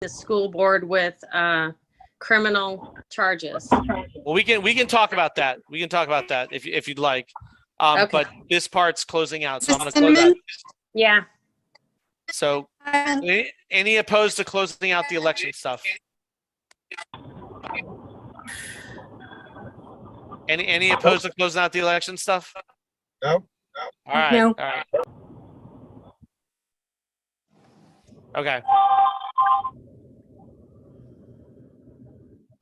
the school board with criminal charges. Well, we can talk about that. We can talk about that if you'd like. Okay. But this part's closing out, so I'm going to close out. Yeah. So, any opposed to closing out the election stuff? Any opposed to closing out the election stuff? No. All right. No. All right. Okay.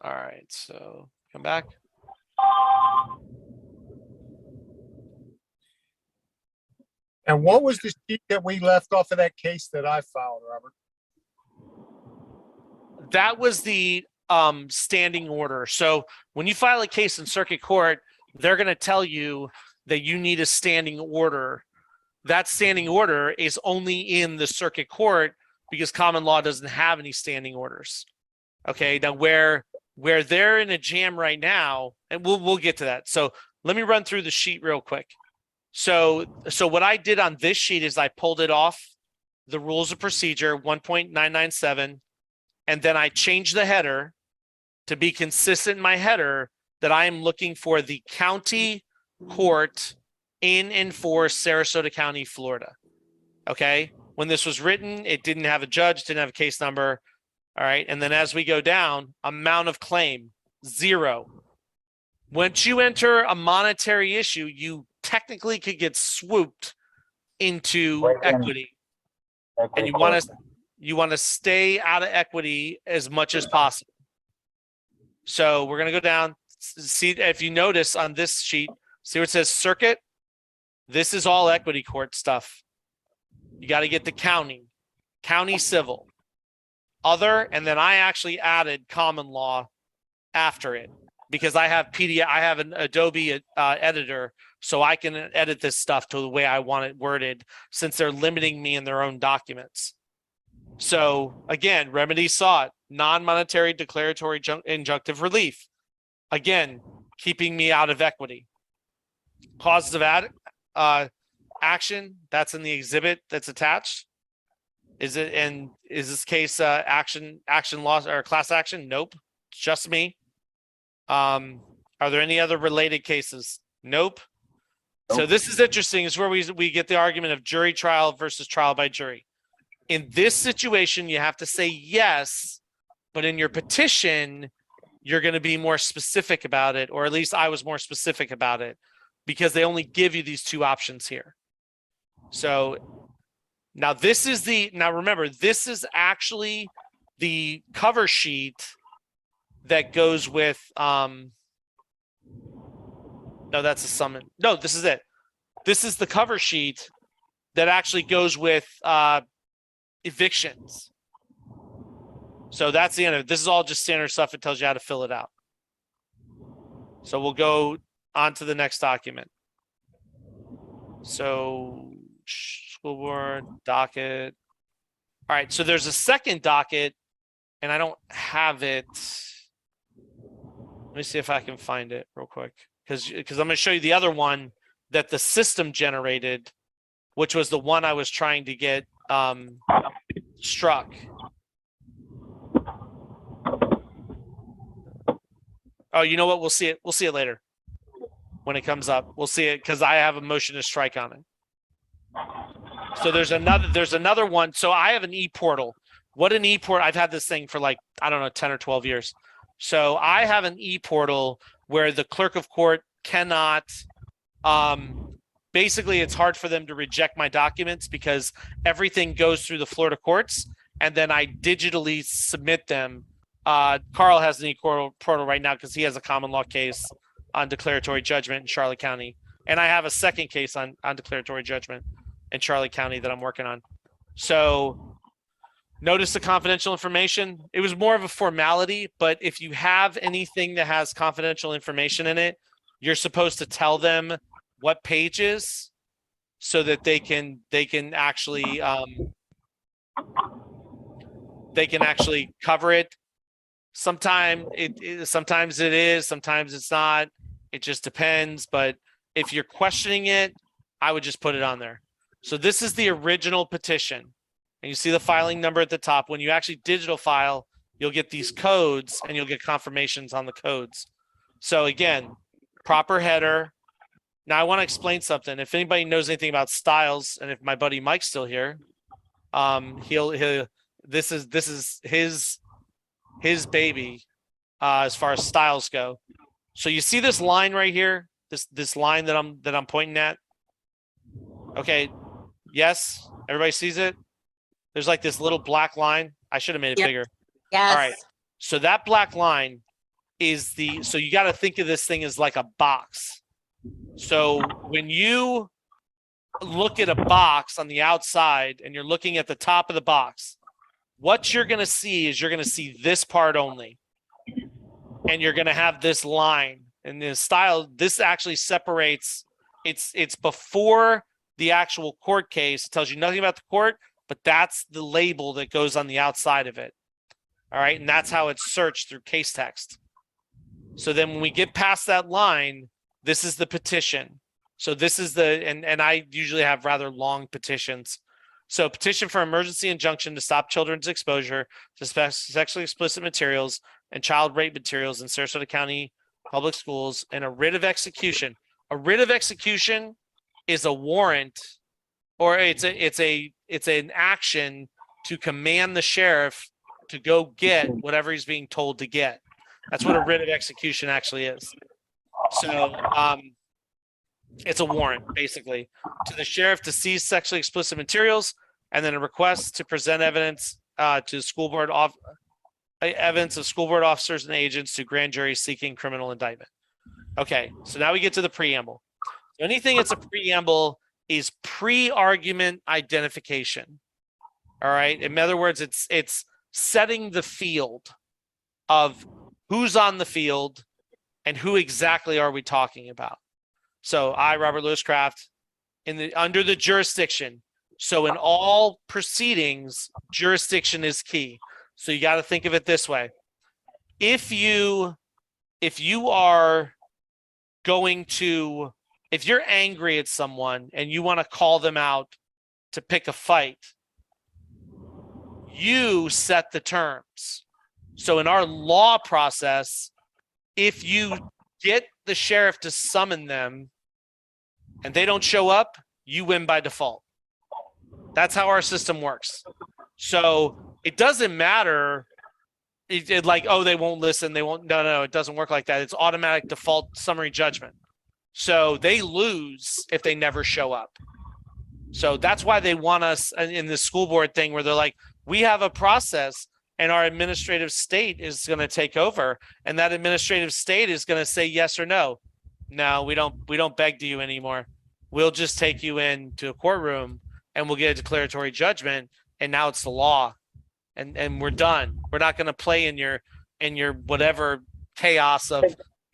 All right. So come back. And what was the sheet that we left off of that case that I filed, Robert? That was the standing order. So when you file a case in circuit court, they're going to tell you that you need a standing order. That standing order is only in the circuit court because common law doesn't have any standing orders. Okay, now where they're in a jam right now, and we'll get to that. So let me run through the sheet real quick. So what I did on this sheet is I pulled it off the rules of procedure 1.997, and then I changed the header to be consistent in my header that I am looking for the county court in and for Sarasota County, Florida. Okay. When this was written, it didn't have a judge, didn't have a case number. All right. And then as we go down, amount of claim, 0. Once you enter a monetary issue, you technically could get swooped into equity. And you want to stay out of equity as much as possible. So we're going to go down. See if you notice on this sheet, see where it says circuit. This is all equity court stuff. You got to get the county civil, other, and then I actually added common law after it because I have PDF. I have an Adobe editor, so I can edit this stuff to the way I want it worded since they're limiting me in their own documents. So again, remedy sought, non-monetary declaratory injunctive relief. Again, keeping me out of equity. Causes of action, that's in the exhibit that's attached. Is this case action loss or class action? Nope, just me. Are there any other related cases? Nope. So this is interesting. Is where we get the argument of jury trial versus trial by jury. In this situation, you have to say yes, but in your petition, you're going to be more specific about it, or at least I was more specific about it because they only give you these two options here. So now remember, this is actually the cover sheet that goes with, no, that's a summon. No, this is it. This is the cover sheet that actually goes with evictions. So that's the end of it. This is all just standard stuff. It tells you how to fill it out. So we'll go on to the next document. So school board docket. All right. So there's a second docket and I don't have it. Let me see if I can find it real quick. Because I'm going to show you the other one that the system generated, which was the one I was trying to get struck. Oh, you know what? We'll see it. We'll see it later when it comes up. We'll see it because I have a motion to strike on it. So there's another one. So I have an e-portal. What an e-portal. I've had this thing for like, I don't know, 10 or 12 years. So I have an e-portal where the clerk of court cannot, basically it's hard for them to reject my documents because everything goes through the Florida courts and then I digitally submit them. Carl has an e-portal right now because he has a common law case on declaratory judgment in Charlotte County. And I have a second case on declaratory judgment in Charlotte County that I'm working on. So notice the confidential information. It was more of a formality, but if you have anything that has confidential information in it, you're supposed to tell them what pages so that they can actually cover it. Sometimes it is, sometimes it's not. It just depends. But if you're questioning it, I would just put it on there. So this is the original petition. and you see the filing number at the top. When you actually digital file, you'll get these codes and you'll get confirmations on the codes. So again, proper header. Now I want to explain something. If anybody knows anything about styles, and if my buddy Mike's still here, this is his baby as far as styles go. So you see this line right here, this line that I'm pointing at. Okay, yes, everybody sees it. There's like this little black line. I should have made it Yep. bigger. Yes. All right. So that black line is so you got to think of this thing as like a box. So when you look at a box on the outside and you're looking at the top of the box, what you're going to see is you're going to see this part only. And you're going to have this line and this style. This actually separates. It's before the actual court case. It tells you nothing about the court, but that's the label that goes on the outside of it. All right. And that's how it's searched through case text. So then when we get past that line, this is the petition. So this is and I usually have rather long petitions. So petition for emergency injunction to stop children's exposure to sexually explicit materials and child rape materials in Sarasota County Public Schools, and a writ of execution. A writ of execution is a warrant, or it's an action to command the sheriff to go get whatever he's being told to get. That's what a writ of execution actually is. So it's a warrant basically to the sheriff to seize sexually explicit materials, and then a request to present evidence to school board evidence of school board officers and agents to grand jury seeking criminal indictment. Okay, so now we get to the preamble. So anything that's a preamble is pre-argument identification. All right. In other words, it's setting the field of who's on the field and who exactly are we talking about. So I, Robert Lewis Craft, under the jurisdiction. So in all proceedings, jurisdiction is key. So you got to think of it this way. If you're angry at someone and you want to call them out to pick a fight, you set the terms. So in our law process, if you get the sheriff to summon them and they don't show up, you win by default. That's how our system works. So it doesn't matter. Like, oh, they won't listen. They won't. No, it doesn't work like that. It's automatic default summary judgment. So they lose if they never show up. So that's why they want us in the school board thing where they're like, we have a process and our administrative state is going to take over. And that administrative state is going to say yes or no. No, we don't beg to you anymore. We'll just take you into a courtroom and we'll get a declaratory judgment. And now it's the law. And we're done. We're not going to play in your whatever chaos of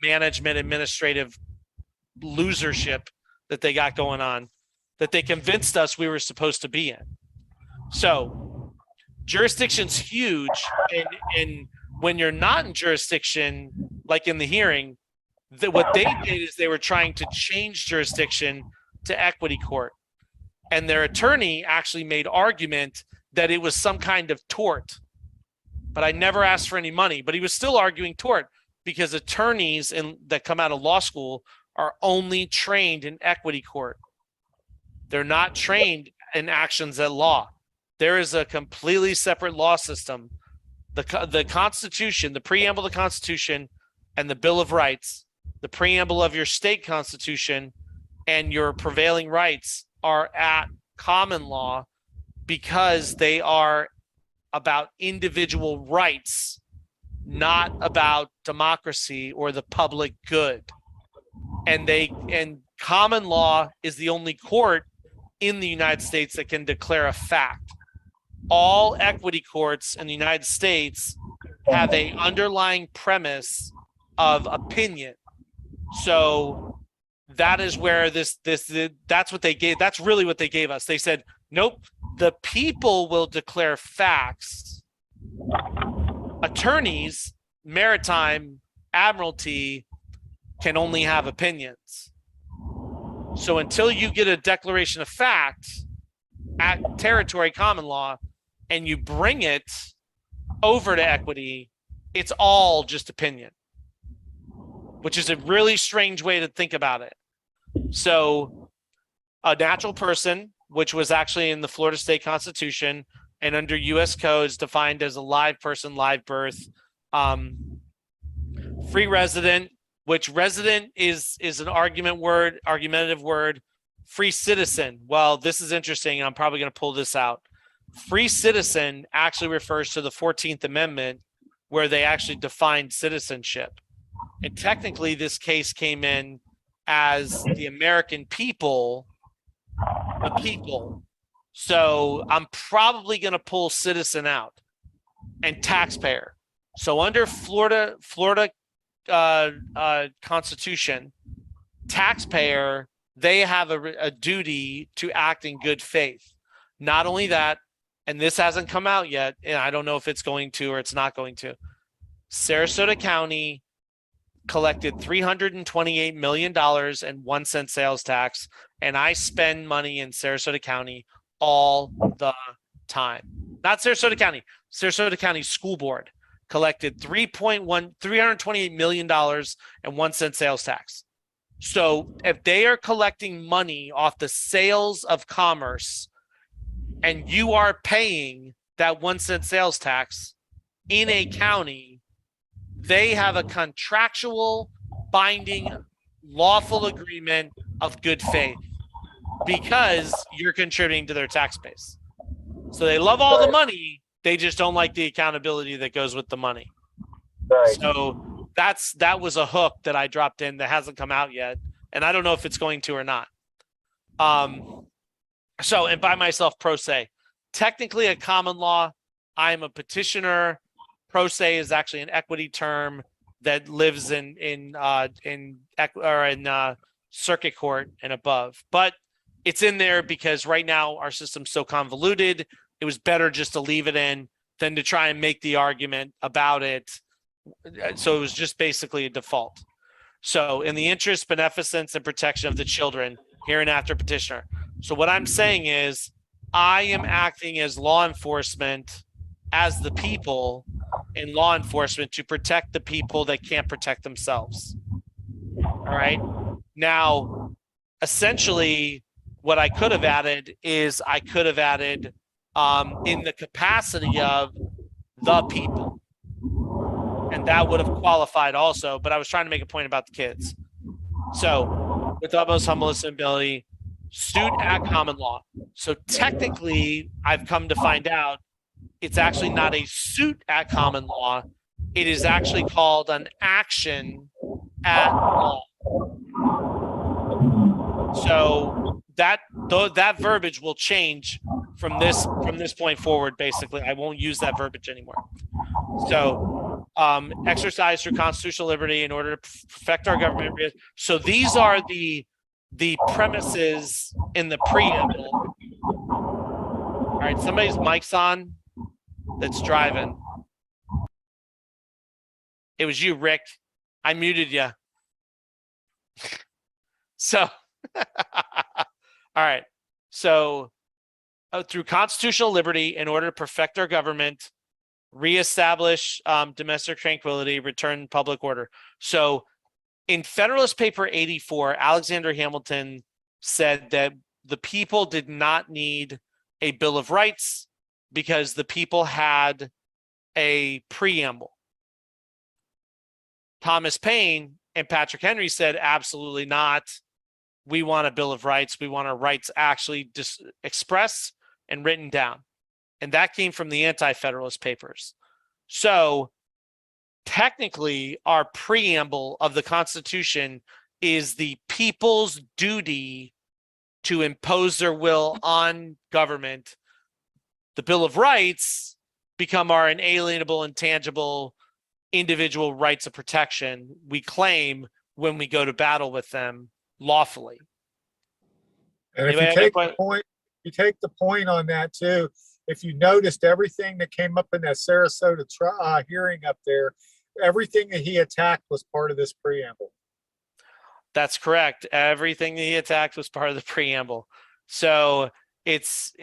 management, administrative losership that they got going on, that they convinced us we were supposed to be in. So jurisdiction's huge. And when you're not in jurisdiction, like in the hearing, what they did is they were trying to change jurisdiction to equity court. And their attorney actually made argument that it was some kind of tort, but I never asked for any money, but he was still arguing tort because attorneys that come out of law school are only trained in equity court. They're not trained in actions at law. There is a completely separate law system. The Constitution, the preamble of the Constitution and the Bill of Rights, the preamble of your state constitution and your prevailing rights are at common law, because they are about individual rights, not about democracy or the public good. And common law is the only court in the United States that can declare a fact. All equity courts in the United States have an underlying premise of opinion. So that is where that's what they gave. That's really what they gave us. They said, nope, the people will declare facts. Attorneys, maritime, admiralty can only have opinions. So until you get a declaration of fact at territory common law, and you bring it over to equity, it's all just opinion, which is a really strange way to think about it. So a natural person, which was actually in the Florida State Constitution and under U.S. codes defined as a live person, live birth, free resident, which resident is an argumentative word. Free citizen. Well, this is interesting. I'm probably going to pull this out. Free citizen actually refers to the 14th Amendment, where they actually defined citizenship. And technically, this case came in as the American people, the people. So I'm probably going to pull citizen out and taxpayer. So under Florida Constitution, taxpayer, they have a duty to act in good faith. Not only that, and this hasn't come out yet, and I don't know if it's going to or it's not going to. Sarasota County collected $328 million and 1 cent sales tax, and I spend money in Sarasota County all the time. Not Sarasota County School Board collected $328 million and 1 cent sales tax. So if they are collecting money off the sales of commerce and you are paying that 1 cent sales tax in a county, they have a contractual binding lawful agreement of good faith because you're contributing to their tax base. So they love all the money. They just don't like the accountability that goes with the monny. Right. So that was a hook that I dropped in that hasn't come out yet, and I don't know if it's going to or not. So, and by myself, pro se, technically a common law, I'm a petitioner. Pro se is actually an equity term that lives in circuit court and above, but it's in there because right now our system's so convoluted. It was better just to leave it in than to try and make the argument about it. So it was just basically a default. So in the interest, beneficence, and protection of the children, hereinafter petitioner. So what I'm saying is I am acting as law enforcement, as the people in law enforcement to protect the people that can't protect themselves. All right. Now, essentially, what I could have added is I could have added in the capacity of the people. And that would have qualified also, but I was trying to make a point about the kids. So with utmost humbleness and ability, suit at common law. So technically, I've come to find out it's actually not a suit at common law. It is actually called an action at law. So that verbiage will change from this point forward. Basically, I won't use that verbiage anymore. So exercise through constitutional liberty in order to perfect our government. So these are the premises in the preamble. All right, somebody's mic's on that's driving. It was you, Rick. I muted you. So, all right. So through constitutional liberty in order to perfect our government, reestablish domestic tranquility, return public order. So in Federalist Paper 84, Alexander Hamilton said that the people did not need a Bill of Rights because the people had a preamble. Thomas Paine and Patrick Henry said, absolutely not. We want a Bill of Rights. We want our rights actually expressed and written down. And that came from the Anti-Federalist Papers. So technically, our preamble of the Constitution is the people's duty to impose their will on government. The Bill of Rights become our inalienable, intangible, individual rights of protection we claim when we go to battle with them lawfully. And if you take the point on that too, if you noticed everything that came up in that Sarasota hearing up there, everything that he attacked was part of this preamble. That's correct. Everything that he attacked was part of the preamble. So It's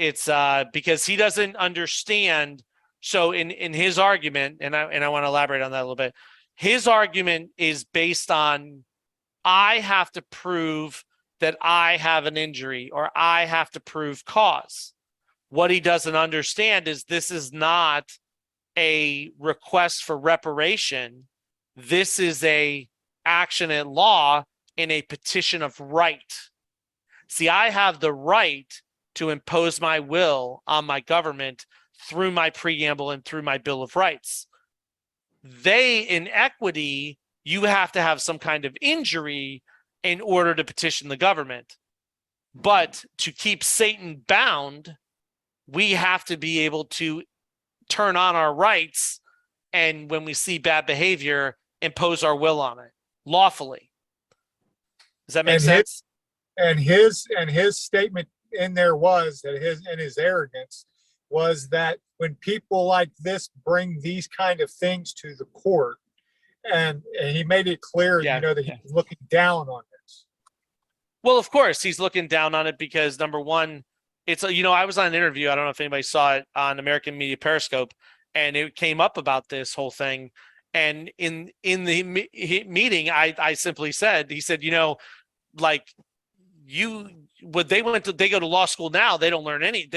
because he doesn't understand. So in his argument, and I want to elaborate on that a little bit. His argument is based on, I have to prove that I have an injury, or I have to prove cause. What he doesn't understand is this is not a request for reparation. This is a action at law in a petition of right. See, I have the right to impose my will on my government through my preamble and through my Bill of Rights. They, in equity, you have to have some kind of injury in order to petition the government. But to keep Satan bound, we have to be able to turn on our rights, and when we see bad behavior, impose our will on it lawfully. Does that make sense? His statement in there was that his arrogance was that when people like this bring these kind of things to the court, and he made it clear, that he's looking down on this. Well, of course, he's looking down on it because, number one, it's, I was on an interview. I don't know if anybody saw it on American Media Periscope, and it came up about this whole thing. And in the meeting, I simply said, he said, they go to law school now, they don't learn any of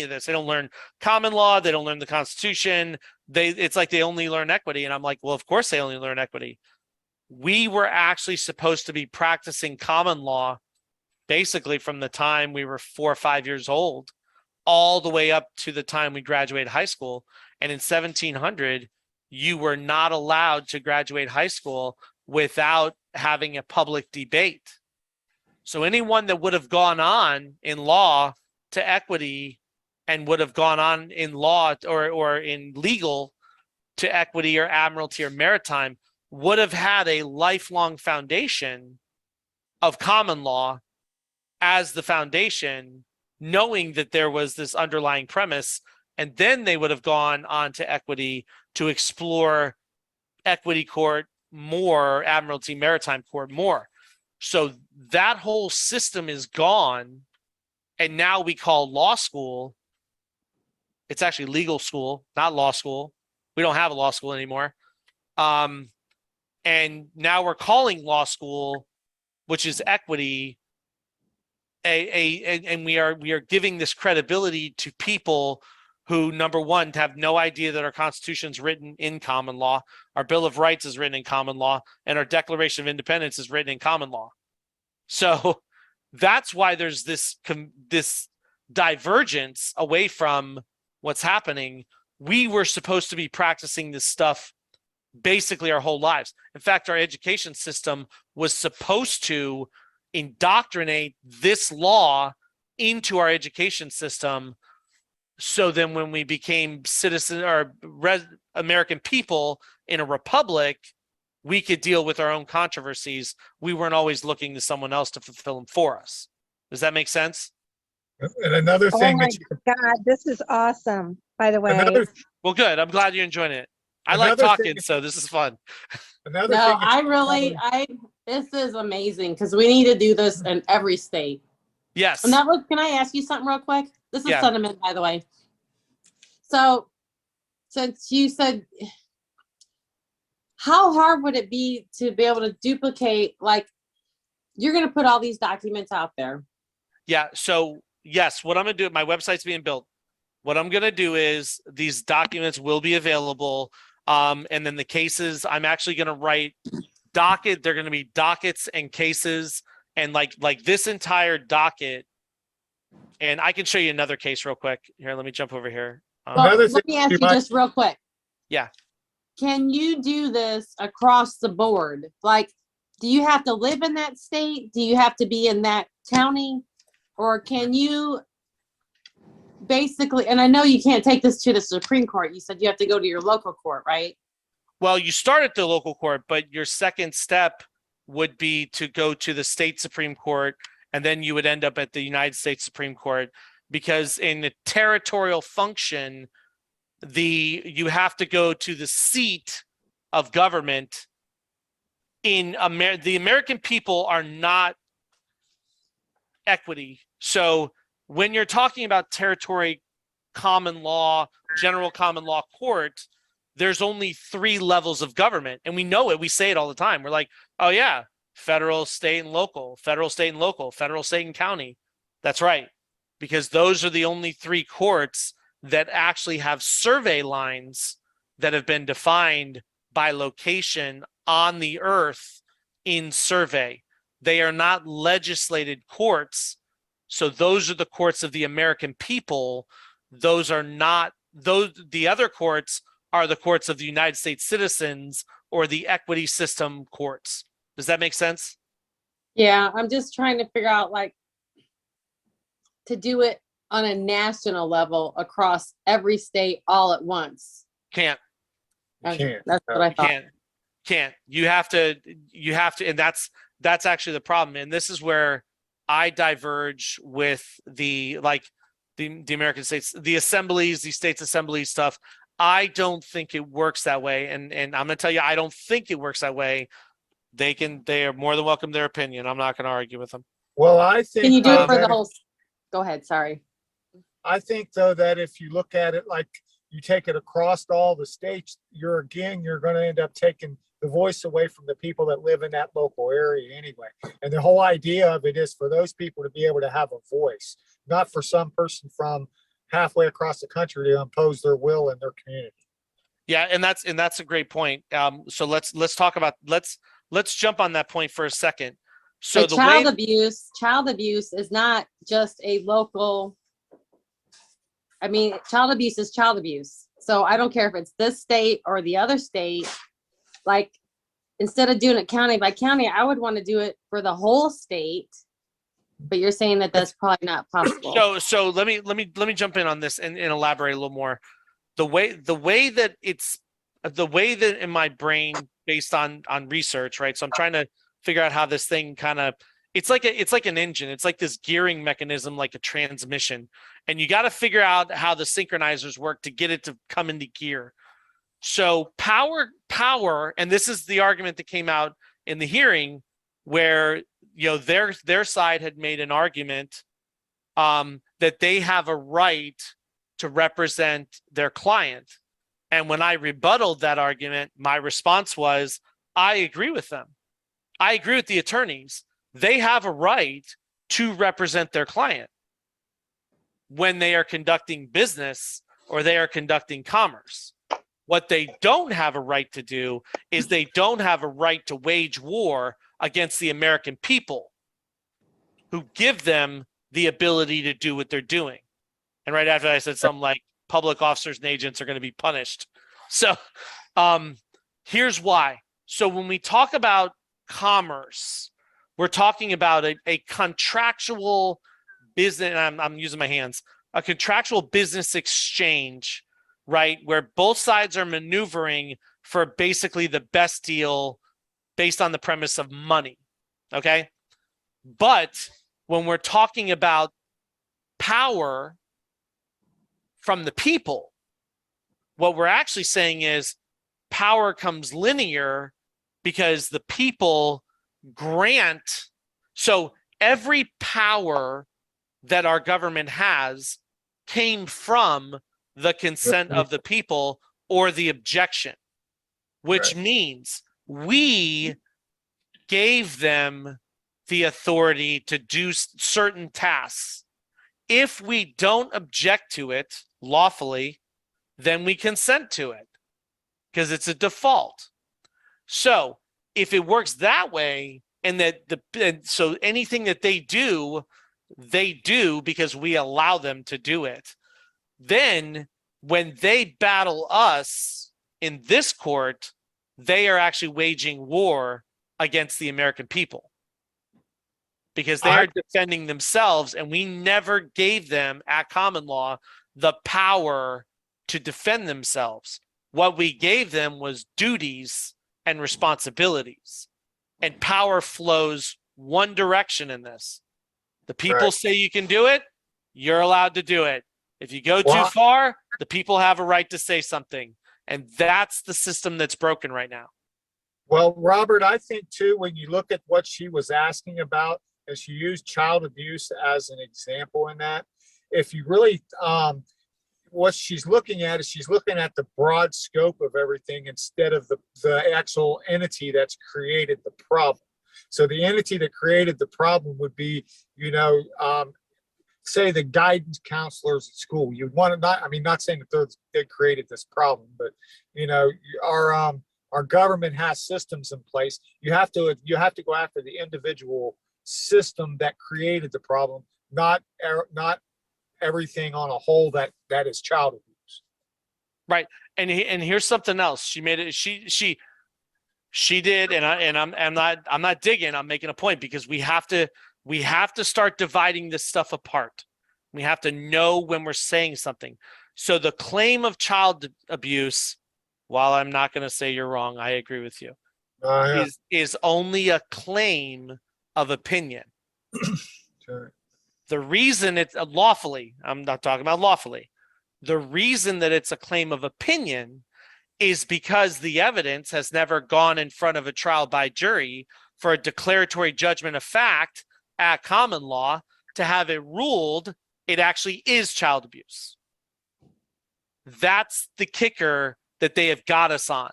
this. They don't learn common law. They don't learn the Constitution. It's like they only learn equity. And I'm like, well, of course they only learn equity. We were actually supposed to be practicing common law basically from the time we were 4 or 5 years old, all the way up to the time we graduated high school. And in 1700, you were not allowed to graduate high school without having a public debate. So anyone that would have gone on in law to equity and would have gone on in law or in legal to equity or admiralty or maritime would have had a lifelong foundation of common law as the foundation, knowing that there was this underlying premise, and then they would have gone on to equity to explore equity court more, admiralty, maritime court more. So that whole system is gone, and now we call law school, it's actually legal school, not law school. We don't have a law school anymore. And now we're calling law school, which is equity, and we are giving this credibility to people who, number one, have no idea that our Constitution is written in common law, our Bill of Rights is written in common law, and our Declaration of Independence is written in common law. So that's why there's this divergence away from what's happening. We were supposed to be practicing this stuff basically our whole lives. In fact, our education system was supposed to indoctrinate this law into our education system. So then when we became citizens or American people in a republic, we could deal with our own controversies. We weren't always looking to someone else to fulfill them for us. Does that make sense? And another thing God, this is awesome, by the way. Well, good. I'm glad you're enjoying it. I like talking, so this is fun. This is amazing because we need to do this in every state. Yes. Now, look, can I ask you something real quick? This is sentiment, by the way. So, since you said, how hard would it be to be able to duplicate, like, you're going to put all these documents out there? Yeah. So, yes, what I'm going to do, my website's being built. What I'm going to do is these documents will be available. And then the cases, I'm actually going to write docket. They're going to be dockets and cases, and like this entire docket. And I can show you another case real quick. Here, let me jump over here. Let me ask you just real quick. Yeah. Can you do this across the board? Like, do you have to live in that state? Do you have to be in that county? Or can you basically, and I know you can't take this to the Supreme Court. You said you have to go to your local court, right? Well, you start at the local court, but your second step would be to go to the state Supreme Court, and then you would end up at the United States Supreme Court, because in the territorial function, you have to go to the seat of government. The American people are not equity. So when you're talking about territory, common law, general common law court, there's only 3 levels of government. And we know it. We say it all the time. We're like, oh, yeah, federal, state, and local, federal, state, and local, federal, state, and county. That's right. Because those are the only 3 courts that actually have survey lines that have been defined by location on the earth in survey. They are not legislated courts. So those are the courts of the American people. Those are not, those, the other courts are the courts of the United States citizens or the equity system courts. Does that make sense? Yeah, I'm just trying to figure out like to do it on a national level across every state all at once. Can't. Okay, that's what I thought. Can't. You have to, and that's actually the problem. And this is where I diverge with the American states, the assemblies, the states assemblies stuff. I don't think it works that way. And I'm going to tell you, I don't think it works that way. They are more than welcome their opinion. I'm not going to argue with them. Well, I think. Can you do it for the whole? Go ahead. Sorry. I think though that if you look at it like you take it across all the states, you're going to end up taking the voice away from the people that live in that local area anyway. And the whole idea of it is for those people to be able to have a voice, not for some person from halfway across the country to impose their will in their community. Yeah, and that's a great point. So let's talk about let's jump on that point for a second. So the child abuse is not just a local. I mean, child abuse is child abuse. So I don't care if it's this state or the other state. Like, instead of doing it county by county, I would want to do it for the whole state. But you're saying that that's probably not possible. So let me jump in on this and elaborate a little more. The way that in my brain, based on research, right? So I'm trying to figure out how this thing kind of, it's like an engine. It's like this gearing mechanism, like a transmission, and you got to figure out how the synchronizers work to get it to come into gear. So power, and this is the argument that came out in the hearing, where their side had made an argument that they have a right to represent their client. And when I rebutted that argument, my response was, I agree with them. I agree with the attorneys. They have a right to represent their client when they are conducting business or they are conducting commerce. What they don't have a right to do is they don't have a right to wage war against the American people who give them the ability to do what they're doing. And right after I said something like public officers and agents are going to be punished. So here's why. So when we talk about commerce, we're talking about a contractual business, and I'm using my hands, a contractual business exchange, right? Where both sides are maneuvering for basically the best deal based on the premise of money, okay? But when we're talking about power from the people, what we're actually saying is power comes linear because the people grant. So every power that our government has came from the consent of the people or the objection, which means we gave them the authority to do certain tasks. If we don't object to it lawfully, then we consent to it because it's a default. So if it works that way, and so anything that they do because we allow them to do it, then when they battle us in this court, they are actually waging war against the American people because they are defending themselves, and we never gave them at common law the power to defend themselves. What we gave them was duties and responsibilities, and power flows one direction in this. The people say you can do it, you're allowed to do it. If you go too far, the people have a right to say something. And that's the system that's broken right now. Well, Robert, I think too, when you look at what she was asking about, and she used child abuse as an example in that, if you really, what she's looking at is she's looking at the broad scope of everything instead of the actual entity that's created the problem. So the entity that created the problem would be, you know, say the guidance counselors at school. You'd want to not, I mean, not saying that they created this problem, but you know, our government has systems in place. You have to go after the individual system that created the problem, not everything on a whole that is child abuse. Right. And here's something else. She made it. She did, and I'm not digging. I'm making a point because we have to start dividing this stuff apart. We have to know when we're saying something. So the claim of child abuse, while I'm not going to say you're wrong, I agree with you, Yeah. is only a claim of opinion. Sure. The reason it's lawfully, I'm not talking about lawfully, the reason that it's a claim of opinion is because the evidence has never gone in front of a trial by jury for a declaratory judgment of fact at common law to have it ruled it actually is child abuse. That's the kicker that they have got us on.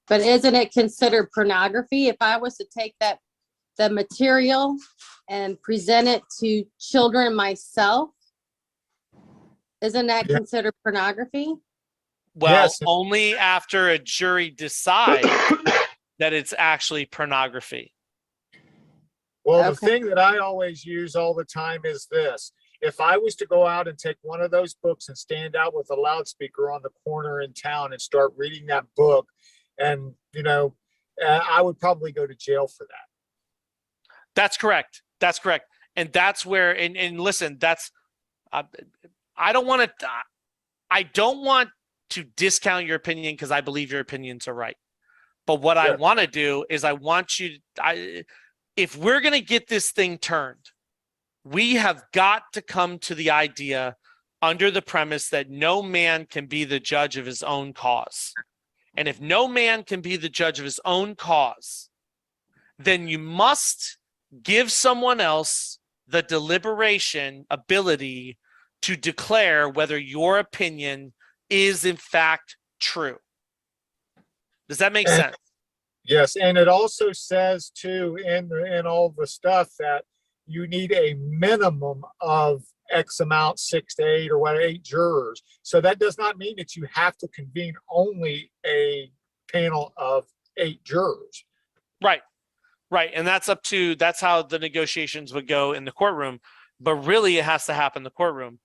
But isn't it considered pornography? If I was to take the material and present it to children myself, isn't that considered pornography? Well, Yes. only after a jury decides that it's actually pornography. Well, the Okay. thing that I always use all the time is this. If I was to go out and take one of those books and stand out with a loudspeaker on the corner in town and start reading that book, and, you know, I would probably go to jail for that. That's correct. That's correct. And that's where, and listen, that's, I don't want to discount your opinion because I believe your opinions are right. But what I want to do is I want you, if we're going to get this thing turned, we have got to come to the idea under the premise that no man can be the judge of his own cause. And if no man can be the judge of his own cause, then you must give someone else the deliberation ability to declare whether your opinion is in fact true. Does that make sense? Yes, and it also says too in all the stuff that you need a minimum of X amount, 6 to 8 or what, 8 jurors. So that does not mean that you have to convene only a panel of 8 jurors. Right. Right. And that's how the negotiations would go in the courtroom, but really it has to happen in the courtroom.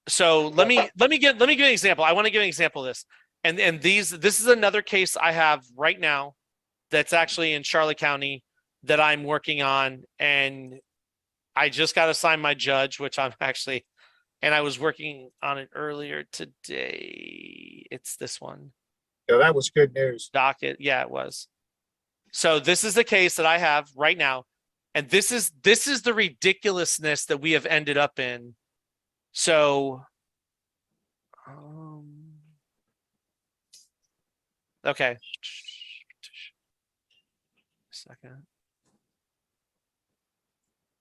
So let me give an example. I want to give an example of this. And this is another case I have right now that's actually in Charlotte County that I'm working on, and I just got assigned my judge, which I'm actually, and I was working on it earlier today. It's this one. Yeah, that was good news. Docket. Yeah, it was. So this is the case that I have right now. And this is the ridiculousness that we have ended up in. So, okay. Second.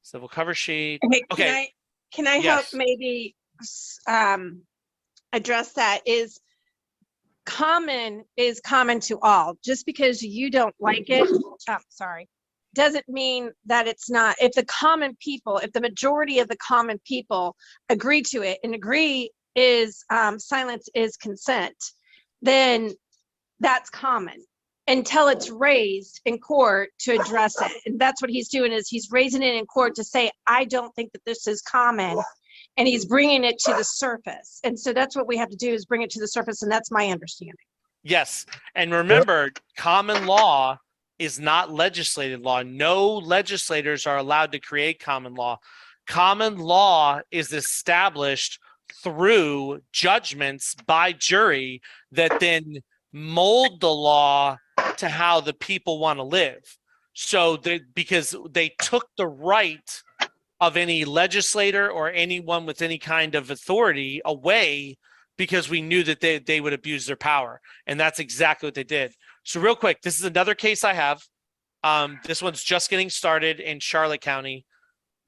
Civil cover sheet. Okay. Can I help maybe address that? Is common to all. Just because you don't like it, doesn't mean that it's not. If the common people, if the majority of the common people agree to it, and agree is silence is consent, then that's common until it's raised in court to address it. And that's what he's doing, is he's raising it in court to say, I don't think that this is common. And he's bringing it to the surface. And so that's what we have to do, is bring it to the surface. And that's my understanding. Yes. And remember, common law is not legislated law. No legislators are allowed to create common law. Common law is established through judgments by jury that then mold the law to how the people want to live. So because they took the right of any legislator or anyone with any kind of authority away, because we knew that they would abuse their power. And that's exactly what they did. So real quick, this is another case I have. This one's just getting started in Charlotte County,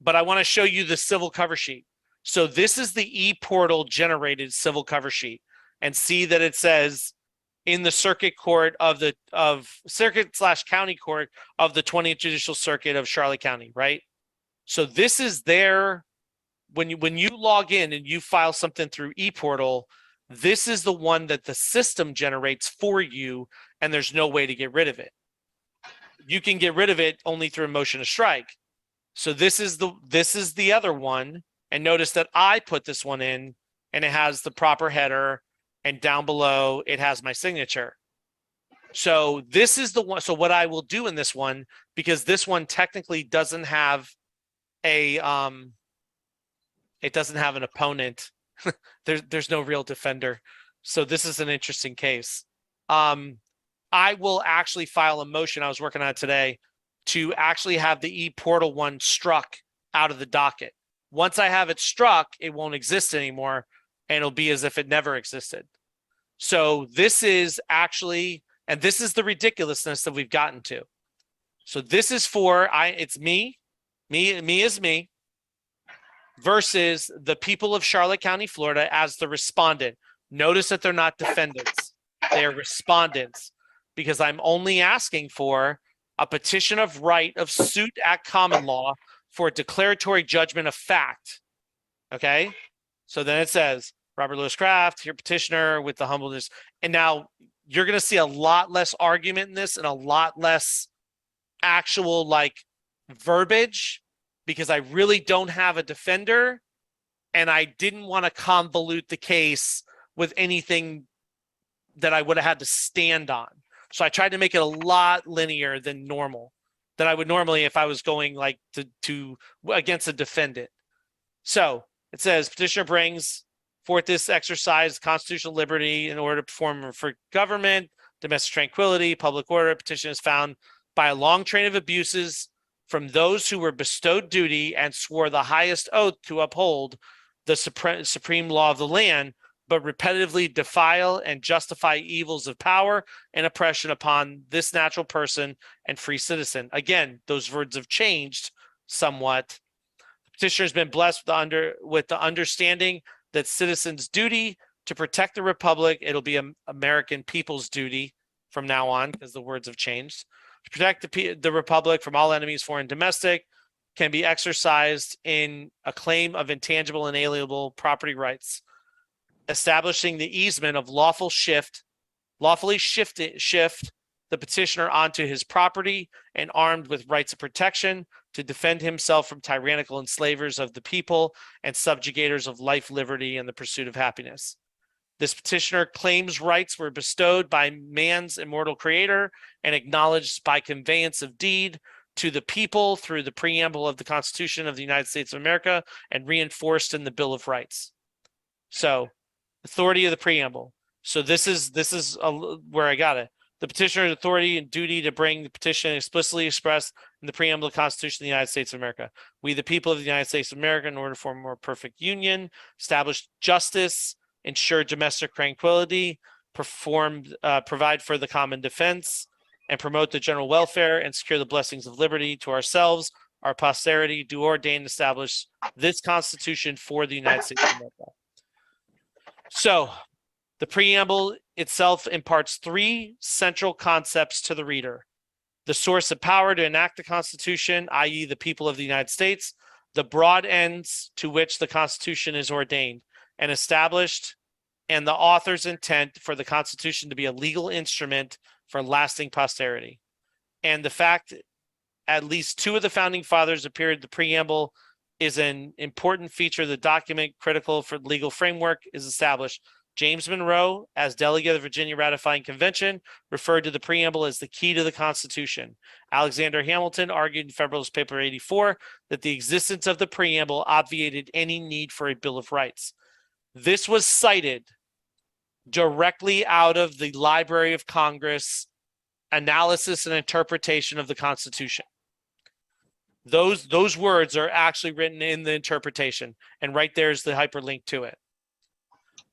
but I want to show you the civil cover sheet. So this is the e-portal generated civil cover sheet, and see that it says in the circuit court of circuit/county court of the 20th Judicial Circuit of Charlotte County, right? So this is there when you log in and you file something through e-portal, this is the one that the system generates for you, and there's no way to get rid of it. You can get rid of it only through a motion to strike. So this is the other one, and notice that I put this one in, and it has the proper header, and down below it has my signature. So this is the one. So what I will do in this one, because this one technically doesn't have a it doesn't have an opponent. There's no real defender. So this is an interesting case. I will actually file a motion. I was working on it today to actually have the e-portal one struck out of the docket. Once I have it struck, it won't exist anymore, and it'll be as if it never existed. So this is actually, and this is the ridiculousness that we've gotten to. So this is for, it's me is me, versus the people of Charlotte County, Florida as the respondent. Notice that they're not defendants. They are respondents, because I'm only asking for a petition of right of suit at common law for a declaratory judgment of fact. Okay? So then it says, Robert Lewis Craft, your petitioner with the humbleness. And now you're going to see a lot less argument in this and a lot less actual like verbiage, because I really don't have a defender, and I didn't want to convolute the case with anything that I would have had to stand on. So I tried to make it a lot linear than normal, than I would normally if I was going like to against a defendant. So it says petitioner brings forth this exercise constitutional liberty in order to perform for government, domestic tranquility, public order. Petition is found by a long train of abuses from those who were bestowed duty and swore the highest oath to uphold the supreme law of the land, but repetitively defile and justify evils of power and oppression upon this natural person and free citizen. Again, those words have changed somewhat. The petitioner has been blessed with the understanding that citizens' duty to protect the republic, it'll be American people's duty from now on, because the words have changed, to protect the republic from all enemies, foreign and domestic, can be exercised in a claim of intangible and inalienable property rights, establishing the easement of lawfully shift the petitioner onto his property, and armed with rights of protection to defend himself from tyrannical enslavers of the people and subjugators of life, liberty, and the pursuit of happiness. This petitioner claims rights were bestowed by man's immortal creator and acknowledged by conveyance of deed to the people through the preamble of the Constitution of the United States of America and reinforced in the Bill of Rights. So, authority of the preamble. So this is where I got it. The petitioner's authority and duty to bring the petition explicitly expressed in the preamble of the Constitution of the United States of America. We, the people of the United States of America, in order to form a more perfect union, establish justice, ensure domestic tranquility, provide for the common defense, and promote the general welfare, and secure the blessings of liberty to ourselves, our posterity, do ordain and establish this Constitution for the United States of America. So, the preamble itself imparts three central concepts to the reader: the source of power to enact the Constitution, i.e. the people of the United States, the broad ends to which the Constitution is ordained and established, and the author's intent for the Constitution to be a legal instrument for lasting posterity. And the fact at least two of the founding fathers appeared the preamble is an important feature of the document critical for legal framework is established. James Monroe, as delegate of the Virginia Ratifying Convention, referred to the preamble as the key to the Constitution. Alexander Hamilton argued in Federalist Paper 84 that the existence of the preamble obviated any need for a Bill of Rights. This was cited directly out of the Library of Congress analysis and interpretation of the Constitution. Those words are actually written in the interpretation, and right there's the hyperlink to it.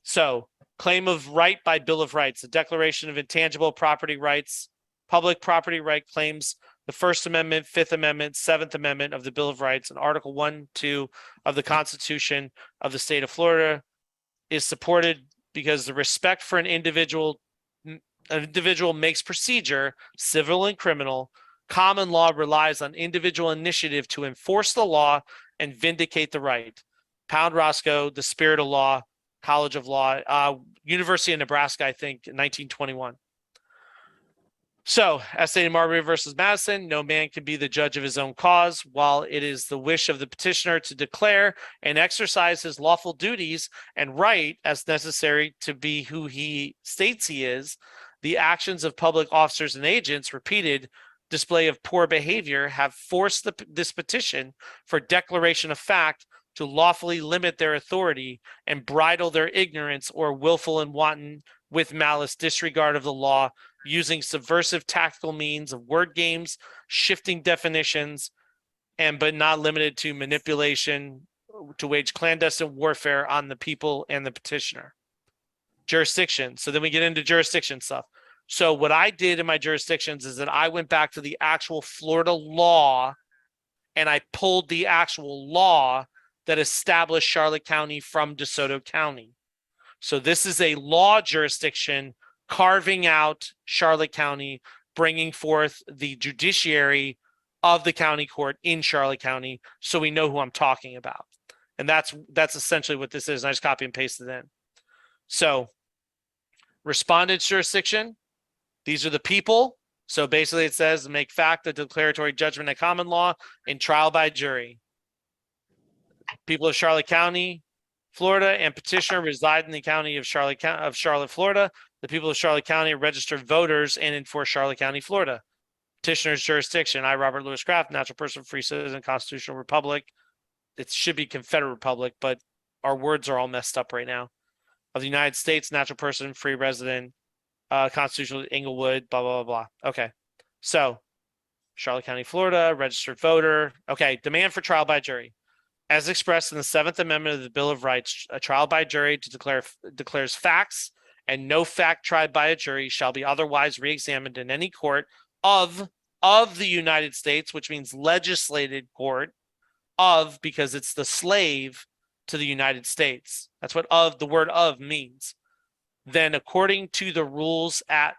So, claim of right by Bill of Rights, the Declaration of Intangible Property Rights, public property right claims the First Amendment, Fifth Amendment, Seventh Amendment of the Bill of Rights, and Article 1, 2 of the Constitution of the state of Florida is supported because the respect for an individual makes procedure, civil and criminal. Common law relies on individual initiative to enforce the law and vindicate the right. Pound Roscoe, The Spirit of Law, College of Law, University of Nebraska, I think, 1921. So, as stated in Marbury versus Madison, no man can be the judge of his own cause. While it is the wish of the petitioner to declare and exercise his lawful duties and right as necessary to be who he states he is, the actions of public officers and agents, repeated display of poor behavior, have forced this petition for declaration of fact to lawfully limit their authority and bridle their ignorance or willful and wanton with malice disregard of the law, using subversive tactical means of word games, shifting definitions, but not limited to manipulation to wage clandestine warfare on the people and the petitioner. Jurisdiction. So then we get into jurisdiction stuff. So what I did in my jurisdictions is that I went back to the actual Florida law and I pulled the actual law that established Charlotte County from DeSoto County. So this is a law jurisdiction carving out Charlotte County, bringing forth the judiciary of the county court in Charlotte County, so we know who I'm talking about. And that's essentially what this is. And I just copy and paste it in. So respondent's jurisdiction, these are the people. So basically it says make fact a declaratory judgment at common law in trial by jury. People of Charlotte County, Florida, and petitioner reside in the county of Charlotte, Florida. The people of Charlotte County are registered voters and enforce Charlotte County, Florida. Petitioner's jurisdiction. I, Robert Lewis Craft, natural person, free citizen, constitutional republic. It should be Confederate Republic, but our words are all messed up right now. Of the United States, natural person, free resident, constitutional Inglewood, blah, blah, blah, blah. Okay. So Charlotte County, Florida, registered voter. Okay. Demand for trial by jury. As expressed in the Seventh Amendment of the Bill of Rights, a trial by jury declares facts, and no fact tried by a jury shall be otherwise reexamined in any court of the United States, which means legislated court of, because it's the slave to the United States. That's what the word of means. Then according to the rules of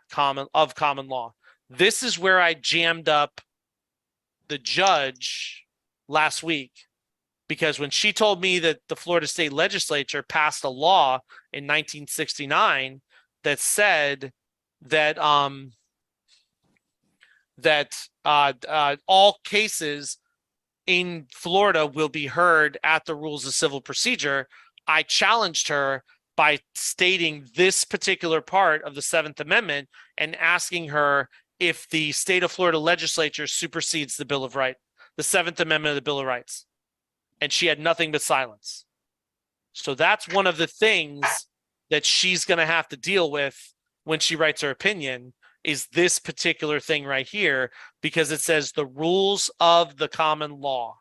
common law. This is where I jammed up the judge last week, because when she told me that the Florida State Legislature passed a law in 1969 that said that all cases in Florida will be heard at the rules of civil procedure, I challenged her by stating this particular part of the Seventh Amendment and asking her if the state of Florida legislature supersedes the Bill of Rights, the Seventh Amendment of the Bill of Rights. And she had nothing but silence. So that's one of the things that she's going to have to deal with when she writes her opinion, is this particular thing right here, because it says the rules of the common law,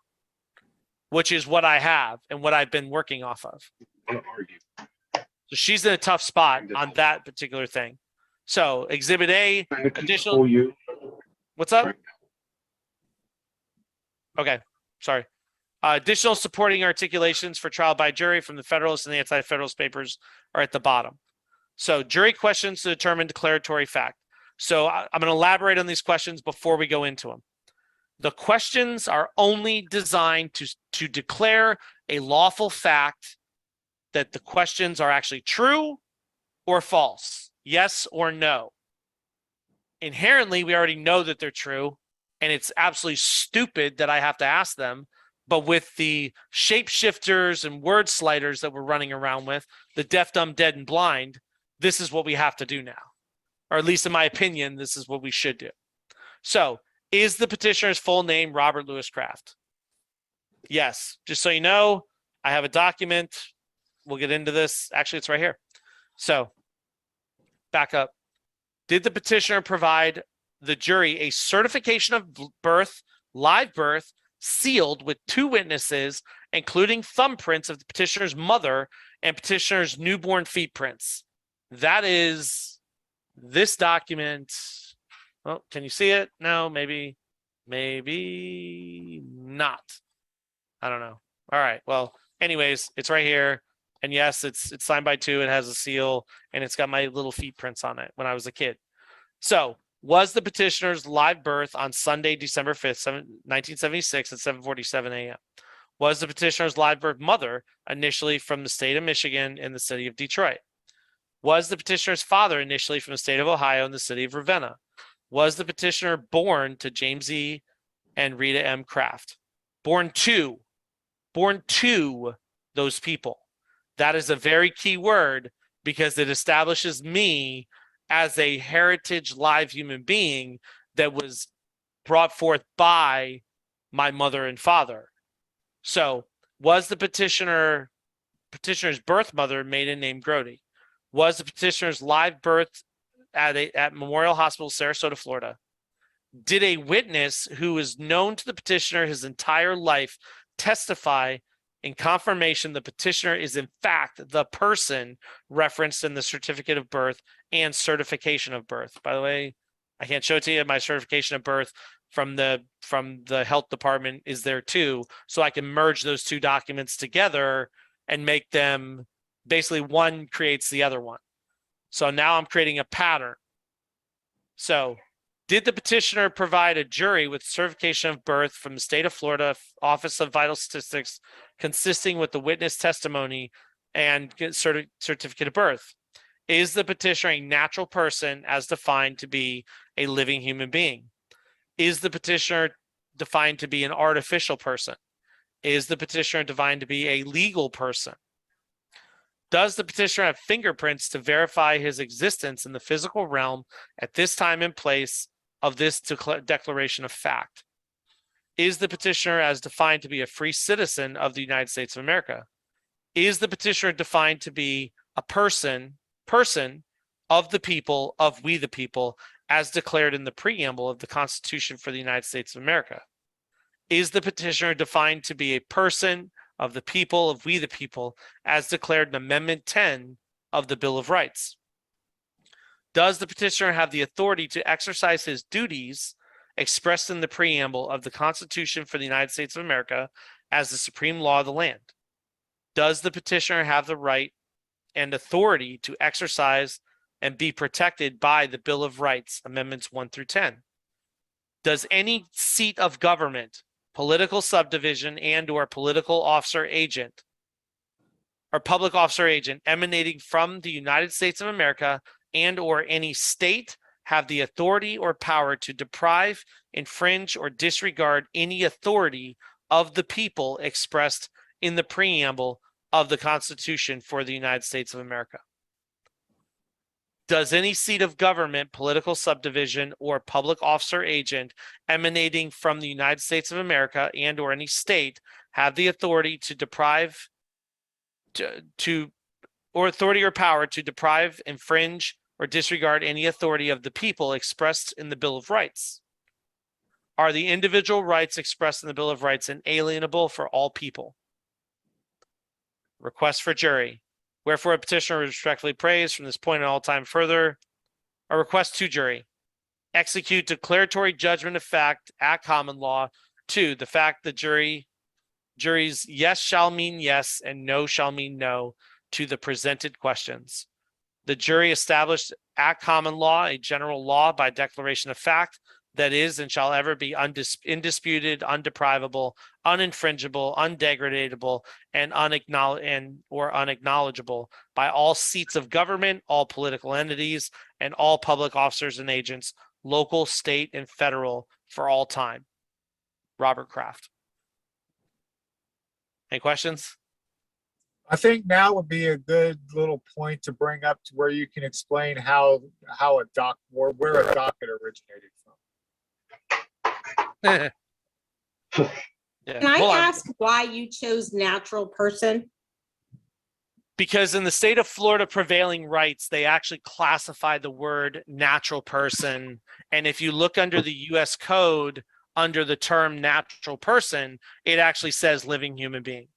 which is what I have and what I've been working off of. So she's in a tough spot on that particular thing. So Exhibit A, additional. What's up? Okay, sorry. Additional supporting articulations for trial by jury from the Federalist and the Anti-Federalist papers are at the bottom. So jury questions to determine declaratory fact. So I'm going to elaborate on these questions before we go into them. The questions are only designed to declare a lawful fact that the questions are actually true or false, yes or no. Inherently, we already know that they're true, and it's absolutely stupid that I have to ask them. But with the shapeshifters and word sliders that we're running around with, the deaf, dumb, dead, and blind, this is what we have to do now. Or at least in my opinion, this is what we should do. So, is the petitioner's full name Robert Lewis Craft? Yes. Just so you know, I have a document. We'll get into this. Actually, it's right here. So, back up. Did the petitioner provide the jury a certification of birth, live birth, sealed with 2 witnesses, including thumbprints of the petitioner's mother and petitioner's newborn feet prints? That is this document. Oh, can you see it? No, maybe. Maybe not. I don't know. All right. Well, anyways, it's right here. And yes, it's signed by 2. It has a seal and it's got my little feet prints on it when I was a kid. So, was the petitioner's live birth on Sunday, December 5th, 1976 at 7:47 a.m.? Was the petitioner's live birth mother initially from the state of Michigan and the city of Detroit? Was the petitioner's father initially from the state of Ohio and the city of Ravenna? Was the petitioner born to James E. and Rita M. Kraft? Born to those people. That is a very key word because it establishes me as a heritage live human being that was brought forth by my mother and father. So, was the petitioner's birth mother maiden name Grody? Was the petitioner's live birth at Memorial Hospital, Sarasota, Florida? Did a witness who is known to the petitioner his entire life testify in confirmation the petitioner is in fact the person referenced in the certificate of birth and certification of birth? By the way, I can't show it to you. My certification of birth from the health department is there too. So I can merge those 2 documents together and make them basically one creates the other one. So now I'm creating a pattern. So did the petitioner provide a jury with certification of birth from the state of Florida Office of Vital Statistics consisting with the witness testimony and certificate of birth? Is the petitioner a natural person as defined to be a living human being? Is the petitioner defined to be an artificial person? Is the petitioner defined to be a legal person? Does the petitioner have fingerprints to verify his existence in the physical realm at this time and place of this declaration of fact? Is the petitioner as defined to be a free citizen of the United States of America? Is the petitioner defined to be a person of the people, of we the people, as declared in the preamble of the Constitution for the United States of America? Is the petitioner defined to be a person of the people, of we the people, as declared in Amendment 10 of the Bill of Rights? Does the petitioner have the authority to exercise his duties expressed in the preamble of the Constitution for the United States of America as the supreme law of the land? Does the petitioner have the right and authority to exercise and be protected by the Bill of Rights, Amendments 1 through 10? Does any seat of government, political subdivision, and or political officer agent or public officer agent emanating from the United States of America and or any state have the authority or power to deprive, infringe, or disregard any authority of the people expressed in the preamble of the Constitution for the United States of America? Does any seat of government, political subdivision, or public officer agent emanating from the United States of America and or any state have the authority to deprive or authority or power to deprive, infringe, or disregard any authority of the people expressed in the Bill of Rights? Are the individual rights expressed in the Bill of Rights inalienable for all people? Request for jury. Wherefore a petitioner respectfully prays from this point and all time further. A request to jury. Execute declaratory judgment of fact at common law. 2, the fact the jury's yes shall mean yes and no shall mean no to the presented questions. The jury established at common law a general law by declaration of fact that is and shall ever be indisputed, undeprivable, uninfringible, undegradable, and unacknowledgeable by all seats of government, all political entities, and all public officers and agents, local, state, and federal, for all time. Robert Kraft. Any questions? I think now would be a good little point to bring up to where you can explain where a docket originated from. Yeah. Can I ask why you chose natural person? Because in the state of Florida prevailing rights, they actually classify the word natural person. And if you look under the US code, under the term natural person, it actually says living human being.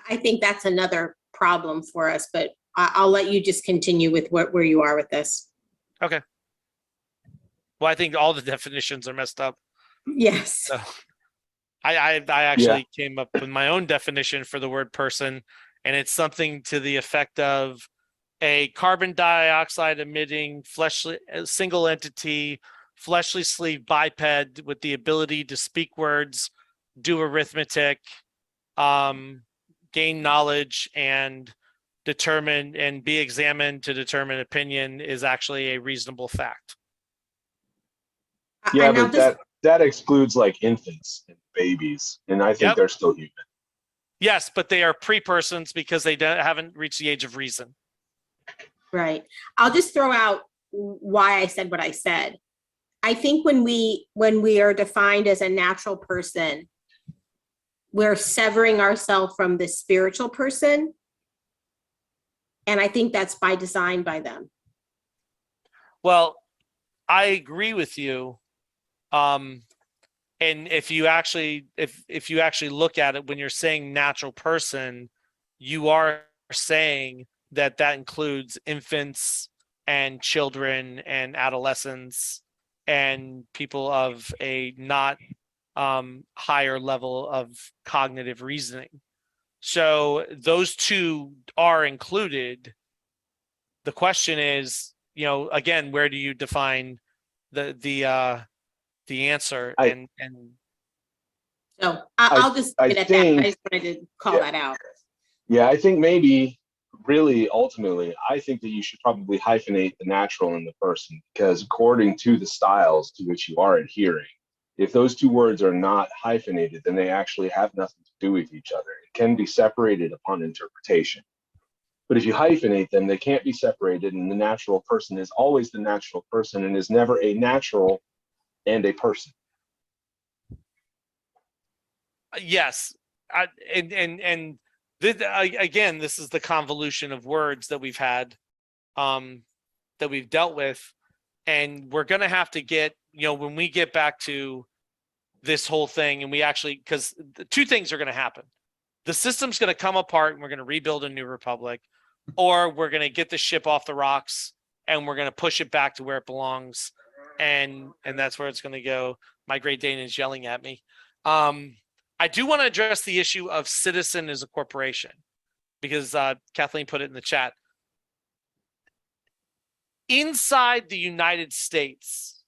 I think that's another problem for us, but I'll let you just continue with where you are with this. Okay. Well, I think all the definitions are messed up. Yes. So I actually came up with my own definition for the word person, and it's something to the effect of a carbon dioxide emitting fleshly single entity, fleshly sleeve biped with the ability to speak words, do arithmetic, gain knowledge, and determine and be examined to determine opinion is actually a reasonable fact. Yeah, but that excludes like infants and babies, and I think they're still human. Yes, but they are pre-persons because they haven't reached the age of reason. Right. I'll just throw out why I said what I said. I think when we are defined as a natural person, we're severing ourselves from the spiritual person. And I think that's by design by them. Well, I agree with you. And if you actually look at it, when you're saying natural person, you are saying that includes infants and children and adolescents and people of a not higher level of cognitive reasoning. So those two are included. The question is, again, where do you define the answer? So I'll just leave it at that. I just wanted to call that out. Yeah, I think maybe really ultimately, I think that you should probably hyphenate the natural and the person, because according to the styles to which you are adhering, if those two words are not hyphenated, then they actually have nothing to do with each other. It can be separated upon interpretation. But if you hyphenate them, they can't be separated, and the natural person is always the natural person and is never a natural and a person. Yes. Again, this is the convolution of words that we've had, that we've dealt with. And we're going to have to get, when we get back to this whole thing, and because two things are going to happen. The system's going to come apart and we're going to rebuild a new republic, or we're going to get the ship off the rocks and we're going to push it back to where it belongs. And that's where it's going to go. My Great Dane is yelling at me. I do want to address the issue of citizen as a corporation, because Kathleen put it in the chat. Inside the United States,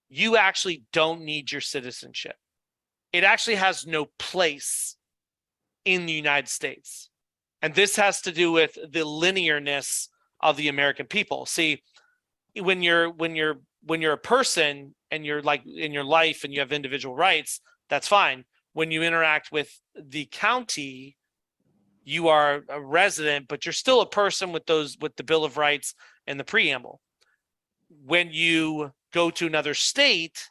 you actually don't need your citizenship. It actually has no place in the United States. And this has to do with the linearness of the American people. See, when you're a person and you're like in your life and you have individual rights, that's fine. When you interact with the county, you are a resident, but you're still a person with the Bill of Rights and the preamble. When you go to another state,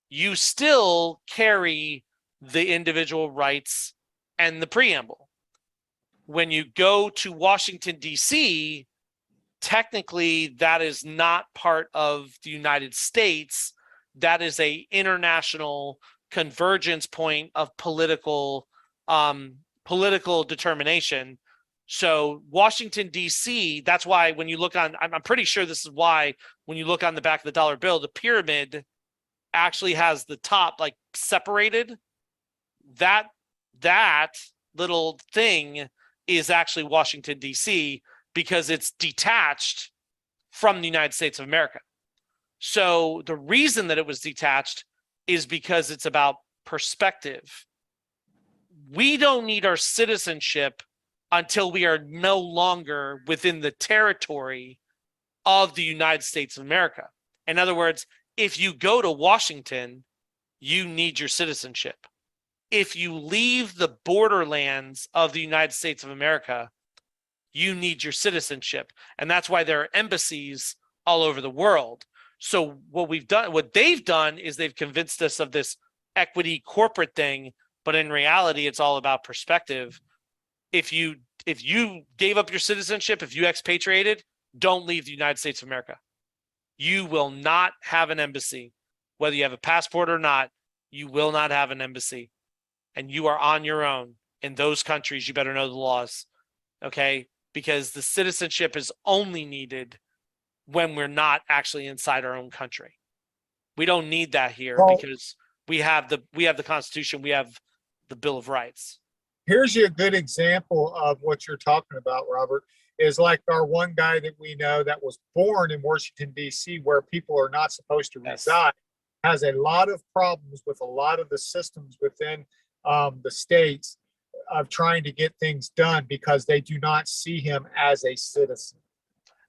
you still carry the individual rights and the preamble. When you go to Washington, D.C., technically that is not part of the United States. That is a international convergence point of political determination. So Washington, D.C., that's why when you look on, I'm pretty sure this is why when you look on the back of the dollar bill, the pyramid actually has the top like separated. That little thing is actually Washington, D.C., because it's detached from the United States of America. So the reason that it was detached is because it's about perspective. We don't need our citizenship until we are no longer within the territory of the United States of America. In other words, if you go to Washington, you need your citizenship. If you leave the borderlands of the United States of America, you need your citizenship. And that's why there are embassies all over the world. So what they've done is they've convinced us of this equity corporate thing, but in reality, it's all about perspective. If you gave up your citizenship, if you expatriated, don't leave the United States of America. You will not have an embassy. Whether you have a passport or not, you will not have an embassy. And you are on your own. In those countries, you better know the laws, okay? Because the citizenship is only needed when we're not actually inside our own country. We don't need that here Well- because we have the Constitution, we have the Bill of Rights. Here's a good example of what you're talking about, Robert, is like our one guy that we know that was born in Washington, D.C., where people are not supposed to Yes. reside, has a lot of problems with a lot of the systems within the states of trying to get things done because they do not see him as a citizen.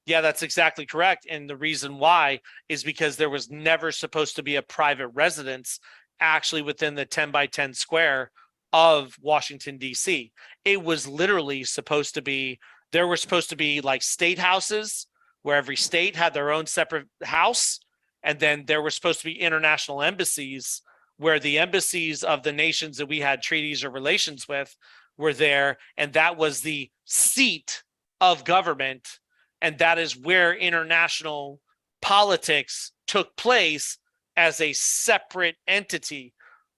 Yeah, that's exactly correct. And the reason why is because there was never supposed to be a private residence actually within the 10 by 10 square of Washington, D.C. It was literally supposed to be, there were supposed to be like state houses where every state had their own separate house. And then there were supposed to be international embassies where the embassies of the nations that we had treaties or relations with were there. And that was the seat of government. And that is where international politics took place as a separate entity.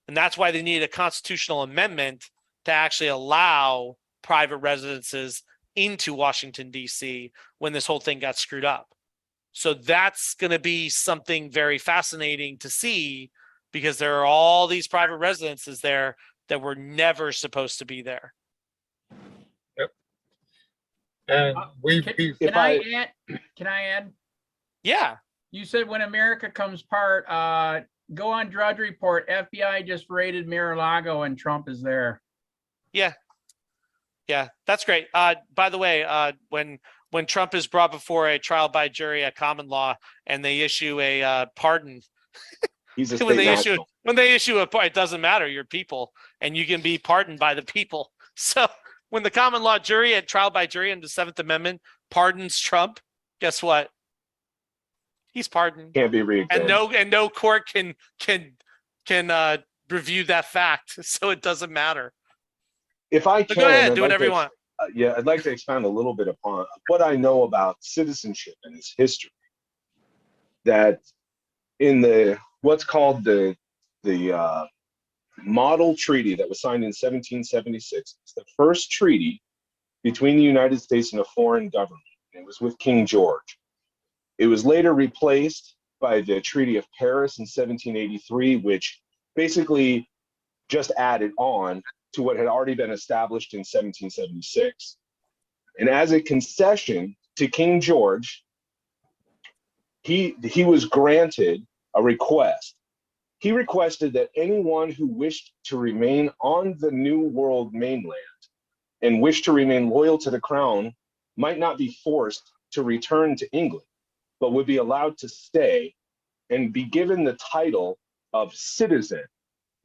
And that's why they needed a constitutional amendment to actually allow private residences into Washington, D.C. when this whole thing got screwed up. So that's going to be something very fascinating to see because there are all these private residences there that were never supposed to be there. And we, If I- Can I add? Yeah. You said when America comes apart, go on Drudge Report. FBI just raided Mar-a-Lago and Trump is there. Yeah, that's great. By the way, when Trump is brought before a trial by jury at common law and they issue a pardon, He's a when state they issue a it doesn't matter, you're people and you can be pardoned by the people. So when the common law jury at trial by jury in the 7th Amendment pardons Trump, guess what? He's pardoned. Can't be re-examined. And no court can review that fact. So it doesn't matter. If I So can, go ahead, I'd do like whatever to you want. Yeah, I'd like to expand a little bit upon what I know about citizenship and its history. That in the what's called the model treaty that was signed in 1776, it's the first treaty between the United States and a foreign government. It was with King George. It was later replaced by the Treaty of Paris in 1783, which basically just added on to what had already been established in 1776. And as a concession to King George, he was granted a request. He requested that anyone who wished to remain on the New World mainland and wished to remain loyal to the crown might not be forced to return to England, but would be allowed to stay and be given the title of citizen,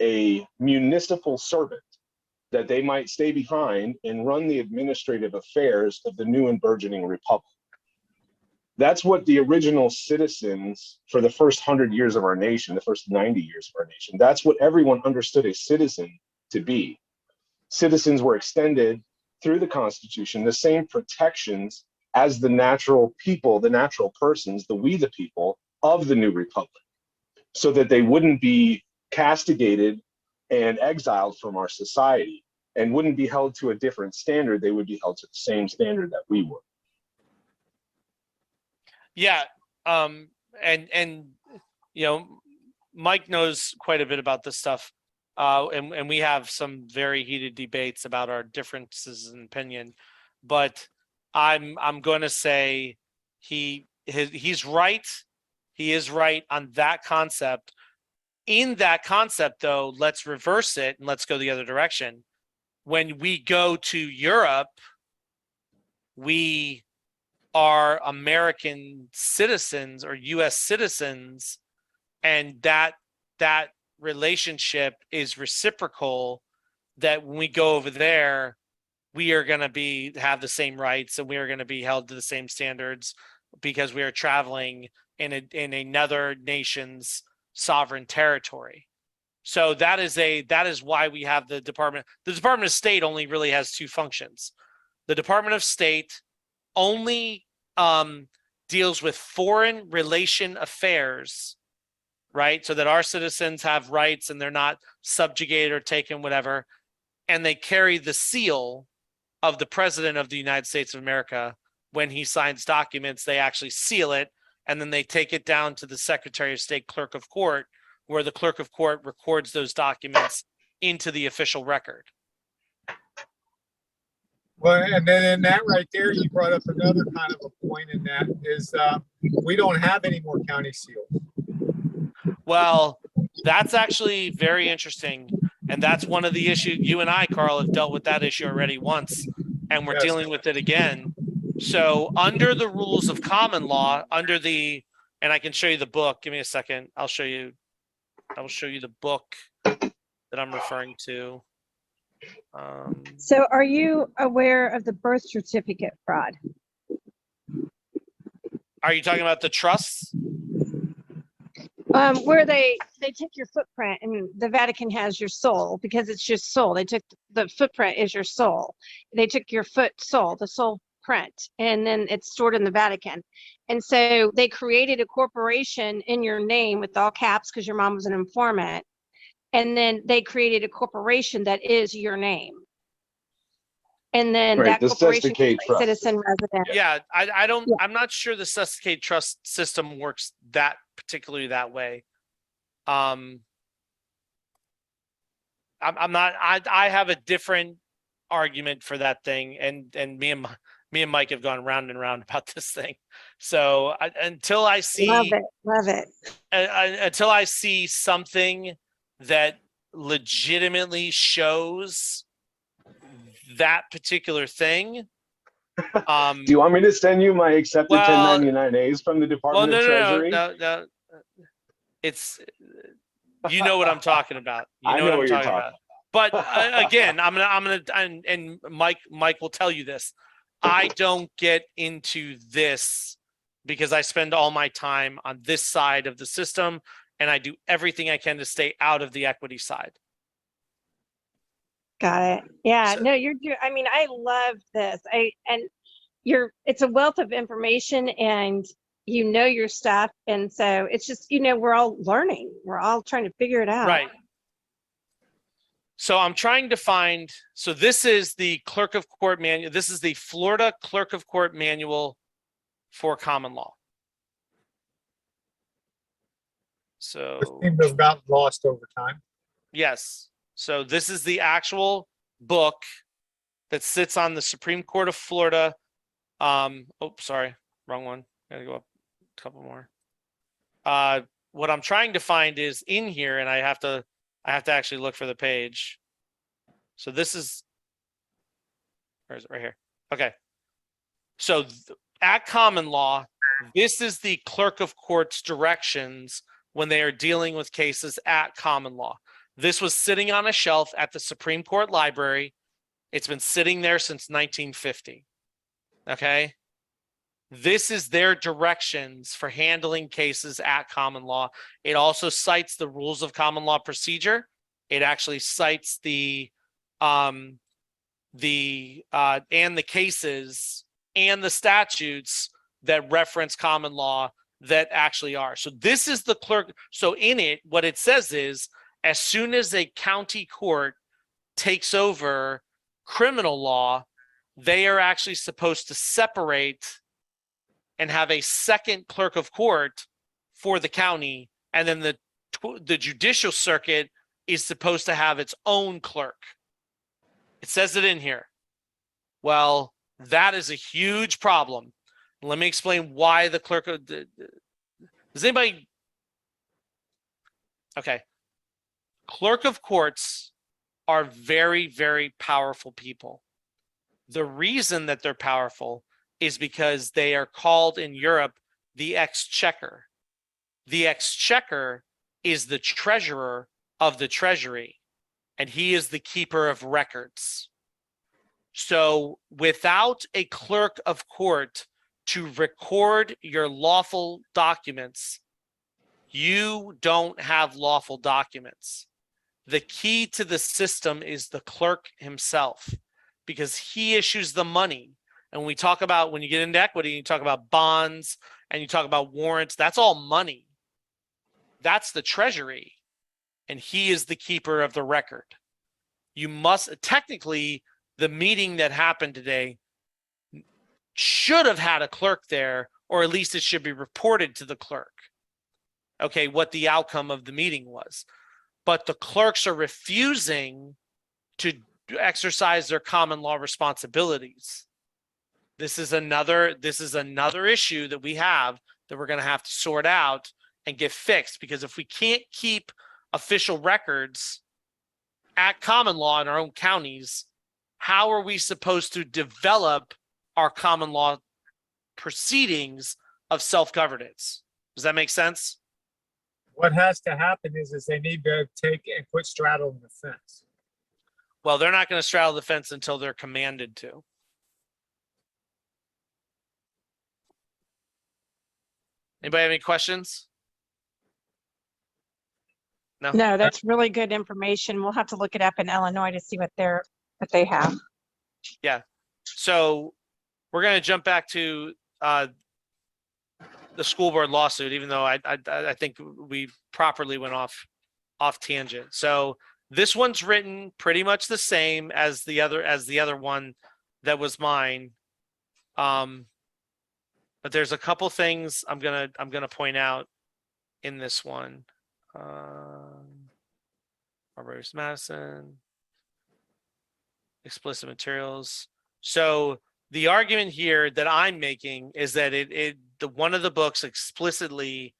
a municipal servant, that they might stay behind and run the administrative affairs of the new and burgeoning republic. That's what the original citizens for the first 100 years of our nation, the first 90 years of our nation, that's what everyone understood a citizen to be. Citizens were extended through the Constitution the same protections as the natural people, the natural persons, we the people of the new republic, so that they wouldn't be castigated and exiled from our society and wouldn't be held to a different standard. They would be held to the same standard that we were. Yeah. And you know, Mike knows quite a bit about this stuff. And we have some very heated debates about our differences in opinion, but I'm going to say he's right. He is right on that concept. In that concept, though, let's reverse it and let's go the other direction. When we go to Europe, we are American citizens or U.S. citizens, and that relationship is reciprocal. That when we go over there, we are going to have the same rights and we are going to be held to the same standards because we are traveling in another nation's sovereign territory. So that is why we have the Department. The Department of State only really has two functions. The Department of State only deals with foreign relation affairs, right? So that our citizens have rights and they're not subjugated or taken, whatever. And they carry the seal of the President of the United States of America. When he signs documents, they actually seal it and then they take it down to the Secretary of State Clerk of Court, where the Clerk of Court records those documents into the official record. Well, and then in that right there, you brought up another kind of a point in that is we don't have any more county seals. Well, that's actually very interesting. And that's one of the issues. You and I, Carl, have dealt with that issue already once, and we're Yes. dealing with it again. So under the rules of common law, and I can show you the book. Give me a second. I will show you the book that I'm referring to. So are you aware of the birth certificate fraud? Are you talking about the trusts? Where they took your footprint, and the Vatican has your soul because it's your soul. They took the footprint is your soul. They took your the soul print, and then it's stored in the Vatican. And so they created a corporation in your name with all caps because your mom was an informant. And then they created a corporation that is your name. And then Right, that the corporation is Sesticate like Trust. citizen resident. Yeah, I don't. Yeah. I'm not sure the Sesticate Trust system works that particularly that way. I'm not. I have a different argument for that thing, and me and Mike have gone round and round about this thing. So until I see, Love it. until I see something that legitimately shows that particular thing. Do you want me to send you my accepted Well, 1099As from the Department of Treasury? No. It's, you know what I'm talking about. You I know know what I'm what you're talking about. But again, I'm gonna, and Mike will tell you this. I don't get into this because I spend all my time on this side of the system, and I do everything I can to stay out of the equity side. Got it. Yeah, So- no, I mean, I love this. It's a wealth of information, and you know your stuff. And so it's just, we're all learning. We're all trying to figure it out. Right. So I'm trying to find, so this is the Clerk of Court manual. This is the Florida Clerk of Court manual for common law. So This seems to have gotten lost over time. yes. So this is the actual book that sits on the Supreme Court of Florida. Oh, sorry, wrong one. Gotta go up a couple more. What I'm trying to find is in here, and I have to actually look for the page. So this is, where is it? Right here. Okay. So at common law, this is the Clerk of Court's directions when they are dealing with cases at common law. This was sitting on a shelf at the Supreme Court Library. It's been sitting there since 1950. Okay. This is their directions for handling cases at common law. It also cites the rules of common law procedure. It actually cites the cases and the statutes that reference common law that actually are. So this is the clerk. So in it, what it says is, as soon as a county court takes over criminal law, they are actually supposed to separate and have a second clerk of court for the county. And then the judicial circuit is supposed to have its own clerk. It says it in here. Well, that is a huge problem. Let me explain why the clerk of does anybody? Okay. Clerk of courts are very, very powerful people. The reason that they're powerful is because they are called in Europe the exchequer. The exchequer is the treasurer of the treasury, and he is the keeper of records. So without a clerk of court to record your lawful documents, you don't have lawful documents. The key to the system is the clerk himself, because he issues the money. And when we talk about, when you get into equity, you talk about bonds and you talk about warrants, that's all money. That's the treasury. And he is the keeper of the record. You must, technically, the meeting that happened today should have had a clerk there or at least it should be reported to the clerk. Okay, what the outcome of the meeting was. But the clerks are refusing to exercise their common law responsibilities. This is another issue that we have that we're going to have to sort out and get fixed, because if we can't keep official records at common law in our own counties, how are we supposed to develop our common law proceedings of self-governance? Does that make sense? What has to happen is they need to take and quit straddling the fence. Well, they're not going to straddle the fence until they're commanded to. Anybody have any questions? No? No, that's really good information. We'll have to look it up in Illinois to see what they have. Yeah. So we're going to jump back to the school board lawsuit, even though I think we properly went off tangent. So this one's written pretty much the same as the other one that was mine. But there's a couple things I'm gonna point out in this one. Barbaros Madison, explicit materials. So the argument here that I'm making is that one of the books explicitly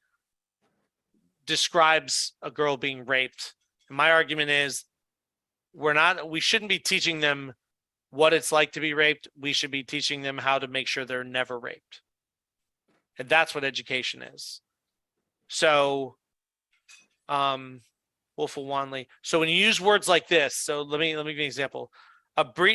describes a girl being raped. And my argument is we shouldn't be teaching them what it's like to be raped. We should be teaching them how to make sure they're never raped. And that's what education is. So, Wolfel Wanley. So when you use words like this, so let me give you an example.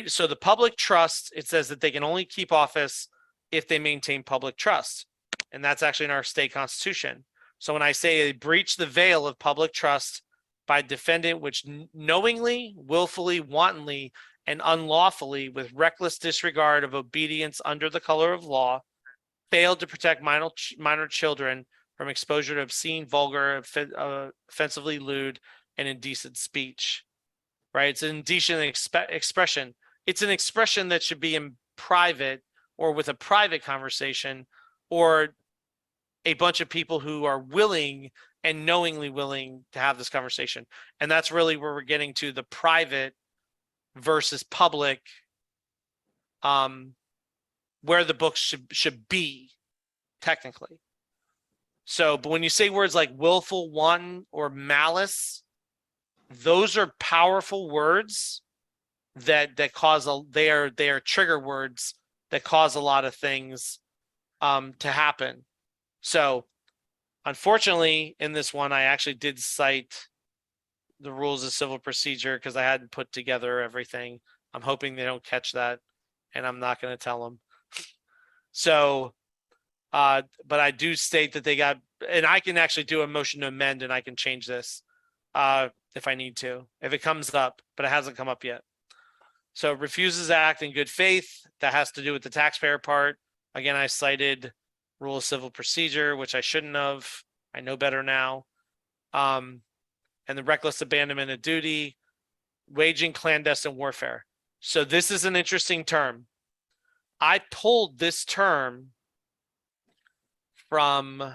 So the public trust, it says that they can only keep office if they maintain public trust. And that's actually in our state constitution. So when I say they breach the veil of public trust by defendant which knowingly, willfully, wantonly, and unlawfully, with reckless disregard of obedience under the color of law, failed to protect minor children from exposure to obscene, vulgar, offensively lewd, and indecent speech. Right? It's an indecent expression. It's an expression that should be in private or with a private conversation, or a bunch of people who are willing and knowingly willing to have this conversation. And that's really where we're getting to the private versus public, where the books should be technically. So, but when you say words like willful, wanton, or malice, those are powerful words that cause they are trigger words that cause a lot of things to happen. So unfortunately, in this one, I actually did cite the rules of civil procedure because I hadn't put together everything. I'm hoping they don't catch that, and I'm not going to tell them. So, but I do state that they got, and I can actually do a motion to amend, and I can change this if I need to, if it comes up, but it hasn't come up yet. So refuses to act in good faith. That has to do with the taxpayer part. Again, I cited rule of civil procedure, which I shouldn't have. I know better now. And the reckless abandonment of duty, waging clandestine warfare. So this is an interesting term. I pulled this term from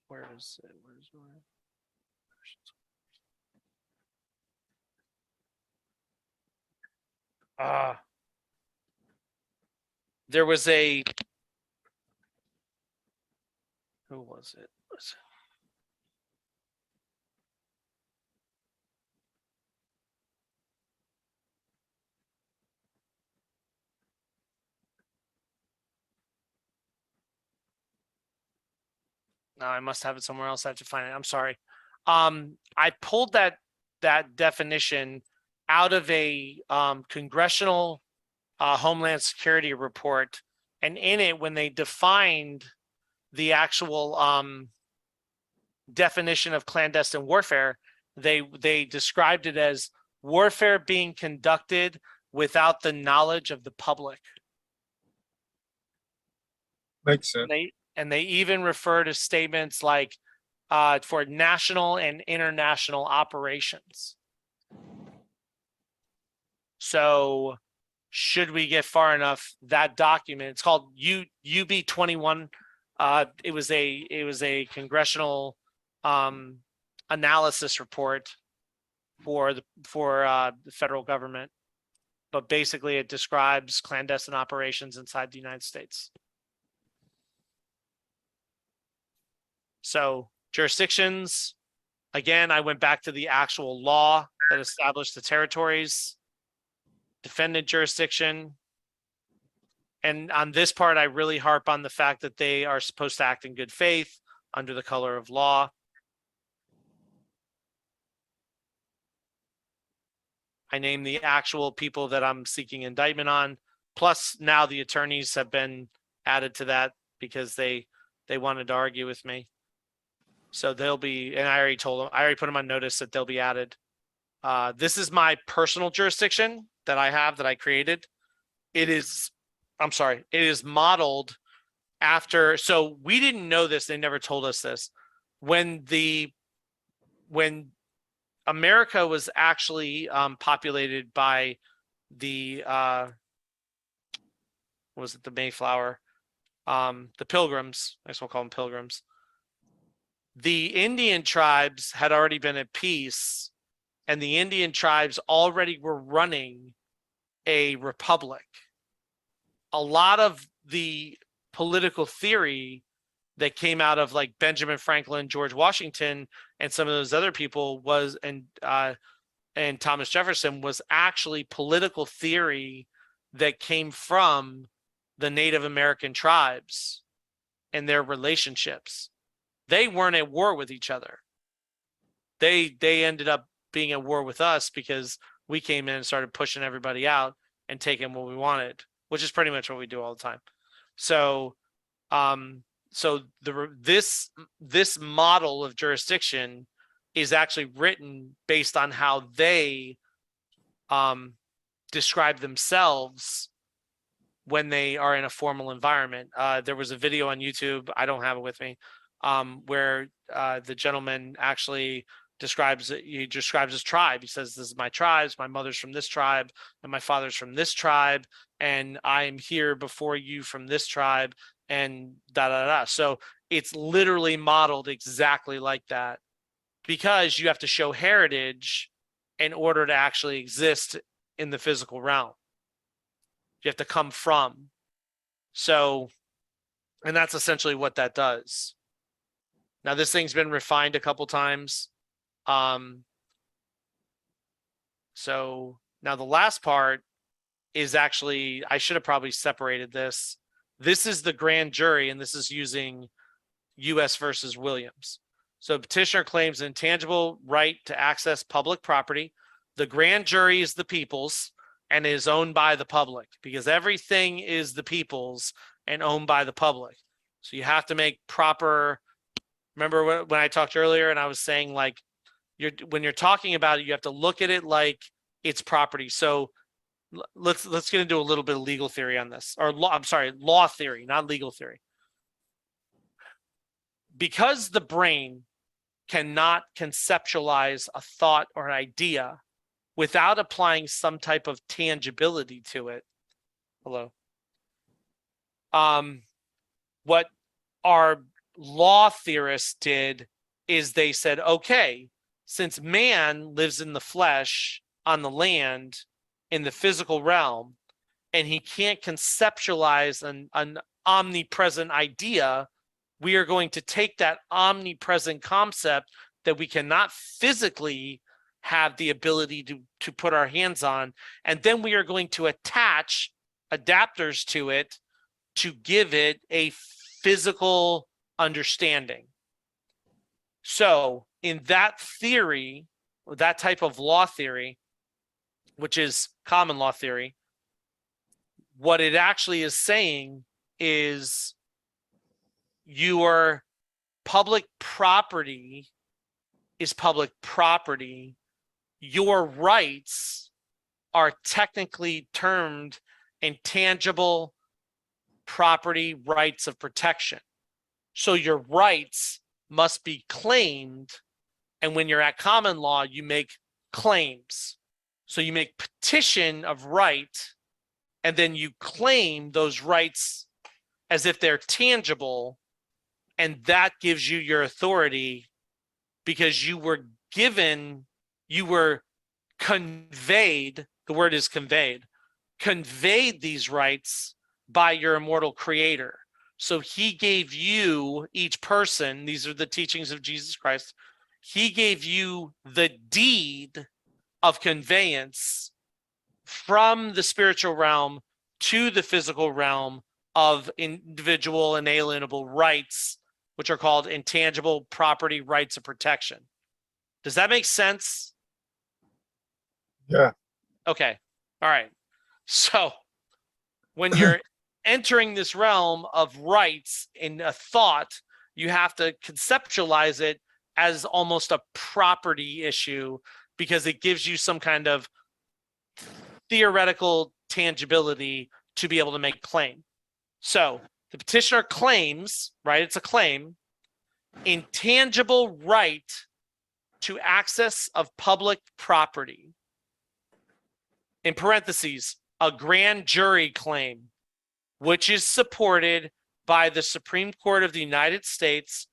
where is it? Where's my there was a, who was it? No, I must have it somewhere else. I have to find it. I'm sorry. I pulled that definition out of a congressional Homeland Security report, and in it, when they defined the actual definition of clandestine warfare, they described it as warfare being conducted without the knowledge of the public. Makes sense. They even refer to statements like for national and international operations. So should we get far enough, that document, it's called UB-21. It was a congressional analysis report for the federal government, but basically it describes clandestine operations inside the United States. So jurisdictions, again, I went back to the actual law that established the territories, defendant jurisdiction. And on this part, I really harp on the fact that they are supposed to act in good faith under the color of law. I name the actual people that I'm seeking indictment on. Plus now the attorneys have been added to that because they wanted to argue with me. So they'll be, and I already told them, I already put them on notice that they'll be added. This is my personal jurisdiction that I have, that I created. It is modeled after, so we didn't know this, they never told us this. When America was actually populated by the, what was it, the Mayflower, the Pilgrims, I guess we'll call them Pilgrims. The Indian tribes had already been at peace, and the Indian tribes already were running a republic. A lot of the political theory that came out of like Benjamin Franklin, George Washington, and some of those other people was, and Thomas Jefferson, was actually political theory that came from the Native American tribes and their relationships. They weren't at war with each other. They ended up being at war with us because we came in and started pushing everybody out and taking what we wanted, which is pretty much what we do all the time. So, this model of jurisdiction is actually written based on how they describe themselves when they are in a formal environment. There was a video on YouTube, I don't have it with me, where the gentleman actually describes his tribe. He says, this is my tribes, my mother's from this tribe and my father's from this tribe, and I am here before you from this tribe, and da da da. So it's literally modeled exactly like that, because you have to show heritage in order to actually exist in the physical realm. You have to come from. So, and that's essentially what that does. Now this thing's been refined a couple times. So now the last part is actually, I should have probably separated this. This is the grand jury, and this is using U.S. versus Williams. So petitioner claims an intangible right to access public property. The grand jury is the people's and is owned by the public, because everything is the people's and owned by the public. So you have to make proper, remember when I talked earlier and I was saying, like, when you're talking about it, you have to look at it like it's property. So let's get into a little bit of legal theory on this, or law theory, not legal theory. Because the brain cannot conceptualize a thought or an idea without applying some type of tangibility to it. Hello. What our law theorists did is they said, okay, since man lives in the flesh, on the land, in the physical realm, and he can't conceptualize an omnipresent idea, we are going to take that omnipresent concept that we cannot physically have the ability to put our hands on, and then we are going to attach adapters to it to give it a physical understanding. So in that theory, or that type of law theory, which is common law theory, what it actually is saying is your public property is public property. Your rights are technically termed intangible property rights of protection. So your rights must be claimed. And when you're at common law, you make claims. So you make petition of right, and then you claim those rights as if they're tangible. And that gives you your authority because you were given, you were conveyed, the word is conveyed these rights by your immortal creator. So he gave you, each person, these are the teachings of Jesus Christ, he gave you the deed of conveyance from the spiritual realm to the physical realm of individual inalienable rights, which are called intangible property rights of protection. Does that make sense? Yeah. Okay. All right. So when you're entering this realm of rights in a thought, you have to conceptualize it as almost a property issue because it gives you some kind of theoretical tangibility to be able to make claim. So the petitioner claims, right? It's a claim, intangible right to access of public property. In parentheses, a grand jury claim, which is supported by the Supreme Court of the United States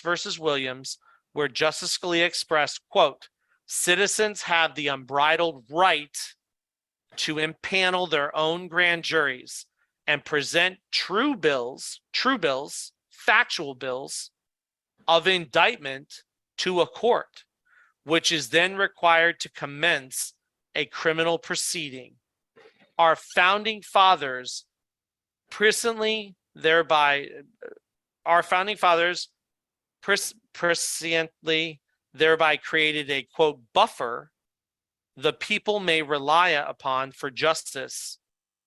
versus Williams, where Justice Scalia expressed, quote, citizens have the unbridled right to impanel their own grand juries and present true bills, factual bills of indictment to a court, which is then required to commence a criminal proceeding. Our founding fathers presciently thereby created a, quote, buffer the people may rely upon for justice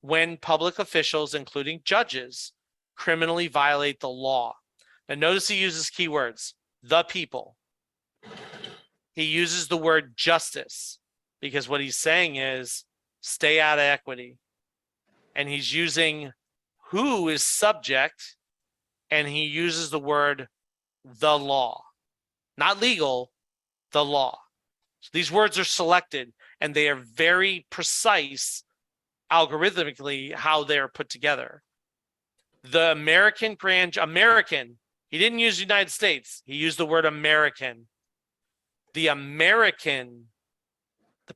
when public officials, including judges, criminally violate the law. And notice he uses keywords, the people. He uses the word justice because what he's saying is stay out of equity. And he's using who is subject, and he uses the word the law, not legal, the law. So these words are selected and they are very precise algorithmically how they're put together. The American, he didn't use United States, he used the word American. The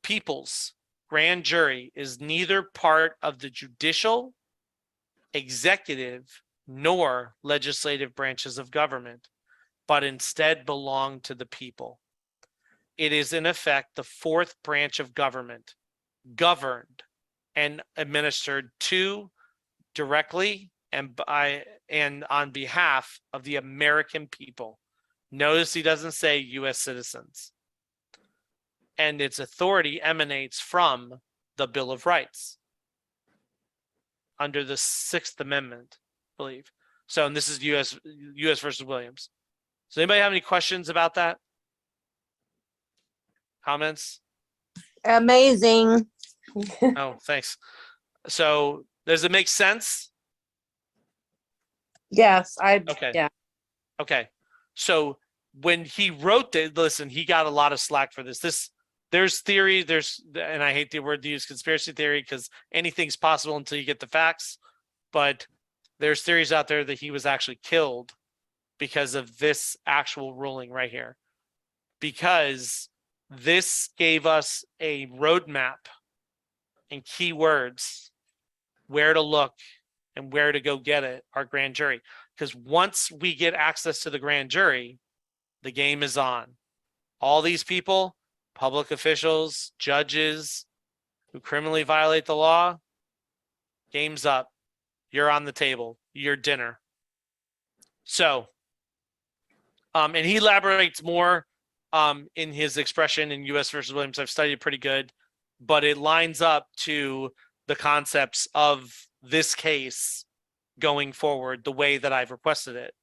people's grand jury is neither part of the judicial, executive, nor legislative branches of government, but instead belong to the people. It is in effect the fourth branch of government, governed and administered to directly and on behalf of the American people. Notice he doesn't say U.S. citizens. And its authority emanates from the Bill of Rights under the Sixth Amendment, I believe. So, and this is U.S. versus Williams. So anybody have any questions about that? Comments? Amazing. Oh, thanks. So does it make sense? Yes, Okay. yeah. Okay. So when he wrote it, listen, he got a lot of slack for this. There's theory, and I hate the word to use conspiracy theory because anything's possible until you get the facts. But there's theories out there that he was actually killed because of this actual ruling right here. Because this gave us a roadmap and keywords where to look and where to go get it, our grand jury. Because once we get access to the grand jury, the game is on. All these people, public officials, judges who criminally violate the law, game's up. You're on the table. Your dinner. So, and he elaborates more in his expression in U.S. versus Williams. I've studied pretty good, but it lines up to the concepts of this case going forward the way that I've requested it.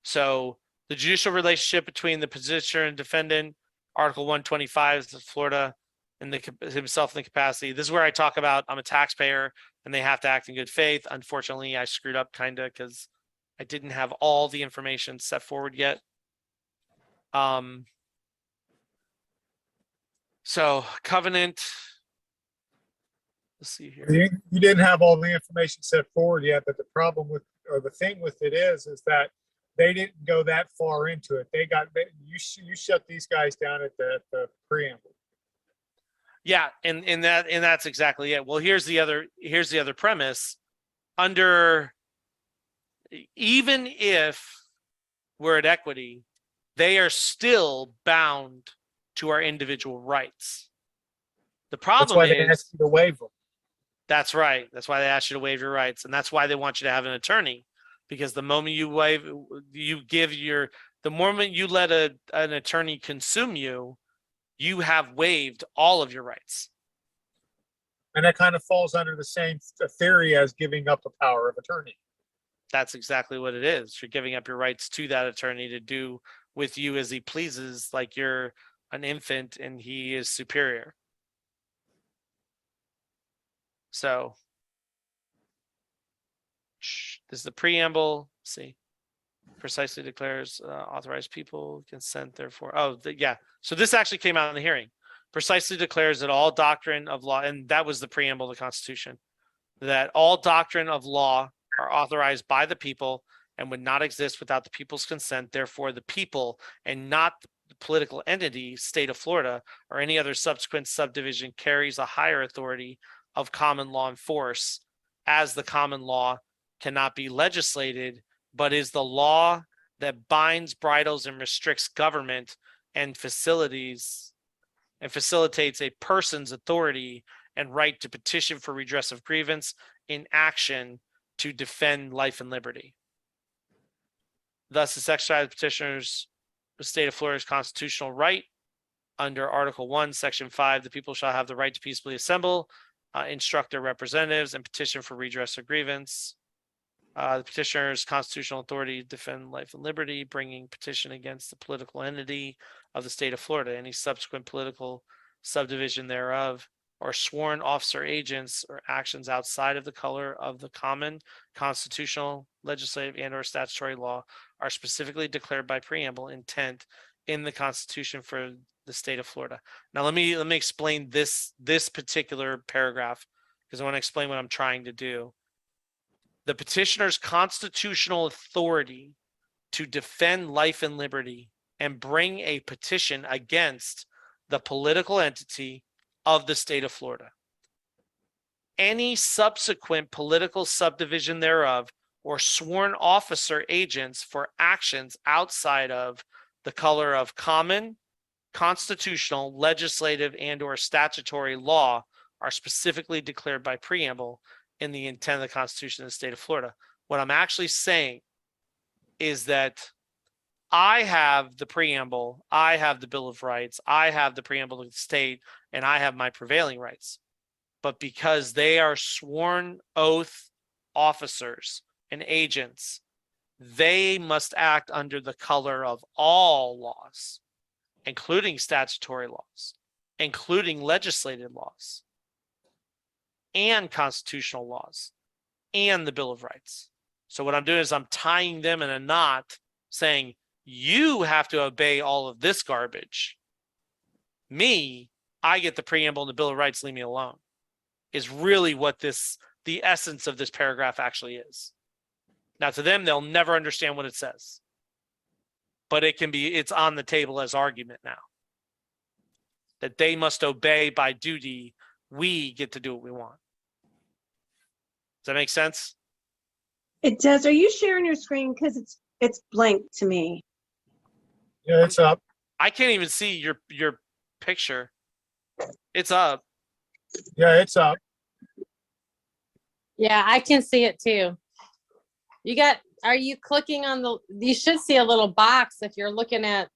So the judicial relationship between the petitioner and defendant, Article 125 is Florida and himself in the capacity. This is where I talk about I'm a taxpayer. and they have to act in good faith. Unfortunately, I screwed up kind of because I didn't have all the information set forward yet. So covenant. Let's see here. You didn't have all the information set forward yet, but the problem with, or the thing with it is that they didn't go that far into it. You shut these guys down at the preamble. Yeah, and that's exactly it. Well, here's the other premise. Under, even if we're at equity, they are still bound to our individual rights. The problem That's why they is, asked you to waive them. that's right. That's why they ask you to waive your rights, and that's why they want you to have an attorney, because the moment you waive, the moment you let an attorney consume you, you have waived all of your rights. And that kind of falls under the same theory as giving up the power of attorney. That's exactly what it is. You're giving up your rights to that attorney to do with you as he pleases, like you're an infant and he is superior. So this is the preamble. Let's see, precisely declares authorized people consent, therefore. Oh, yeah. So this actually came out in the hearing. Precisely declares that all doctrine of law, and that was the preamble of the Constitution, that all doctrine of law are authorized by the people and would not exist without the people's consent. Therefore, the people and not the political entity, state of Florida, or any other subsequent subdivision carries a higher authority of common law and force, as the common law cannot be legislated, but is the law that binds, bridles, and restricts government and facilitates a person's authority and right to petition for redress of grievance in action to defend life and liberty. Thus, this exercise petitioners the state of Florida's constitutional right under Article 1, Section 5, the people shall have the right to peaceably assemble, instruct their representatives, and petition for redress of grievance. The petitioner's constitutional authority to defend life and liberty, bringing petition against the political entity of the state of Florida, any subsequent political subdivision thereof, or sworn officer agents or actions outside of the color of the common, constitutional, legislative, and or statutory law are specifically declared by preamble intent in the Constitution for the state of Florida. Now let me explain this particular paragraph, because I want to explain what I'm trying to do. The petitioner's constitutional authority to defend life and liberty and bring a petition against the political entity of the state of Florida. Any subsequent political subdivision thereof or sworn officer agents for actions outside of the color of common, constitutional, legislative, and or statutory law are specifically declared by preamble in the intent of the Constitution of the state of Florida. What I'm actually saying is that I have the preamble, I have the Bill of Rights, I have the preamble of the state, and I have my prevailing rights. But because they are sworn oath officers and agents, they must act under the color of all laws, including statutory laws, including legislative laws, and constitutional laws, and the Bill of Rights. So what I'm doing is I'm tying them in a knot, saying, you have to obey all of this garbage. Me, I get the preamble and the Bill of Rights, leave me alone, is really what the essence of this paragraph actually is. Now to them, they'll never understand what it says, but it's on the table as argument now, that they must obey by duty. We get to do what we want. Does that make sense? It does. Are you sharing your screen? Because it's blank to me. Yeah, it's up. I can't even see your picture. It's up. Yeah, it's up. Yeah, I can see it too. Are you clicking on you should see a little box if you're looking at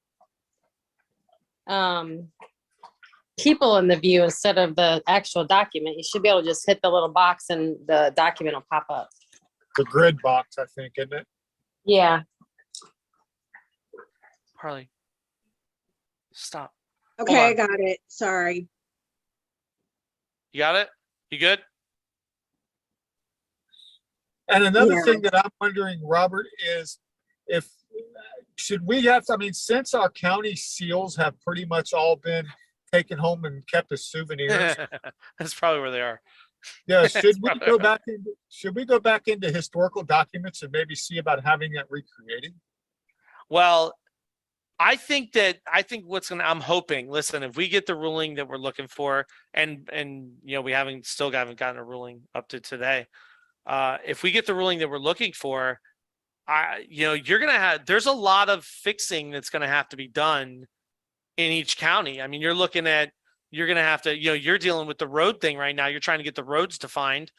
people in the view instead of the actual document. You should be able to just hit the little box and the document will pop up. The grid box, I think, isn't it? Yeah. Harley, stop. Okay, I on. got it. Sorry. You got it? You good? And another Yeah. thing that I'm wondering, Robert, is if, should we have, I mean, since our county seals have pretty much all been taken home and kept as souvenirs, That's probably where they are. yeah, That's should we probably go right. back into, should we go back into historical documents and maybe see about having that recreated? Well, I think I'm hoping, listen, if we get the ruling that we're looking for, and you know, we haven't gotten a ruling up to today. If we get the ruling that we're looking for, you know, there's a lot of fixing that's going to have to be done in each county. I mean, you're going to have to, you know, you're dealing with the road thing right now. You're trying to get the roads defined.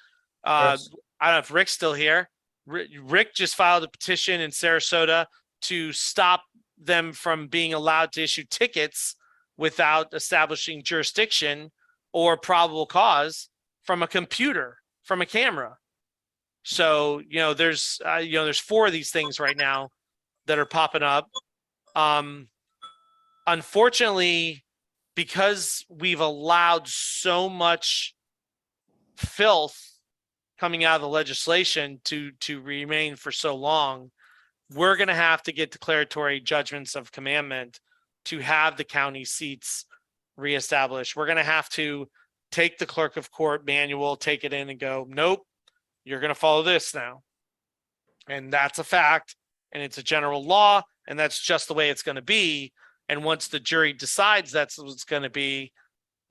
Yes. I don't know if Rick's still here. Rick just filed a petition in Sarasota to stop them from being allowed to issue tickets without establishing jurisdiction or probable cause from a computer, from a camera. So, you know, there's 4 of these things right now that are popping up. Unfortunately, because we've allowed so much filth coming out of the legislation to remain for so long, we're going to have to get declaratory judgments of commandment to have the county seats reestablished. We're going to have to take the clerk of court manual, take it in and go, nope, you're going to follow this now. And that's a fact. And it's a general law. And that's just the way it's going to be. And once the jury decides that's what it's going to be,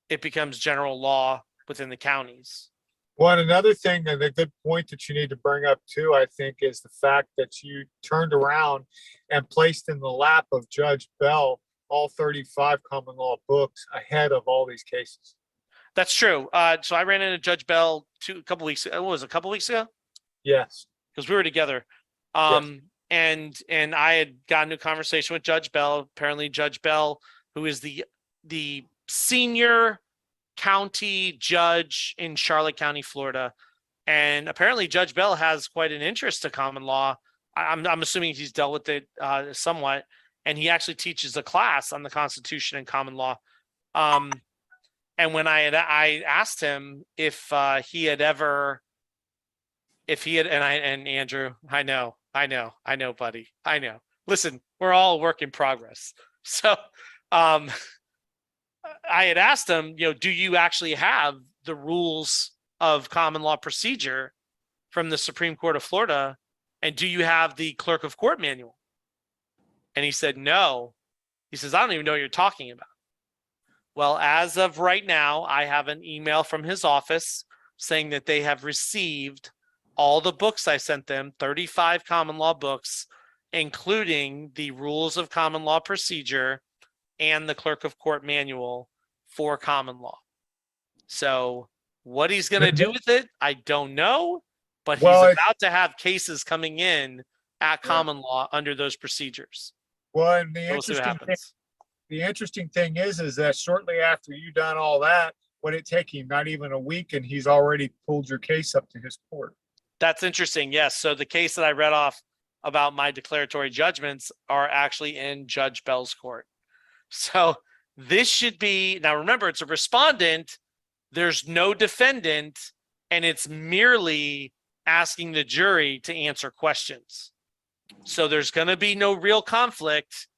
it becomes general law within the counties. Well, and another thing, and a good point that you need to bring up too, I think, is the fact that you turned around and placed in the lap of Judge Bell all 35 common law books ahead of all these cases. That's true. So I ran into Judge Bell a couple weeks ago? Yes. Because we were together. And I had gotten into a conversation with Judge Bell. Apparently Judge Bell, who is the senior county judge in Charlotte County, Florida. And apparently Judge Bell has quite an interest to common law. I'm assuming he's dealt with it somewhat. And he actually teaches a class on the Constitution and common law. And when I asked him if he had, and Andrew, I know, buddy, I know. Listen, we're all a work in progress. So, I had asked him, you know, do you actually have the rules of common law procedure from the Supreme Court of Florida? And do you have the clerk of court manual? And he said, no. He says, I don't even know what you're talking about. Well, as of right now, I have an email from his office saying that they have received all the books I sent them, 35 common law books, including the rules of common law procedure and the clerk of court manual for common law. So what he's going to do with it, I don't know, but he's about to have cases coming in at common law under those procedures. Well, and the We'll interesting thing is that shortly after you done all that, would it take him not even a week and he's already pulled your case up to his court? That's interesting. Yes. So the case that I read off about my declaratory judgments are actually in Judge Bell's court. So this should be, now remember, it's a respondent, there's no defendant, and it's merely asking the jury to answer questions. So there's going to be no real conflict.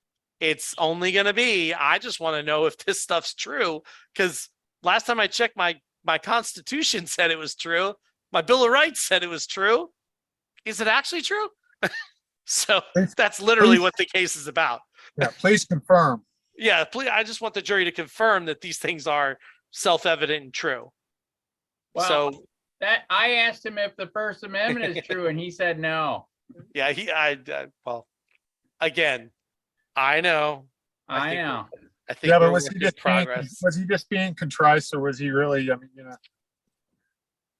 It's only going to be, I just want to know if this stuff's true, because last time I checked, my Constitution said it was true. My Bill of Rights said it was true. Is it actually true? So that's literally what the case is about. Yeah, please confirm. Yeah, please. I just want the jury to confirm that these things are self-evident and true. Well, so that I asked him if the First Amendment is true, and he said no. Yeah, well, again, I know. I know. I think yeah, but was he just being contrite, or was he really? I mean, you know.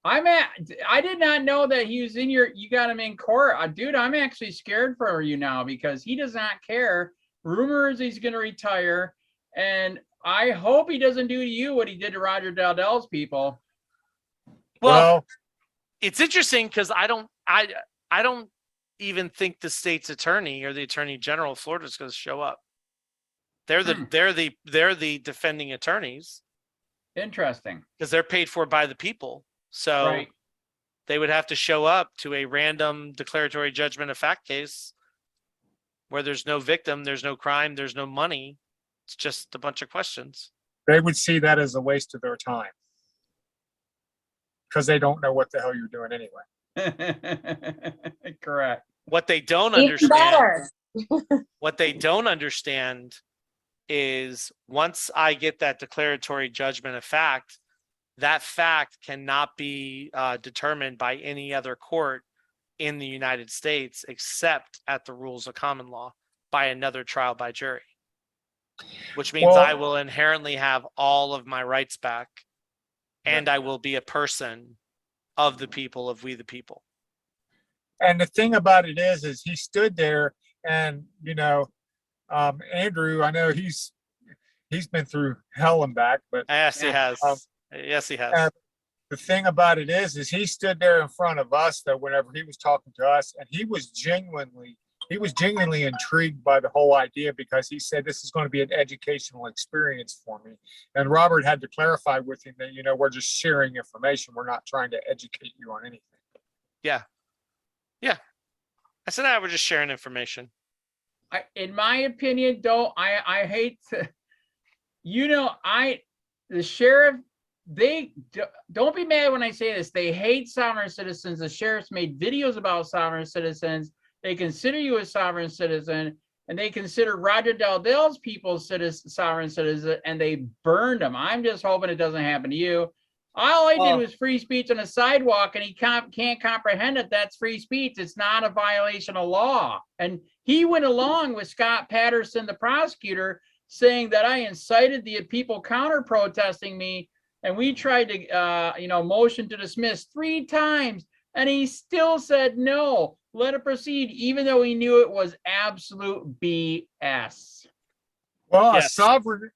I did not know that he was you got him in court. Dude, I'm actually scared for you now because he does not care. Rumors he's going to retire. And I hope he doesn't do to you what he did to Roger Dowdell's people. Well, it's interesting because I don't even think the state's attorney or the attorney general of Florida is going to show up. They're the defending attorneys. Interesting. Because they're paid for by the people. So, right. they would have to show up to a random declaratory judgment of fact case where there's no victim, there's no crime, there's no money. It's just a bunch of questions. They would see that as a waste of their time because they don't know what the hell you're doing anyway. Correct. What they don't Even understand, better. what they don't understand is once I get that declaratory judgment of fact, that fact cannot be determined by any other court in the United States except at the rules of common law by another trial by jury, which means Well- I will inherently have all of my rights back and I will be a person of the people, of we the people. And the thing about it is he stood there and, you know, Andrew, I know he's been through hell and back, but Yes, he has. Yes, he has. the thing about it is he stood there in front of us though, whenever he was talking to us, and he was genuinely intrigued by the whole idea because he said, this is going to be an educational experience for me. And Robert had to clarify with him that, you know, we're just sharing information. We're not trying to educate you on anything. Yeah. Yeah. I said I was just sharing information. In my opinion, though, I hate to, you know, the sheriff, don't be mad when I say this. They hate sovereign citizens. The sheriff's made videos about sovereign citizens. They consider you a sovereign citizen, and they consider Roger Dell's people sovereign citizen, and they burned them. I'm just hoping it doesn't happen to you. All I did was free speech on a sidewalk, and he can't comprehend that that's free speech. It's not a violation of law. And he went along with Scott Patterson, the prosecutor, saying that I incited the people counter-protesting me, and we tried to, motion to dismiss 3 times, and he still said no, let it proceed, even though he knew it was absolute BS. Well, Yes.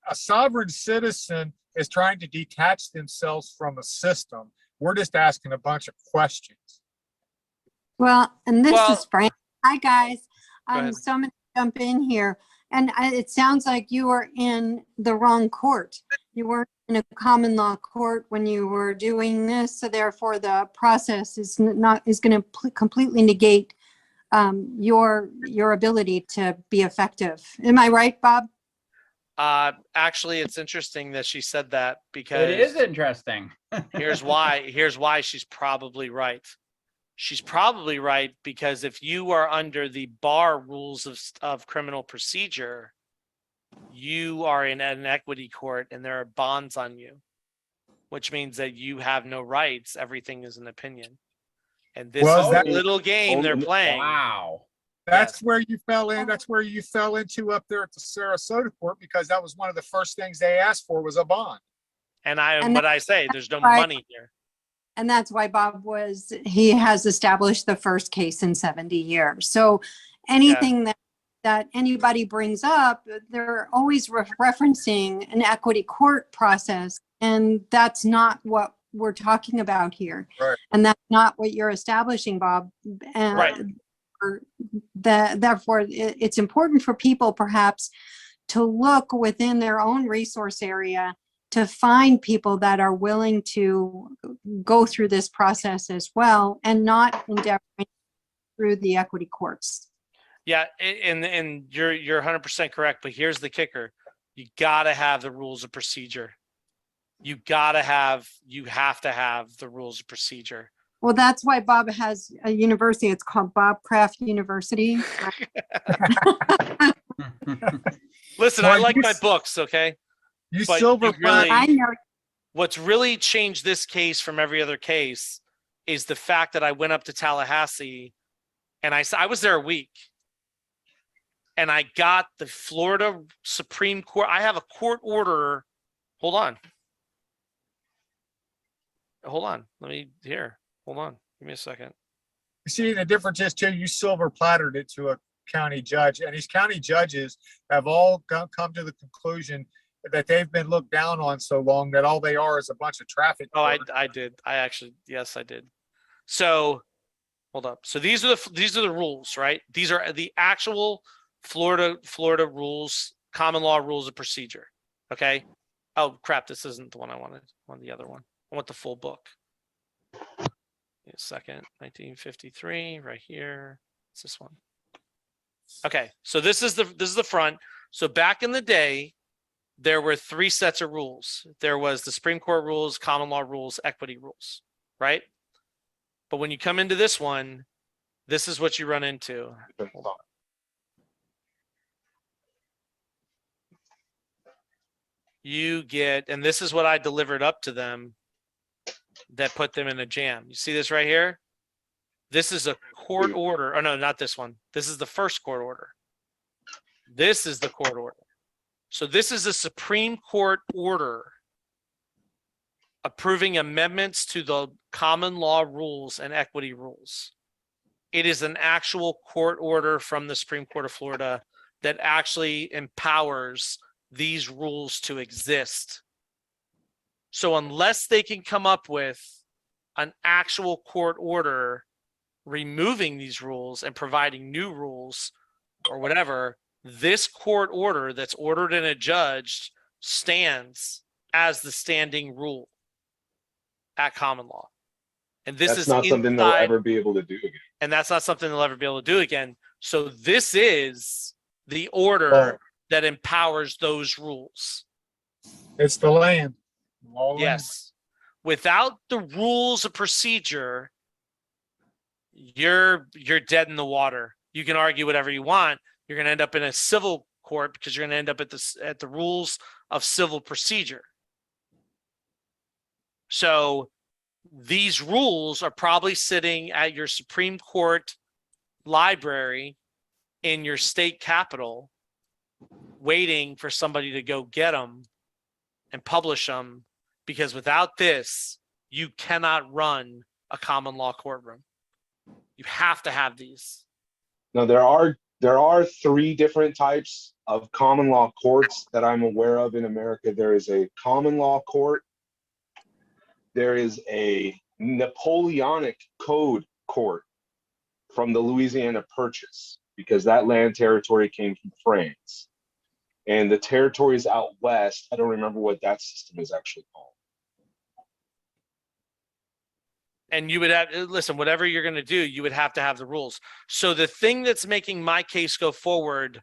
a sovereign citizen is trying to detach themselves from a system. We're just asking a bunch of questions. Well, and this Well- is Frank. Hi, guys. Go ahead. So I'm going to jump in here. And it sounds like you were in the wrong court. You weren't in a common law court when you were doing this. So therefore, the process is going to completely negate your ability to be effective. Am I right, Bob? Actually, it's interesting that she said that because It is interesting. here's why she's probably right. She's probably right because if you are under the bar rules of criminal procedure, you are in an equity court and there are bonds on you, which means that you have no rights. Everything is an opinion. And this Well, is that- the little game they're playing. Wow. That's where you fell in. That's where you fell into up there at the Sarasota court, because that was one of the first things they asked for was a bond. And And what I say, there's no right. money here. And that's why he has established the first case in 70 years. So anything that anybody brings up, they're always referencing an equity court process. And that's not what we're talking about here. Right. And that's not what you're establishing, Bob. And Right. Therefore, it's important for people perhaps to look within their own resource area to find people that are willing to go through this process as well and not endeavoring through the equity courts. Yeah, and you're 100% correct, but here's the kicker. You gotta have the rules of procedure. You have to have the rules of procedure. Well, that's why Bob has a university. It's called Bob Craft University. Listen, Well, I like you my s- books, okay? You But silver you really- I know. What's really changed this case from every other case is the fact that I went up to Tallahassee and I was there a week and I got the Florida Supreme Court. I have a court order. Hold on. Hold on. Give me a second. You see, the difference is too, you silver plattered it to a county judge, and these county judges have all come to the conclusion that they've been looked down on so long that all they are is a bunch of traffic. Oh, court. I did. Yes, I did. So hold up. So these are the rules, right? These are the actual Florida rules, common law rules of procedure. Okay. Oh crap, this isn't the one I wanted. I want the other one. I want the full book. a second, 1953, right here. It's this one. Okay, so this is the front. So back in the day, there were 3 sets of rules. There was the Supreme Court rules, common law rules, equity rules, right? But when you come into this one, this is what you run into. Hold on. You get, and this is what I delivered up to them that put them in a jam. You see this right here? This is a court order. Oh, no, not this one. This is the first court order. This is the court order. So this is a Supreme Court order approving amendments to the common law rules and equity rules. It is an actual court order from the Supreme Court of Florida that actually empowers these rules to exist. So unless they can come up with an actual court order removing these rules and providing new rules or whatever, this court order that's ordered and adjudged stands as the standing rule at common law. And this is not something they'll ever be able to do again. And that's not something they'll ever be able to do again. So this is the order that empowers those rules. It's the land. Yes. Without the rules of procedure, you're dead in the water. You can argue whatever you want. You're going to end up in a civil court because you're going to end up at the rules of civil procedure. So these rules are probably sitting at your Supreme Court library in your state capital, waiting for somebody to go get them and publish them, because without this, you cannot run a common law courtroom. You have to have these. Now, there are 3 different types of common law courts that I'm aware of in America. There is a common law court. There is a Napoleonic Code court from the Louisiana Purchase, because that land territory came from France. And the territories out west, I don't remember what that system is actually called. And you would have, listen, whatever you're going to do, you would have to have the rules. So the thing that's making my case go forward,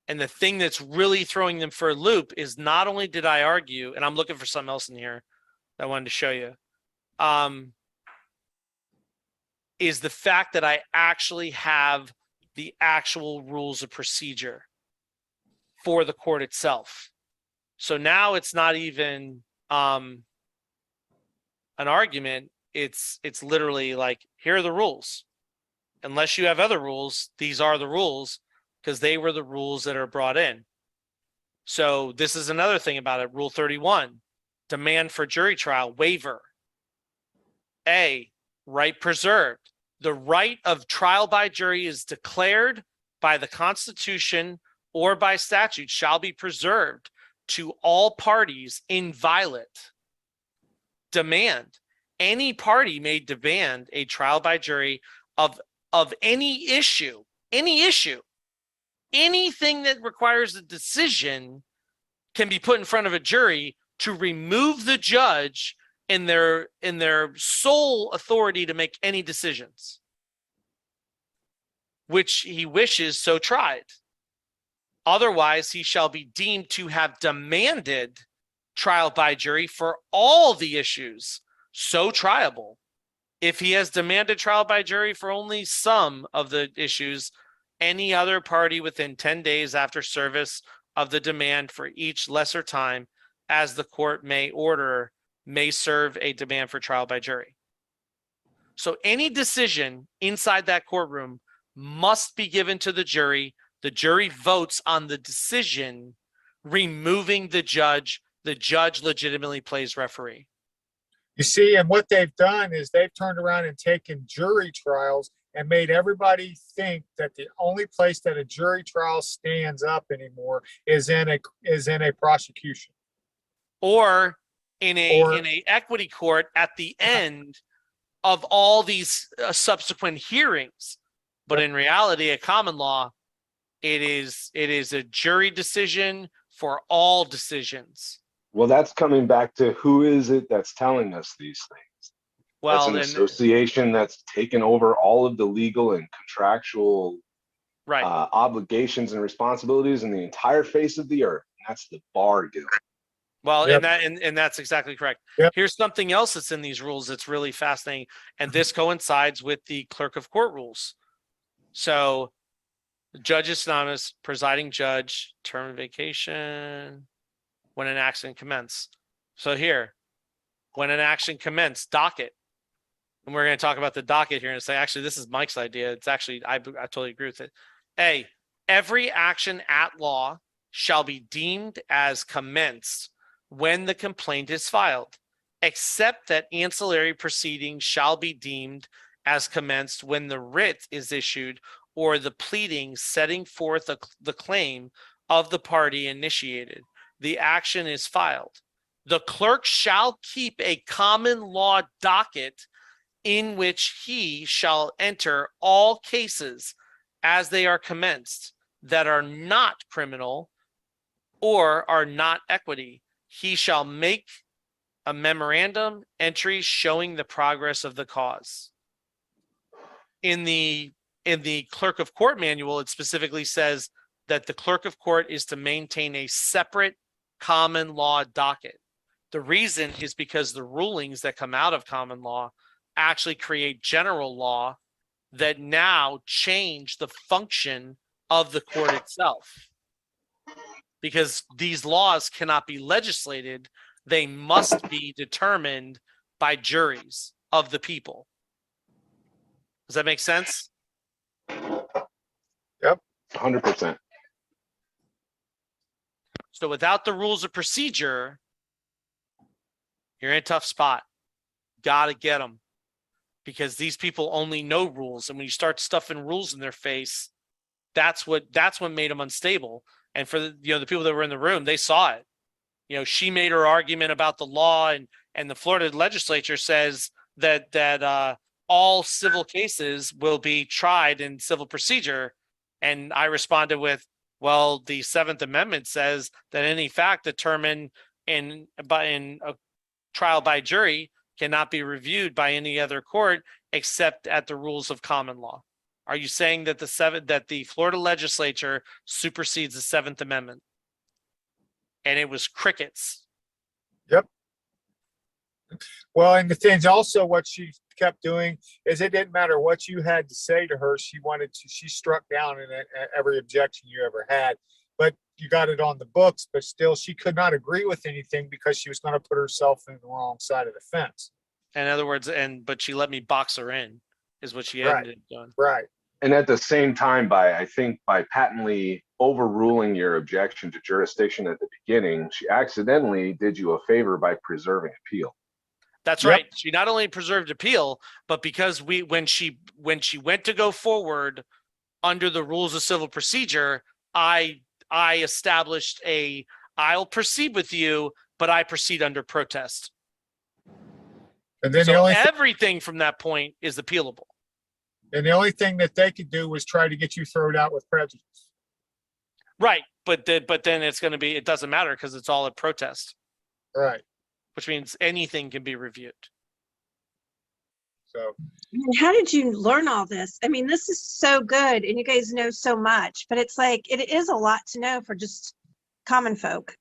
and the thing that's really throwing them for a loop, is not only did I argue, and I'm looking for something else in here that I wanted to show you, is the fact that I actually have the actual rules of procedure for the court itself. So now it's not even an argument. It's literally like, here are the rules. Unless you have other rules, these are the rules, because they were the rules that are brought in. So this is another thing about it. Rule 31, demand for jury trial waiver. A, right preserved. The right of trial by jury is declared by the Constitution or by statute shall be preserved to all parties inviolate. Demand. Any party may demand a trial by jury of any issue, anything that requires a decision can be put in front of a jury to remove the judge in their sole authority to make any decisions, which he wishes so tried. Otherwise, he shall be deemed to have demanded trial by jury for all the issues so triable. If he has demanded trial by jury for only some of the issues, any other party within 10 days after service of the demand for each lesser time, as the court may order, may serve a demand for trial by jury. So any decision inside that courtroom must be given to the jury. The jury votes on the decision, removing the judge. The judge legitimately plays referee. You see, and what they've done is they've turned around and taken jury trials and made everybody think that the only place that a jury trial stands up anymore is in a prosecution, or in a equity court at the end of all these subsequent hearings. But in reality, a common law, it is a jury decision for all decisions. Well, that's coming back to who is it that's telling us these things? Well, an then, association that's taken over all of the legal and contractual right. obligations and responsibilities in the entire face of the earth. And that's the Bar Guild. Well, Yep. and that's exactly correct. Yep. Here's something else that's in these rules that's really fascinating, and this coincides with the clerk of court rules. So, judge is synonymous, presiding judge, term of vacation, when an action commence. So here, when an action commence, docket. And we're going to talk about the docket here and say, actually, this is Mike's idea. It's actually, I totally agree with it. A, every action at law shall be deemed as commenced when the complaint is filed, except that ancillary proceedings shall be deemed as commenced when the writ is issued or the pleading setting forth the claim of the party initiated. The action is filed. The clerk shall keep a common law docket in which he shall enter all cases as they are commenced that are not criminal or are not equity. He shall make a memorandum entry showing the progress of the cause. In the clerk of court manual, it specifically says that the clerk of court is to maintain a separate common law docket. The reason is because the rulings that come out of common law actually create general law that now change the function of the court itself. Because these laws cannot be legislated, they must be determined by juries of the people. Does that make sense? 100%. So without the rules of procedure, you're in a tough spot. Gotta get them. Because these people only know rules. And when you start stuffing rules in their face, that's what made them unstable. And for the people that were in the room, they saw it. She made her argument about the law, and the Florida legislature says that all civil cases will be tried in civil procedure. And I responded with, well, the 7th Amendment says that any fact determined in a trial by jury cannot be reviewed by any other court except at the rules of common law. Are you saying that the Florida legislature supersedes the 7th Amendment? And it was crickets. Yep. Well, and the things also, what she kept doing is it didn't matter what you had to say to her. She struck down in every objection you ever had, but you got it on the books, but still she could not agree with anything because she was going to put herself in the wrong side of the fence. In other words, but she let me box her in, is what she ended up doing. Right. And at the same time, I think by patently overruling your objection to jurisdiction at the beginning, she accidentally did you a favor by preserving appeal. That's right. She not only preserved appeal, but because when she went to go forward under the rules of civil procedure, I established I'll proceed with you, but I proceed under protest. And then so everything from that point is appealable. And the only thing that they could do was try to get you thrown out with prejudice. Right. But then it's going to be, it doesn't matter because it's all at protest. Right. Which means anything can be reviewed. So. How did you learn all this? I mean, this is so good and you guys know so much, but it's like, it is a lot to know for just common folk.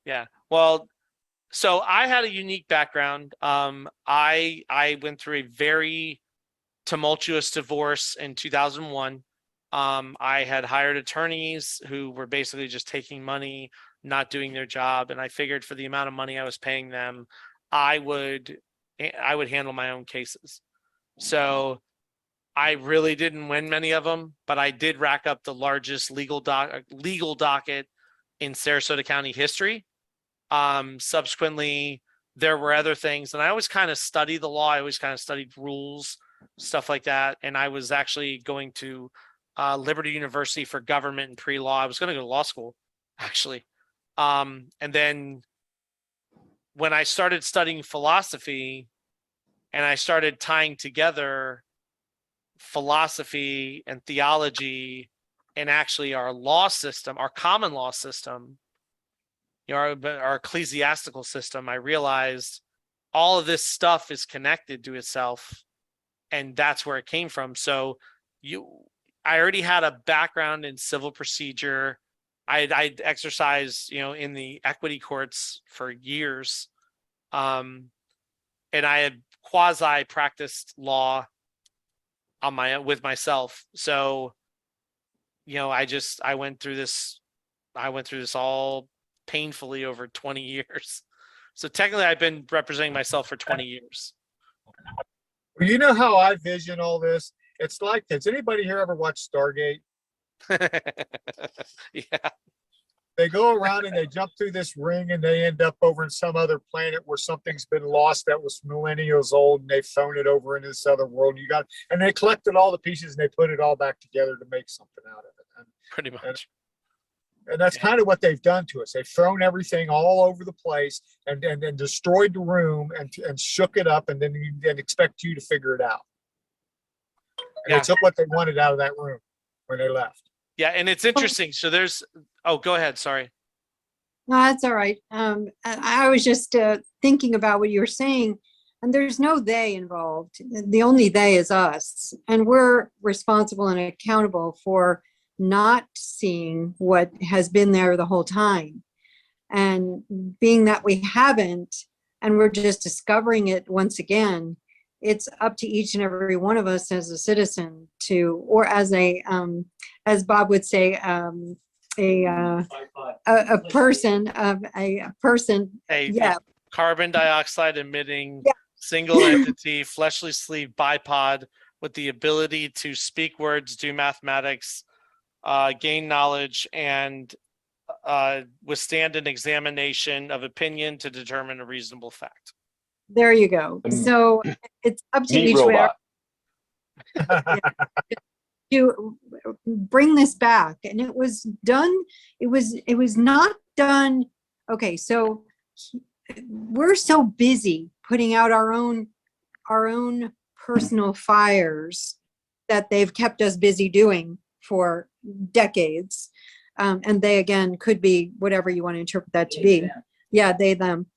Yeah. Well, so I had a unique background. I went through a very tumultuous divorce in 2001. I had hired attorneys who were basically just taking money, not doing their job. And I figured for the amount of money I was paying them, I would handle my own cases. So I really didn't win many of them, but I did rack up the largest legal docket in Sarasota County history. Subsequently, there were other things, and I always kind of studied the law. I always kind of studied rules, stuff like that. And I was actually going to Liberty University for government and pre-law. I was going to go to law school, actually. And then when I started studying philosophy and I started tying together philosophy and theology and actually our law system, our common law system, our ecclesiastical system, I realized all of this stuff is connected to itself, and that's where it came from. So I already had a background in civil procedure. I'd exercised, in the equity courts for years. And I had quasi practiced law with myself. So, I went through this all painfully over 20 years. So technically I've been representing myself for 20 years. Well, you know how I vision all this? It's like, has anybody here ever watched Stargate? Yeah. They go around and they jump through this ring and they end up over in some other planet where something's been lost that was millennials old, and they've thrown it over into this other world. And they collected all the pieces and they put it all back together to make something out of it. Pretty much. And that's kind of what they've done to us. They've thrown everything all over the place and destroyed the room and shook it up and then expect you to figure it out. And they took what they wanted out of that room when they left. Yeah, and it's interesting. So go ahead. Sorry. No, that's all right. I was just thinking about what you were saying, and there's no they involved. The only they is us, and we're responsible and accountable for not seeing what has been there the whole time. And being that we haven't, and we're just discovering it once again, it's up to each and every one of us as a citizen to, or as as Bob would say, a person, a carbon dioxide emitting single entity, fleshly sleeve bipod with the ability to speak words, do mathematics, gain knowledge, and withstand an examination of opinion to determine a reasonable fact. There you go. So it's up to each one to bring this back. And it was done. It was not done. Okay, so we're so busy putting out our own personal fires that they've kept us busy doing for decades. And they, again, could be whatever you want to interpret that to be. Yeah, they, them.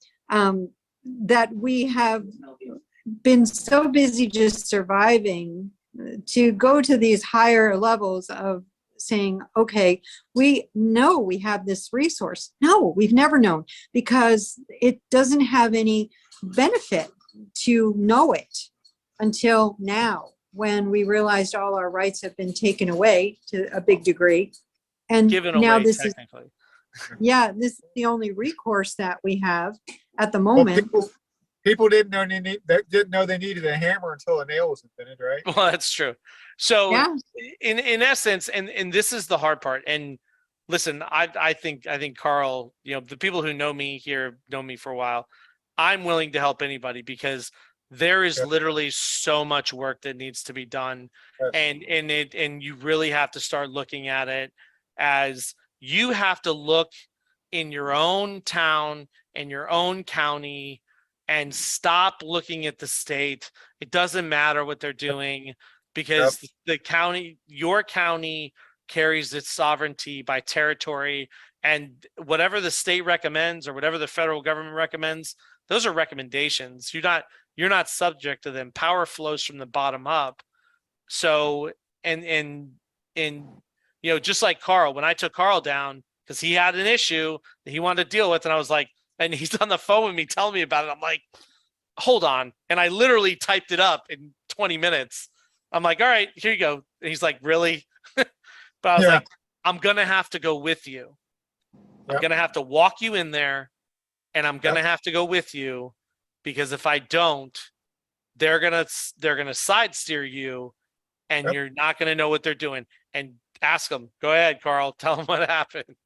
That we have been so busy just surviving to go to these higher levels of saying, okay, we know we have this resource. No, we've never known, because it doesn't have any benefit to know it until now, when we realized all our rights have been taken away to a big degree. And Given now away, this technically. this is the only recourse that we have at the moment. Well, people didn't know they needed a hammer until a nail was invented, right? Well, that's true. So Yeah. in essence, and this is the hard part. And listen, I think Carl, the people who know me here know me for a while. I'm willing to help anybody, because there is literally so much work that needs to be done. Yes. And you really have to start looking at it as, you have to look in your own town and your own county and stop looking at the state. It doesn't matter what they're doing, because your county carries its sovereignty by territory, and whatever the state recommends or whatever the federal government recommends, those are recommendations. You're not subject to them. Power flows from the bottom up. So, and just like Carl, when I took Carl down because he had an issue that he wanted to deal with, and I was like, and he's on the phone with me telling me about it. I'm like, hold on. And I literally typed it up in 20 minutes. I'm like, all right, here you go. And he's like, really? But I was like, I'm going to have to go with you. I'm going to have to walk you in there, and I'm going to have to go with you, because if I don't, they're going to side steer you, and you're not going to know what they're doing. And ask them. Go ahead, Carl. Tell them what happened.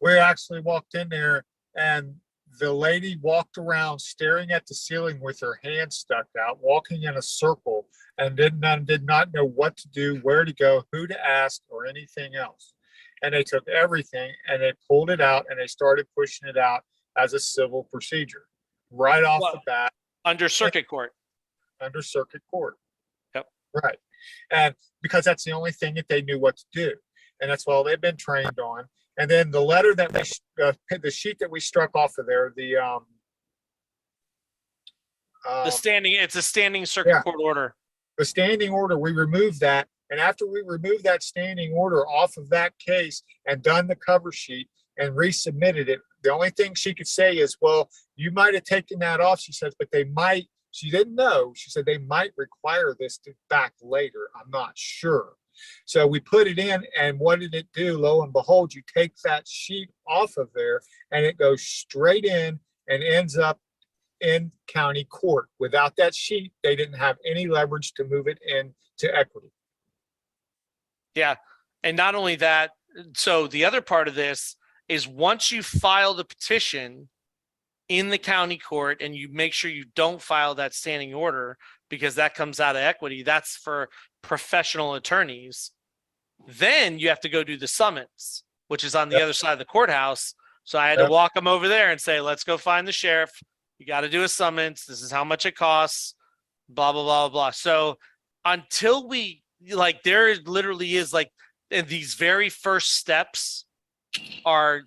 We actually walked in there, and the lady walked around staring at the ceiling with her hands stuck out, walking in a circle, and did not know what to do, where to go, who to ask, or anything else. And they took everything and they pulled it out, and they started pushing it out as a civil procedure right off the bat. Under circuit court. Under circuit court. Yep. Right. And because that's the only thing that they knew what to do. And that's all they've been trained on. And then the letter that the sheet that we struck off of there, it's a standing circuit yeah. court order. The standing order, we removed that. And after we removed that standing order off of that case and done the cover sheet and resubmitted it, the only thing she could say is, well, you might have taken that off. She says, but they might, she didn't know. She said they might require this back later. I'm not sure. So we put it in, and what did it do? Lo and behold, you take that sheet off of there and it goes straight in and ends up in county court. Without that sheet, they didn't have any leverage to move it into equity. Yeah. And not only that, so the other part of this is once you file the petition in the county court and you make sure you don't file that standing order because that comes out of equity, that's for professional attorneys. Then you have to go do the summons, which is on the other side of the courthouse. So I had to walk them over there and say, let's go find the sheriff. You got to do a summons. This is how much it costs, blah, blah, blah, blah. So until we, like, there literally is like these very first steps are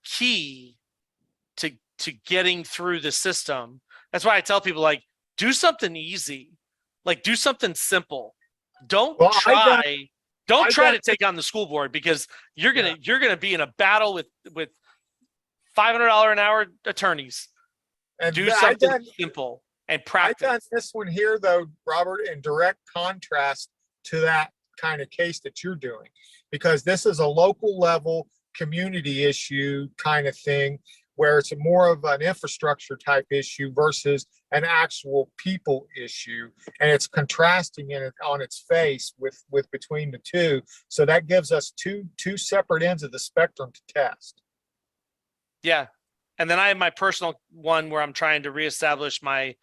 key to getting through the system. That's why I tell people, like, do something easy, like do something simple. Don't try to take on the school board, because you're gonna be in a battle with $500 an hour attorneys. And do something simple and practice. I've done this one here though, Robert, in direct contrast to that kind of case that you're doing, because this is a local level community issue kind of thing, where it's more of an infrastructure type issue versus an actual people issue, and it's contrasting it on its face with between the two. So that gives us two separate ends of the spectrum to test. Yeah, and then I have my personal one where I'm trying to reestablish my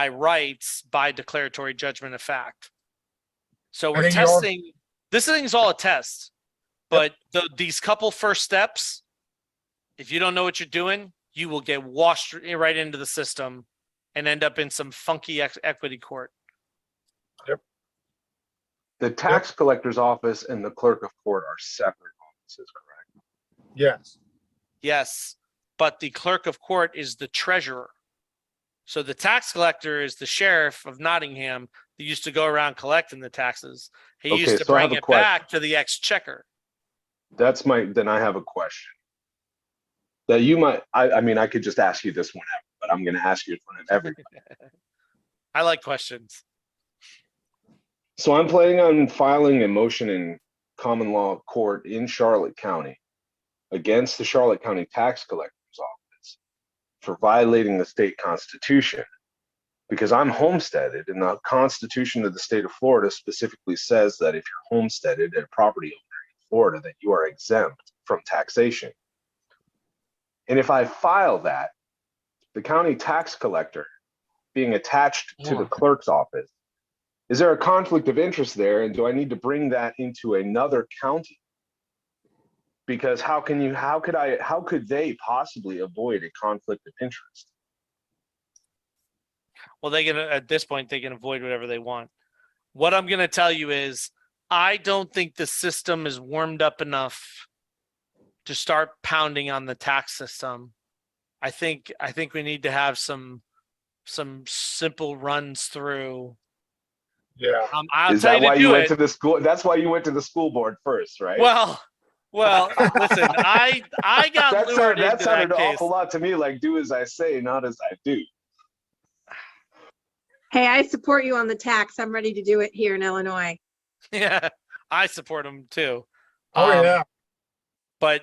rights by declaratory judgment of fact. So we're testing. This thing's all a test, but these couple first steps, if you don't know what you're doing, you will get washed right into the system and end up in some funky equity court. Yep. The tax collector's office and the clerk of court are separate offices, correct? Yes. Yes, but the clerk of court is the treasurer. So the tax collector is the sheriff of Nottingham that used to go around collecting the taxes. He used to bring it back to the exchequer. Then I have a question. That you might, I mean, I could just ask you this whenever, but I'm going to ask you in front of everybody. I like questions. So I'm planning on filing a motion in common law court in Charlotte County against the Charlotte County Tax Collector's Office for violating the state constitution, because I'm homesteaded, and the Constitution of the state of Florida specifically says that if you're homesteaded and a property owner in Florida, that you are exempt from taxation. And if I file that, the county tax collector being attached to the clerk's office, is there a conflict of interest there? And do I need to bring that into another county? Because how could they possibly avoid a conflict of interest? Well, at this point, they can avoid whatever they want. What I'm going to tell you is, I don't think the system is warmed up enough to start pounding on the tax system. I think we need to have some simple runs through. Yeah. I'll Is tell that you why to you do went it. to the school? That's why you went to the school board first, right? Well, listen, I got lured into that sounded that an case. awful lot to me like do as I say, not as I do. Hey, I support you on the tax. I'm ready to do it here in Illinois. Yeah, I support them too. Oh yeah. But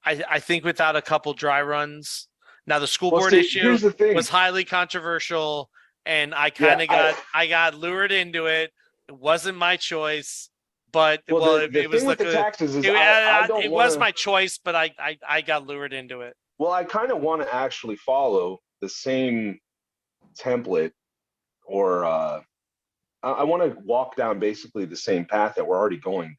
I think without a couple dry runs. Now the school board issue was highly controversial, and I kind of got lured into it. It wasn't my choice, but it was like it was my choice, but I got lured into it. Well, I kind of want to actually follow the same template, or I want to walk down basically the same path that we're already going down.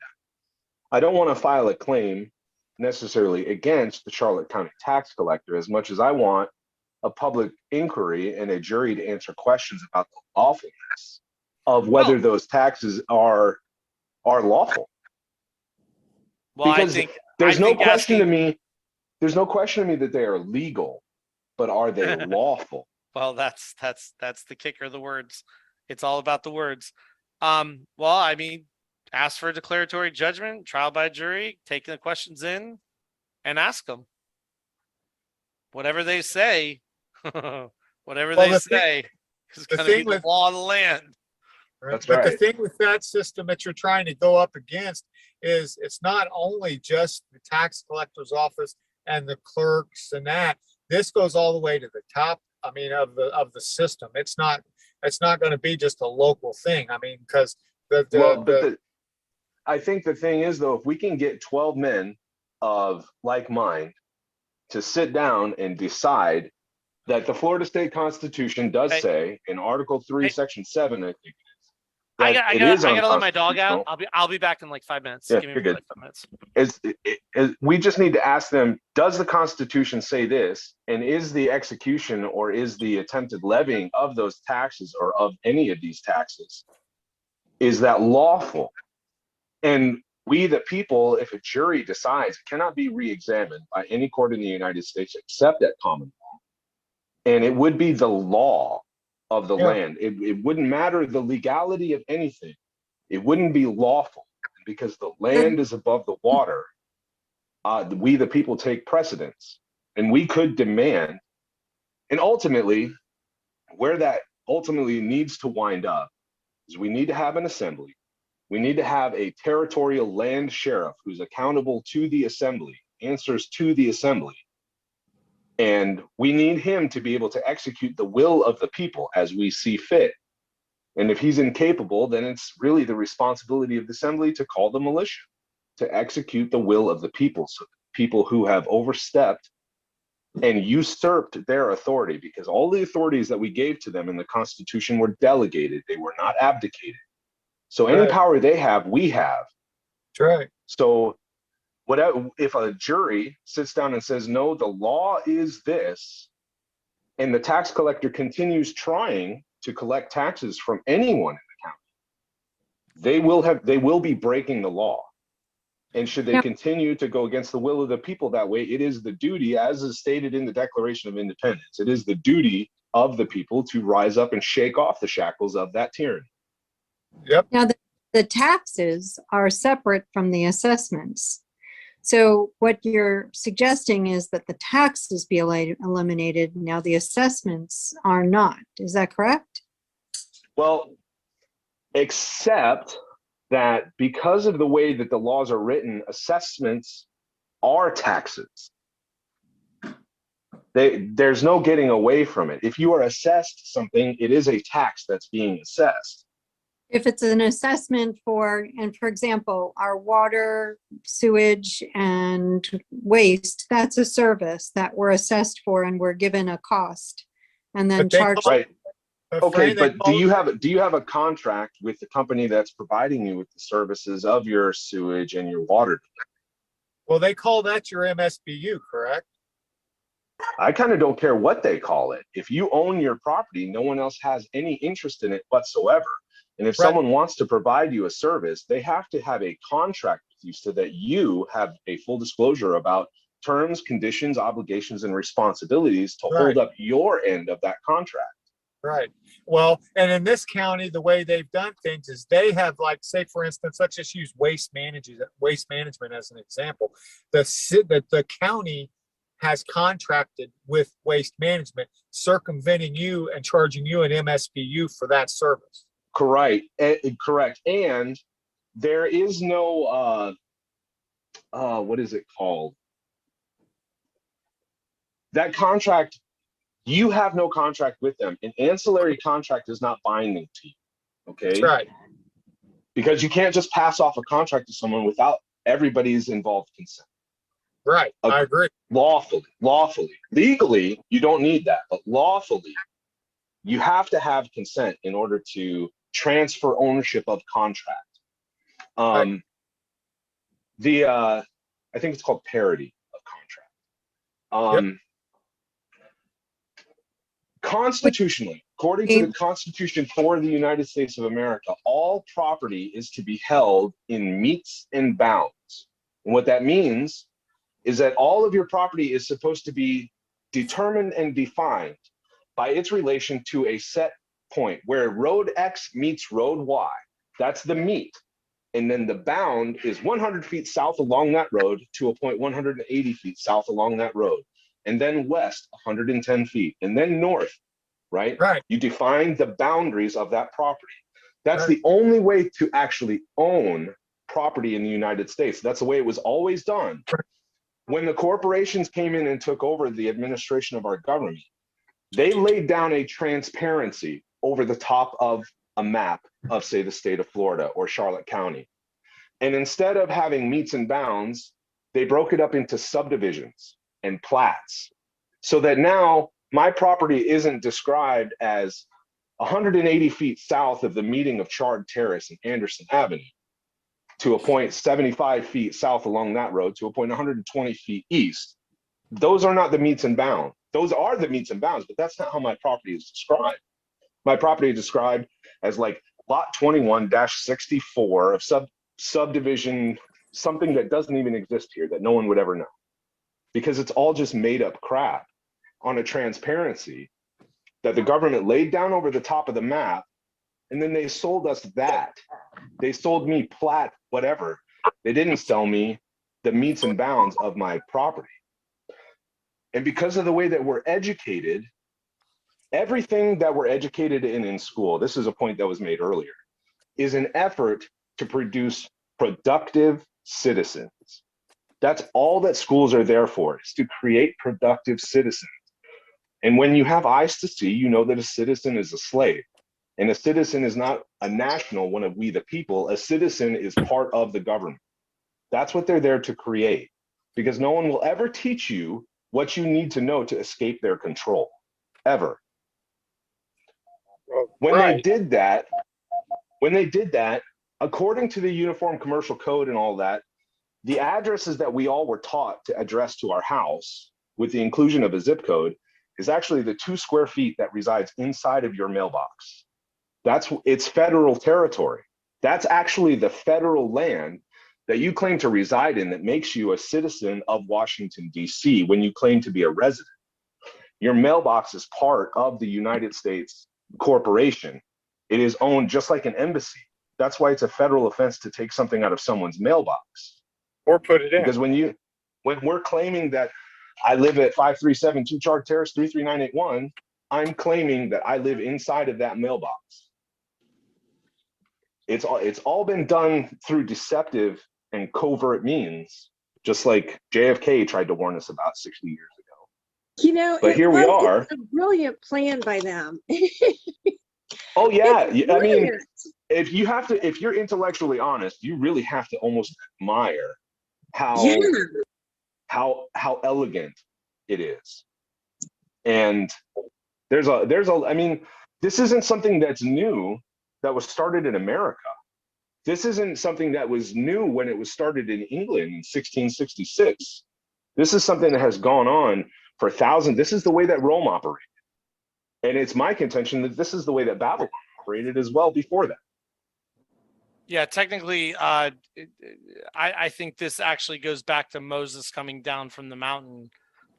I don't want to file a claim necessarily against the Charlotte County tax collector as much as I want a public inquiry and a jury to answer questions about the lawfulness of whether those taxes are lawful. Well, because there's no question to me that they are legal, but are they lawful? Well, that's the kicker, the words. It's all about the words. Well, I mean, ask for a declaratory judgment, trial by jury, taking the questions in and ask them. Whatever they say, whatever they say is going to be the law of the land. That's But right. the thing with that system that you're trying to go up against is it's not only just the tax collector's office and the clerks and that. This goes all the way to the top. I mean, of the system. It's not going to be just a local thing. I mean, because I think the thing is though, if we can get 12 men of like mind to sit down and decide that the Florida State Constitution does say in Article 3, Section 7, I think it is. I gotta let my dog out. I'll be back in like 5 minutes. Yeah, Give me you're good. like 5 minutes. We just need to ask them, does the Constitution say this? And is the execution or is the attempted levying of those taxes or of any of these taxes, is that lawful? And we, the people, if a jury decides, it cannot be re-examined by any court in the United States except at common law. And it would be the law of the land. It wouldn't matter the legality of anything. It wouldn't be lawful because the land is above the water. We, the people, take precedence, and we could demand, and ultimately, where that ultimately needs to wind up is we need to have an assembly. We need to have a territorial land sheriff who's accountable to the assembly, answers to the assembly. And we need him to be able to execute the will of the people as we see fit. And if he's incapable, then it's really the responsibility of the assembly to call the militia to execute the will of the people. So people who have overstepped and usurped their authority, because all the authorities that we gave to them in the Constitution were delegated, they were not abdicated. So any power they have, we have. That's right. So if a jury sits down and says, no, the law is this, and the tax collector continues trying to collect taxes from anyone in the county, they will be breaking the law. And should they continue to go against the will of the people that way, it is the duty, as is stated in the Declaration of Independence, it is the duty of the people to rise up and shake off the shackles of that tyranny. Yep. Now, the taxes are separate from the assessments. So what you're suggesting is that the taxes be eliminated. Now the assessments are not. Is that correct? Well, except that because of the way that the laws are written, assessments are taxes. There's no getting away from it. If you are assessed something, it is a tax that's being assessed. If it's an assessment for example, our water, sewage, and waste, that's a service that we're assessed for and we're given a cost and then charged. Right. Okay, but do you have a contract with the company that's providing you with the services of your sewage and your water? Well, they call that your MSBU, correct? I kind of don't care what they call it. If you own your property, no one else has any interest in it whatsoever. And if someone wants to provide you a service, they have to have a contract with you so that you have a full disclosure about terms, conditions, obligations, and responsibilities to hold up your end of that contract. Right. Well, and in this county, the way they've done things is they have, like, say, for instance, let's just use waste management as an example. The county has contracted with waste management, circumventing you and charging you an MSBU for that service. Correct. And there is no, what is it called? That contract, you have no contract with them. An ancillary contract is not binding to you. Okay. That's right. Because you can't just pass off a contract to someone without everybody's involved consent. Right. I agree. Lawfully. Legally, you don't need that, but lawfully, you have to have consent in order to transfer ownership of contract. I think it's called parity of contract. Constitutionally, according to the Constitution for the United States of America, all property is to be held in metes and bounds. And what that means is that all of your property is supposed to be determined and defined by its relation to a set point where road X meets road Y. That's the meet. And then the bound is 100 feet south along that road to a point 180 feet south along that road. And then west 110 feet. And then north, right? Right. You define the boundaries of that property. That's Right. the only way to actually own property in the United States. That's the way it was always done. When the corporations came in and took over the administration of our government, they laid down a transparency over the top of a map of, say, the state of Florida or Charlotte County. And instead of having meets and bounds, they broke it up into subdivisions and plats, so that now my property isn't described as 180 feet south of the meeting of Chard Terrace and Anderson Avenue to a point 75 feet south along that road to a point 120 feet east. Those are not the meets and bounds. Those are the meets and bounds, but that's not how my property is described. My property is described as like lot 21-64 of subdivision, something that doesn't even exist here, that no one would ever know, because it's all just made up crap on a transparency that the government laid down over the top of the map. And then they sold us that. They sold me plat, whatever. They didn't sell me the meets and bounds of my property. And because of the way that we're educated, everything that we're educated in school, this is a point that was made earlier, is an effort to produce productive citizens. That's all that schools are there for, is to create productive citizens. And when you have eyes to see, you know that a citizen is a slave. And a citizen is not a national, one of we the people. A citizen is part of the government. That's what they're there to create, because no one will ever teach you what you need to know to escape their control, ever. When they did that, according to the Uniform Commercial Code and all that, the addresses that we all were taught to address to our house, with the inclusion of a zip code, is actually the 2 square feet that resides inside of your mailbox. It's federal territory. That's actually the federal land that you claim to reside in that makes you a citizen of Washington, D.C. when you claim to be a resident. Your mailbox is part of the United States corporation. It is owned just like an embassy. That's why it's a federal offense to take something out of someone's mailbox. Or put it in. Because when we're claiming that I live at 5372 Chart Terrace 33981, I'm claiming that I live inside of that mailbox. It's all been done through deceptive and covert means, just like JFK tried to warn us about 60 years ago. You know, but here we are. It's a brilliant plan by them. Oh yeah, I mean, Brilliant. if you're intellectually honest, you really have to almost admire how elegant it is. And I mean, this isn't something that's new, that was started in America. This isn't something that was new when it was started in England in 1666. This is something that has gone on for thousands. This is the way that Rome operated. And it's my contention that this is the way that Babylon operated as well before that. Yeah, technically, I think this actually goes back to Moses coming down from the mountain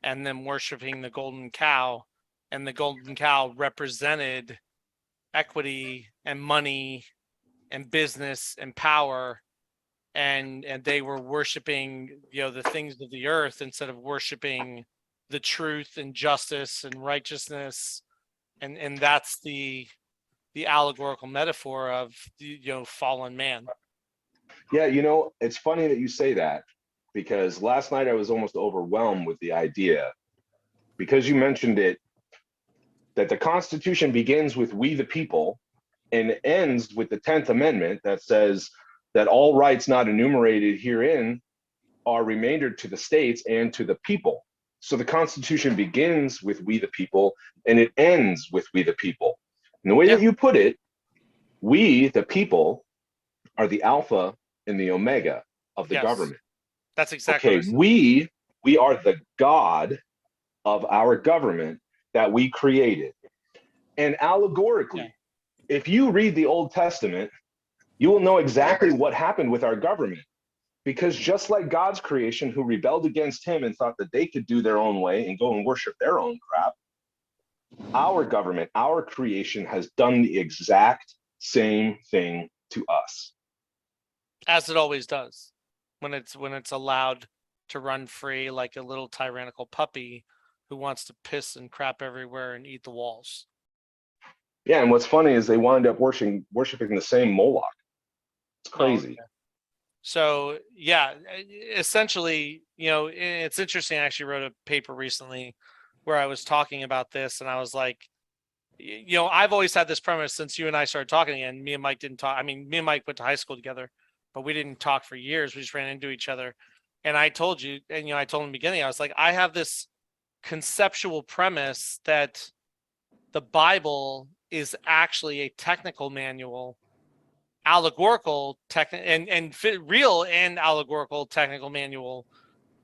and them worshiping the golden cow. And the golden cow represented equity and money and business and power. And they were worshiping, the things of the earth instead of worshiping the truth and justice and righteousness. And that's the allegorical metaphor of fallen man. Yeah, it's funny that you say that, because last night I was almost overwhelmed with the idea, because you mentioned it, that the Constitution begins with we the people and ends with the 10th Amendment that says that all rights not enumerated herein are remaindered to the states and to the people. So the Constitution begins with we the people and it ends with we the people. And the way that you put it, we the people are the alpha and the omega of the government. That's exactly okay. We are the God of our government that we created. And allegorically, if you read the Old Testament, you will know exactly what happened with our government. Because just like God's creation, who rebelled against him and thought that they could do their own way and go and worship their own crap, our government, our creation has done the exact same thing to us. As it always does when it's allowed to run free like a little tyrannical puppy who wants to piss and crap everywhere and eat the walls. Yeah, and what's funny is they wind up worshiping the same Moloch. It's crazy. Oh, okay. So yeah, essentially, you know, it's interesting. I actually wrote a paper recently where I was talking about this, and I was like, you know, I've always had this premise since you and I started talking, and me and Mike didn't talk. I mean, me and Mike went to high school together, but we didn't talk for years. We just ran into each other. And I told you, and you know, I told him in the beginning, I was like, I have this conceptual premise that the Bible is actually a technical manual, allegorical real and allegorical technical manual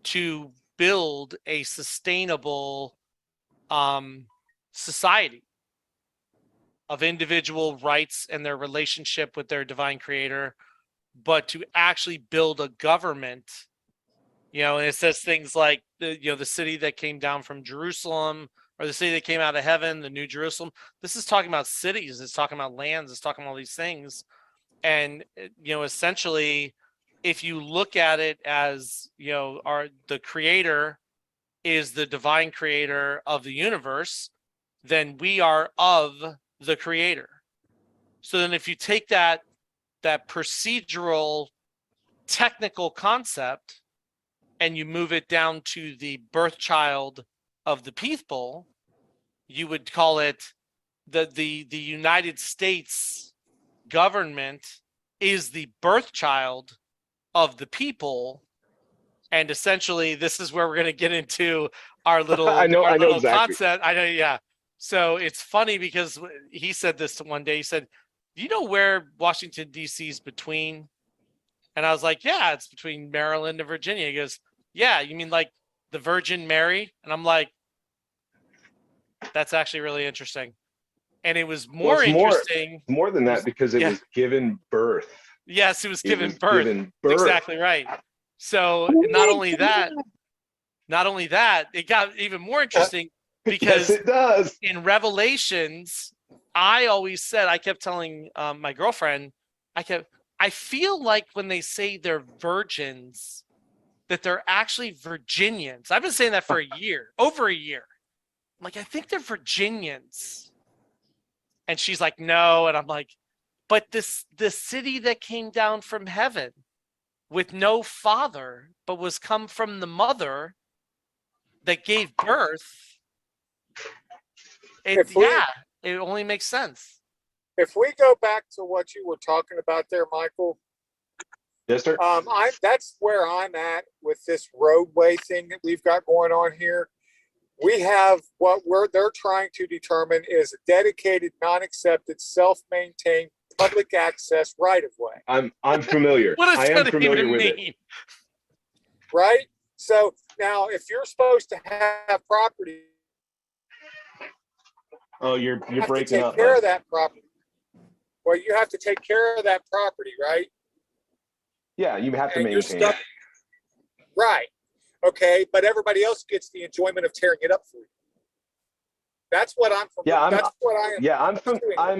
to build a sustainable society of individual rights and their relationship with their divine creator, but to actually build a government. You know, and it says things like the city that came down from Jerusalem, or the city that came out of heaven, the New Jerusalem. This is talking about cities. It's talking about lands. It's talking about all these things. And, you know, essentially, if you look at it as, you know, the creator is the divine creator of the universe, then we are of the creator. So then if you take that procedural technical concept and you move it down to the birth child of the people, you would call it the United States government is the birth child of the people. And essentially this is where we're going to get into our little, I know exactly. concept. I know. Yeah. So it's funny because he said this one day, he said, do you know where Washington DC is between? And I was like, yeah, it's between Maryland and Virginia. He goes, yeah, you mean like the Virgin Mary? And I'm like, that's actually really interesting. And it was more interesting. More than that, because it was given birth. Yes, it was given birth. Exactly right. So not only that, it got even more interesting because yes, it does. In Revelations, I always said, I kept telling my girlfriend, I feel like when they say they're virgins, that they're actually Virginians. I've been saying that for a year, over a year. I'm like, I think they're Virginians. And she's like, no. And I'm like, but the city that came down from heaven with no father, but was come from the mother that gave birth. It only makes sense. If we go back to what you were talking about there, Michael. Yes, sir. That's where I'm at with this roadway thing that we've got going on here. We have they're trying to determine is a dedicated, non-accepted, self-maintained public access right-of-way. I'm familiar. What does that even with mean? it. Right? So now if you're supposed to have property, oh, you're breaking up. Take care of that property. Well, you have to take care of that property, right? Yeah, you have to maintain it. Right. Okay, but everybody else gets the enjoyment of tearing it up for you. That's what I'm from. Yeah, that's what I am. Yeah,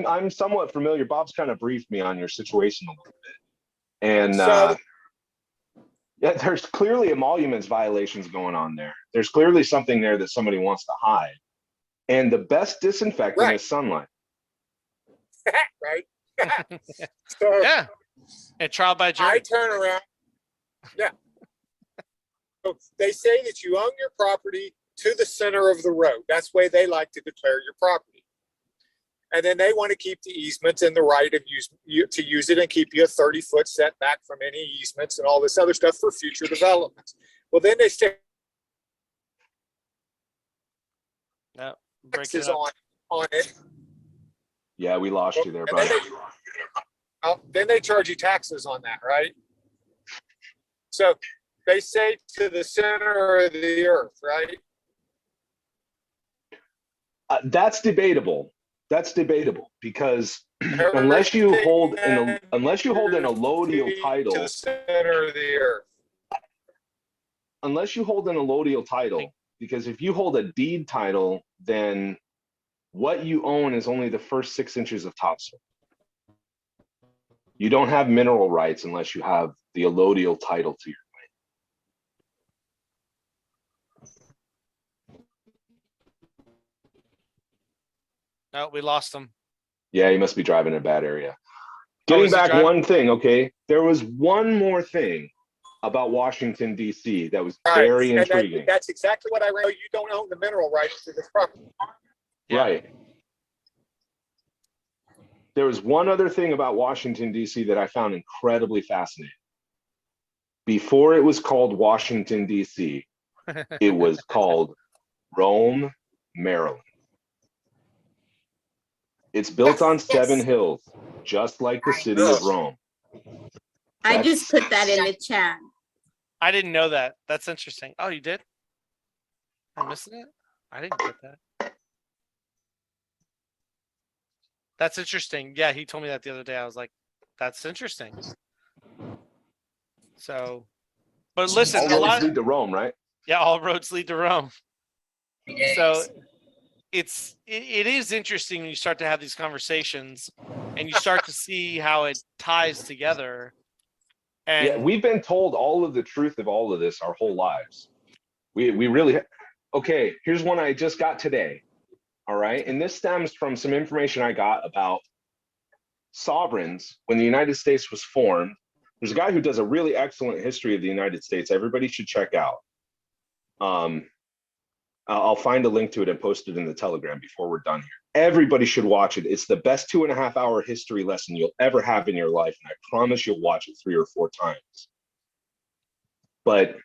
I'm somewhat familiar. Bob's kind of briefed me on your situation a little bit, and yeah, there's clearly emoluments violations going on there. There's clearly something there that somebody wants to hide, and the best disinfectant is sunlight. Right. So, yeah. And trial by jury. I turn around. Yeah. So they say that you own your property to the center of the road. That's the way they like to declare your property. And then they want to keep the easements and the right of to use it and keep you a 30-foot setback from any easements and all this other stuff for future developments. Well, then they say taxes on it. Yeah, we lost you there, bro. Then they charge you taxes on that, right? So they say to the center of the earth, right? That's debatable. That's debatable because unless you hold an allodial title to the center of the earth. unless you hold an allodial title, because if you hold a deed title, then what you own is only the first 6 inches of topsoil. You don't have mineral rights unless you have the allodial title to your No, we lost him. Yeah, you must be driving in a bad area. is Getting he back driving? one thing, okay? There was one more thing about Washington, D.C. that was All right, very and intriguing. that's exactly what I read. You don't own the mineral rights to this property. Yeah. Right. There was one other thing about Washington, D.C. that I found incredibly fascinating. Before it was called Washington, D.C., it was called Rome, Maryland. It's built on 7 hills, just like the city of Rome. I just put that in the chat. I didn't know that. That's interesting. Oh, you did? I'm missing it? I didn't get that. That's interesting. Yeah, he told me that the other day. I was like, that's interesting. So, but listen, All a roads lot. lead to Rome, right? Yeah, all roads lead to Rome. So it is interesting when you start to have these conversations and you start to see how it ties together. And Yeah, we've been told all of the truth of all of this our whole lives. We really, okay, here's one I just got today. All right, and this stems from some information I got about sovereigns when the United States was formed. There's a guy who does a really excellent history of the United States. Everybody should check out. I'll find a link to it and post it in the Telegram before we're done here. Everybody should watch it. It's the best 2.5-hour history lesson you'll ever have in your life, and I promise you'll watch it 3 or 4 times. But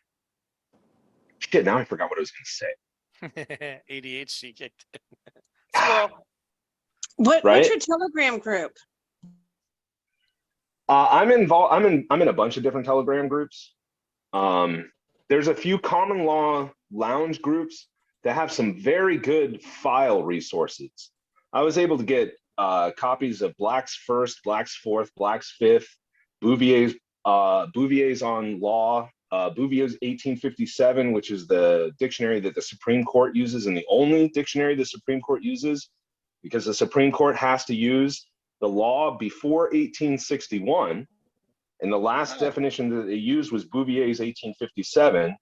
shit, now I forgot what I was going to say. ADHD kicked in. Squirrel. What's Right? your Telegram group? I'm involved. I'm in a bunch of different Telegram groups. There's a few common law lounge groups that have some very good file resources. I was able to get copies of Black's First, Black's Fourth, Black's Fifth, Bouvier's on Law, Bouvier's 1857, which is the dictionary that the Supreme Court uses and the only dictionary the Supreme Court uses, because the Supreme Court has to use the law before 1861. And the last definition that they used was Bouvier's 1857.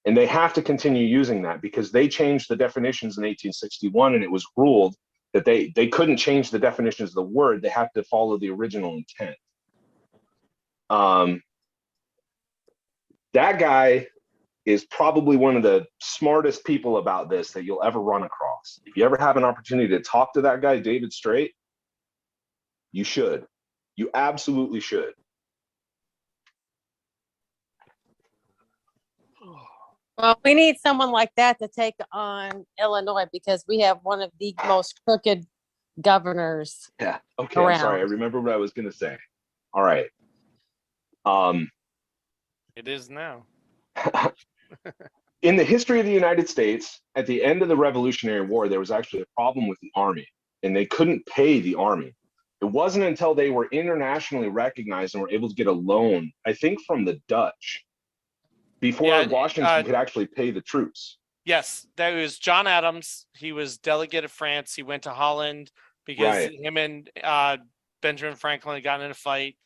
And they have to continue using that because they changed the definitions in 1861, and it was ruled that they couldn't change the definitions of the word. They have to follow the original intent. That guy is probably one of the smartest people about this that you'll ever run across. If you ever have an opportunity to talk to that guy, David Straight, you should. You absolutely should. Well, we need someone like that to take on Illinois because we have one of the most crooked governors. Yeah. Okay. I'm sorry. I Around. remember what I was going to say. All right. It is now. In the history of the United States, at the end of the Revolutionary War, there was actually a problem with the army, and they couldn't pay the army. It wasn't until they were internationally recognized and were able to get a loan, I think from the Dutch, before Washington could actually pay the troops. Yes, that was John Adams. He was delegate of France. He went to Holland because him and Benjamin Franklin had gotten in a fight.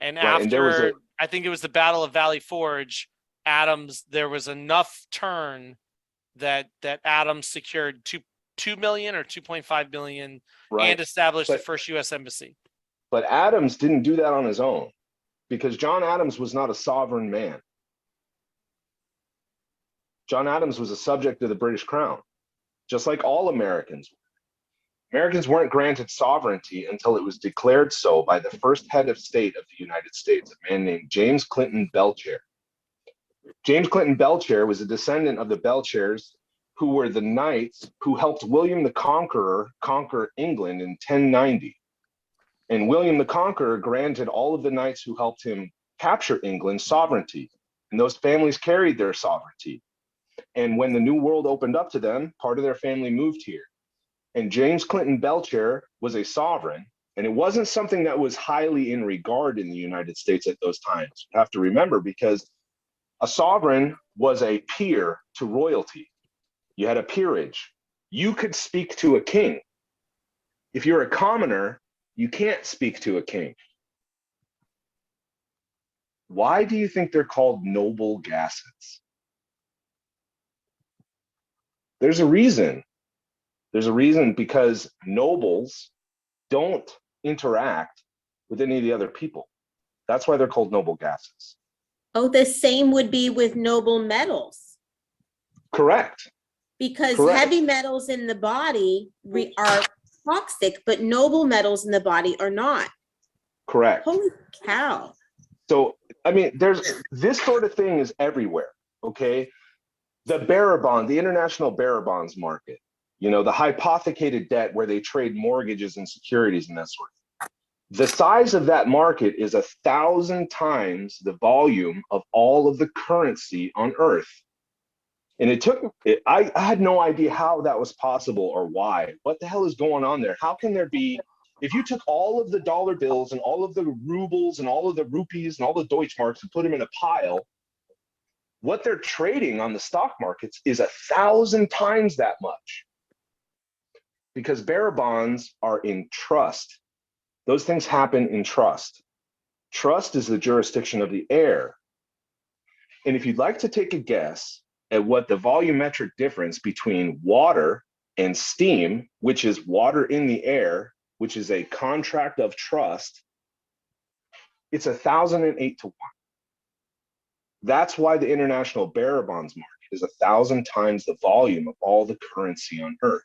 And after, I think it was the Battle of Valley Forge, there was enough turn that Adams secured 2 million or 2.5 million and established the first U.S. embassy. But Adams didn't do that on his own because John Adams was not a sovereign man. John Adams was a subject of the British Crown, just like all Americans. Americans weren't granted sovereignty until it was declared so by the first head of state of the United States, a man named James Clinton Belchair. James Clinton Belchair was a descendant of the Belchairs, who were the knights who helped William the Conqueror conquer England in 1090. And William the Conqueror granted all of the knights who helped him capture England sovereignty. And those families carried their sovereignty. And when the New World opened up to them, part of their family moved here. And James Clinton Belchair was a sovereign, and it wasn't something that was highly in regard in the United States at those times. You have to remember, because a sovereign was a peer to royalty. You had a peerage. You could speak to a king. If you're a commoner, you can't speak to a king. Why do you think they're called noble gases? There's a reason. There's a reason, because nobles don't interact with any of the other people. That's why they're called noble gases. Oh, the same would be with noble metals. Correct. Because Correct. heavy metals in the body are toxic, but noble metals in the body are not. Correct. Holy cow. So, I mean, there's this sort of thing is everywhere, okay? The bearer bond, the international bearer bonds market, you know, the hypothecated debt where they trade mortgages and securities and that sort of thing. The size of that market is 1,000 times the volume of all of the currency on Earth. And I had no idea how that was possible or why. What the hell is going on there? How can there be, if you took all of the dollar bills and all of the rubles and all of the rupees and all the Deutschmarks and put them in a pile, what they're trading on the stock markets is 1,000 times that much. Because bearer bonds are in trust. Those things happen in trust. Trust is the jurisdiction of the air. And if you'd like to take a guess at what the volumetric difference between water and steam, which is water in the air, which is a contract of trust, it's 1,008 to 1. That's why the international bearer bonds market is 1,000 times the volume of all the currency on Earth.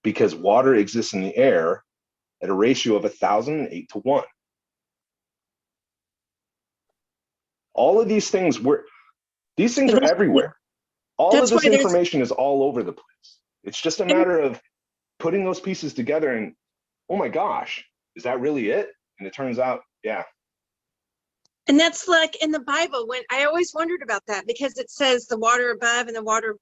Because water exists in the air at a ratio of 1,008 to 1. All of these things are everywhere. All of this information is all over the place. It's just a matter of putting those pieces together and, oh my gosh, is that really it? And it turns out, yeah. And that's like in the Bible, when I always wondered about that, because it says the water above and the water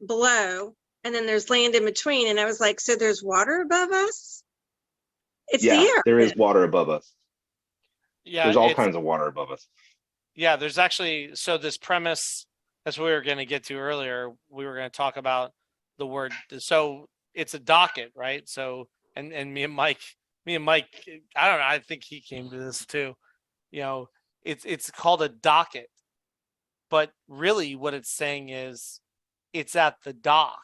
below, and then there's land in between. And I was like, so there's water above us? It's the air. There is water above us. Yeah, there's all kinds of water above us. Yeah, there's actually, so this premise, that's what we were going to get to earlier. We were going to talk about the word. So it's a docket, right? So, and me and Mike, I don't know, I think he came to this too. You know, it's called a docket, but really what it's saying is it's at the dock.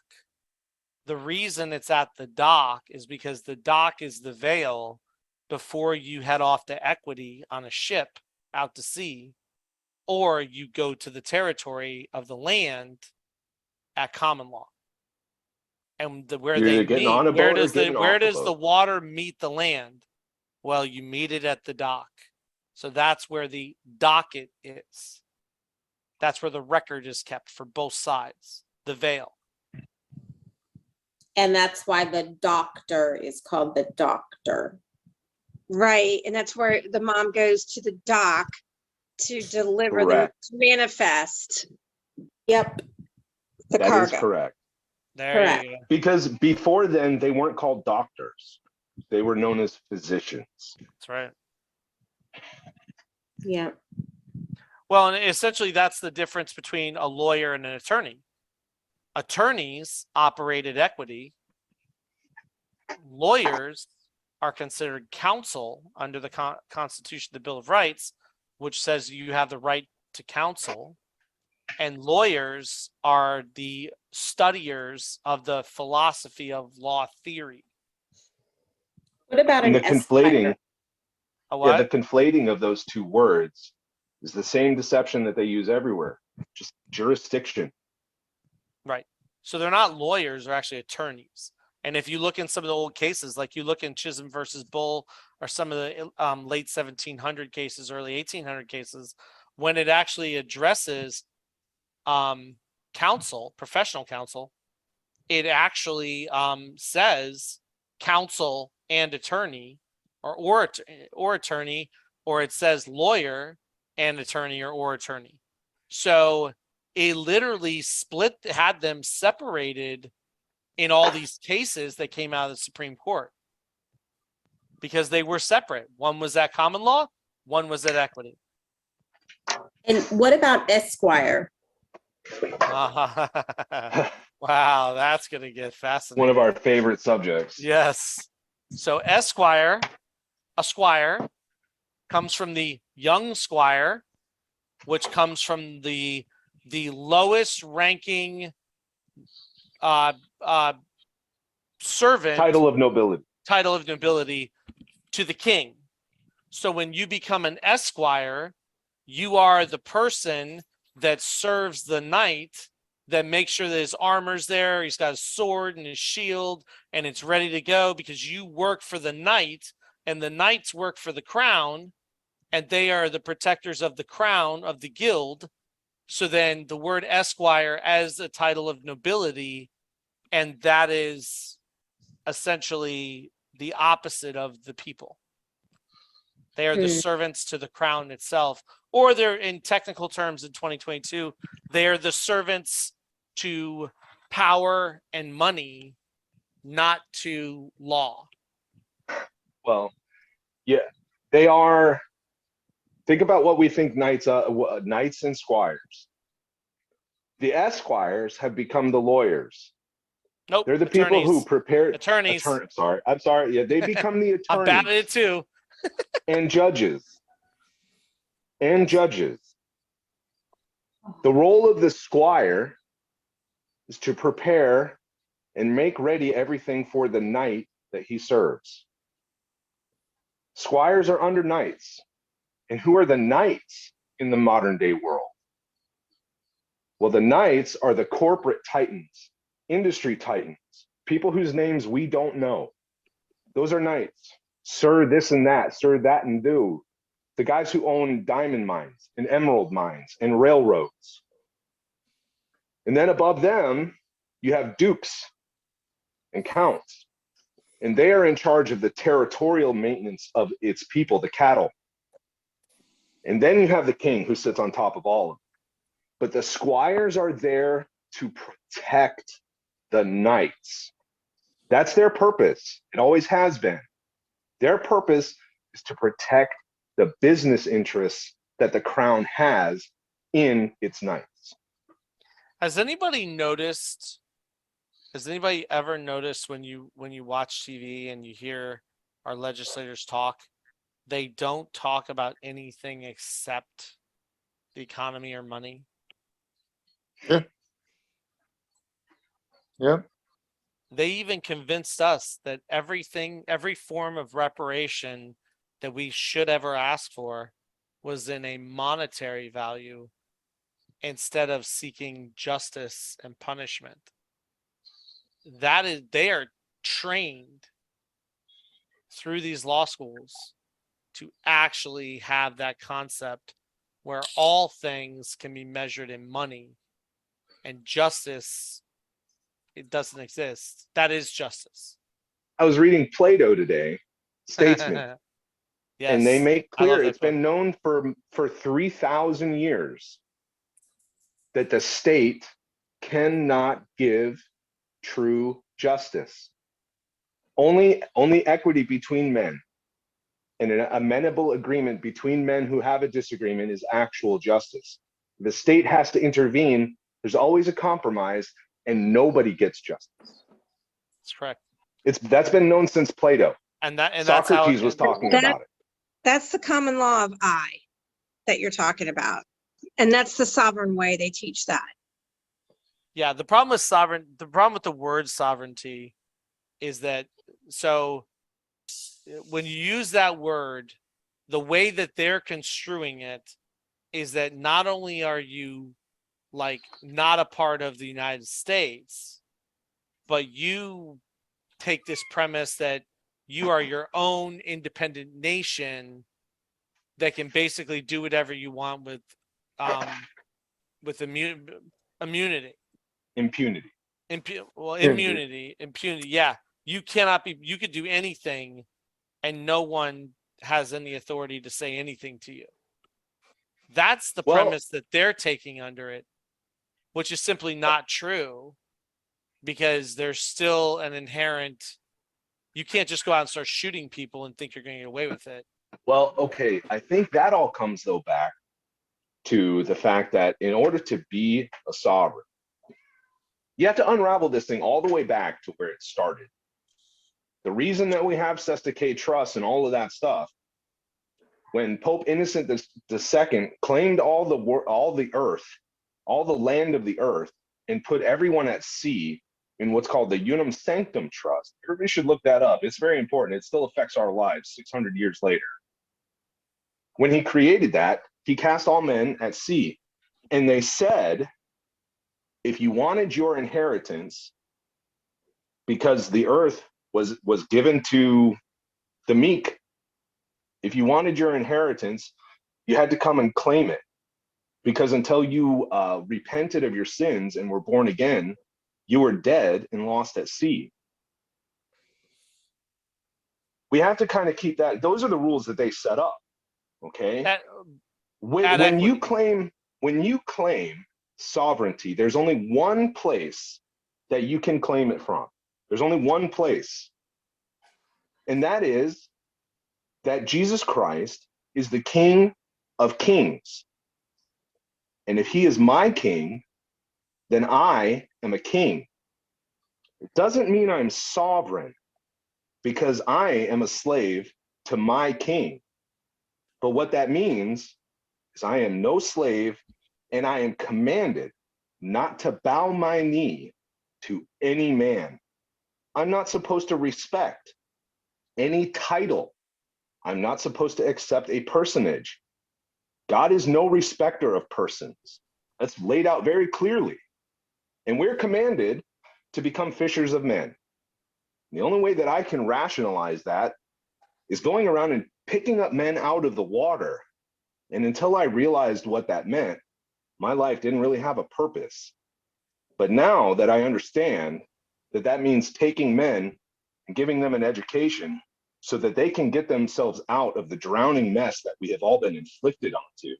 The reason it's at the dock is because the dock is the veil before you head off to equity on a ship out to sea, or you go to the territory of the land at common law. And where does the water meet the land? Well, you meet it at the dock. So that's where the docket is. That's where the record is kept for both sides, the veil. And that's why the doctor is called the doctor. Right. And that's where the mom goes to the dock to deliver Correct. to manifest. Yep. The cargo. That is correct. There you go. Because before then, they weren't called doctors. They were known as physicians. That's right. Yeah. Well, and essentially that's the difference between a lawyer and an attorney. Attorneys operate at equity. Lawyers are considered counsel under the Constitution, the Bill of Rights, which says you have the right to counsel. And lawyers are the studiers of the philosophy of law theory. What about And an the conflating? A what? Yeah, the conflating of those two words is the same deception that they use everywhere. Just jurisdiction. Right. So they're not lawyers, they're actually attorneys. And if you look in some of the old cases, like you look in Chisholm versus Bull or some of the late 1700 cases, early 1800 cases, when it actually addresses counsel, professional counsel, it actually says counsel and attorney or attorney, or it says lawyer and attorney or attorney. So it literally had them separated in all these cases that came out of the Supreme Court because they were separate. One was at common law, one was at equity. And what about Esquire? Wow, that's gonna get fascinating. One of our favorite subjects. Yes. So Esquire, a squire, comes from the young squire, which comes from the lowest ranking servant Title of nobility to the king. So when you become an esquire, you are the person that serves the knight, that makes sure that his armor's there, he's got his sword and his shield, and it's ready to go, because you work for the knight, and the knights work for the crown, and they are the protectors of the crown of the guild. So then the word esquire as a title of nobility, and that is essentially the opposite of the people. They are the servants to the crown itself, or they're, in technical terms in 2022, they are the servants to power and money, not to law. Well, yeah, they are. Think about what we think knights and squires. The esquires have become the lawyers. Nope. They're the people who prepare attorneys. I'm sorry. Yeah, they become the attorneys. I'm bad at it too. And judges. The role of the squire is to prepare and make ready everything for the knight that he serves. Squires are under knights. And who are the knights in the modern day world? Well, the knights are the corporate titans, industry titans, people whose names we don't know. Those are knights. Sir this and that, sir that and do. The guys who own diamond mines and emerald mines and railroads. And then above them, you have dukes and counts. And they are in charge of the territorial maintenance of its people, the cattle. And then you have the king, who sits on top of all of them. But the squires are there to protect the knights. That's their purpose. It always has been. Their purpose is to protect the business interests that the crown has in its knights. Has anybody ever noticed when you watch TV and you hear our legislators talk, they don't talk about anything except the economy or money? Yeah. They even convinced us that every form of reparation that we should ever ask for was in a monetary value instead of seeking justice and punishment. They are trained through these law schools to actually have that concept where all things can be measured in money, and justice, it doesn't exist. That is justice. I was reading Plato today, Statesman. Yes, and they make clear it's book. been known for 3,000 years that the state cannot give true justice. Only equity between men and an amenable agreement between men who have a disagreement is actual justice. The state has to intervene. There's always a compromise, and nobody gets justice. That's correct. That's been known since Plato. And that's Socrates was talking about it. That's the common law of I that you're talking about. And that's the sovereign way they teach that. Yeah, the problem with the word sovereignty is that, so when you use that word, the way that they're construing it is that not only are you like not a part of the United States, but you take this premise that you are your own independent nation that can basically do whatever you want with immunity. Impunity. Immunity. Yeah, you cannot be. You could do anything, and no one has any authority to say anything to you. That's the premise that they're taking under it, which is simply not true, because there's still an inherent. You can't just go out and start shooting people and think you're going to get away with it. Well, okay, I think that all comes though back to the fact that in order to be a sovereign, you have to unravel this thing all the way back to where it started. The reason that we have Sestake Trust and all of that stuff, when Pope Innocent II claimed all the earth, all the land of the earth, and put everyone at sea in what's called the Unum Sanctum Trust. Everybody should look that up. It's very important. It still affects our lives 600 years later. When he created that, he cast all men at sea. And they said, if you wanted your inheritance, because the earth was given to the meek, if you wanted your inheritance, you had to come and claim it. Because until you repented of your sins and were born again, you were dead and lost at sea. We have to kind of keep that. Those are the rules that they set up. Okay. When you claim sovereignty, there's only one place that you can claim it from. There's only one place. And that is that Jesus Christ is the King of Kings. And if he is my king, then I am a king. It doesn't mean I'm sovereign because I am a slave to my king. But what that means is I am no slave and I am commanded not to bow my knee to any man. I'm not supposed to respect any title. I'm not supposed to accept a personage. God is no respecter of persons. That's laid out very clearly. And we're commanded to become fishers of men. The only way that I can rationalize that is going around and picking up men out of the water. And until I realized what that meant, my life didn't really have a purpose. But now that I understand that that means taking men and giving them an education so that they can get themselves out of the drowning mess that we have all been inflicted onto.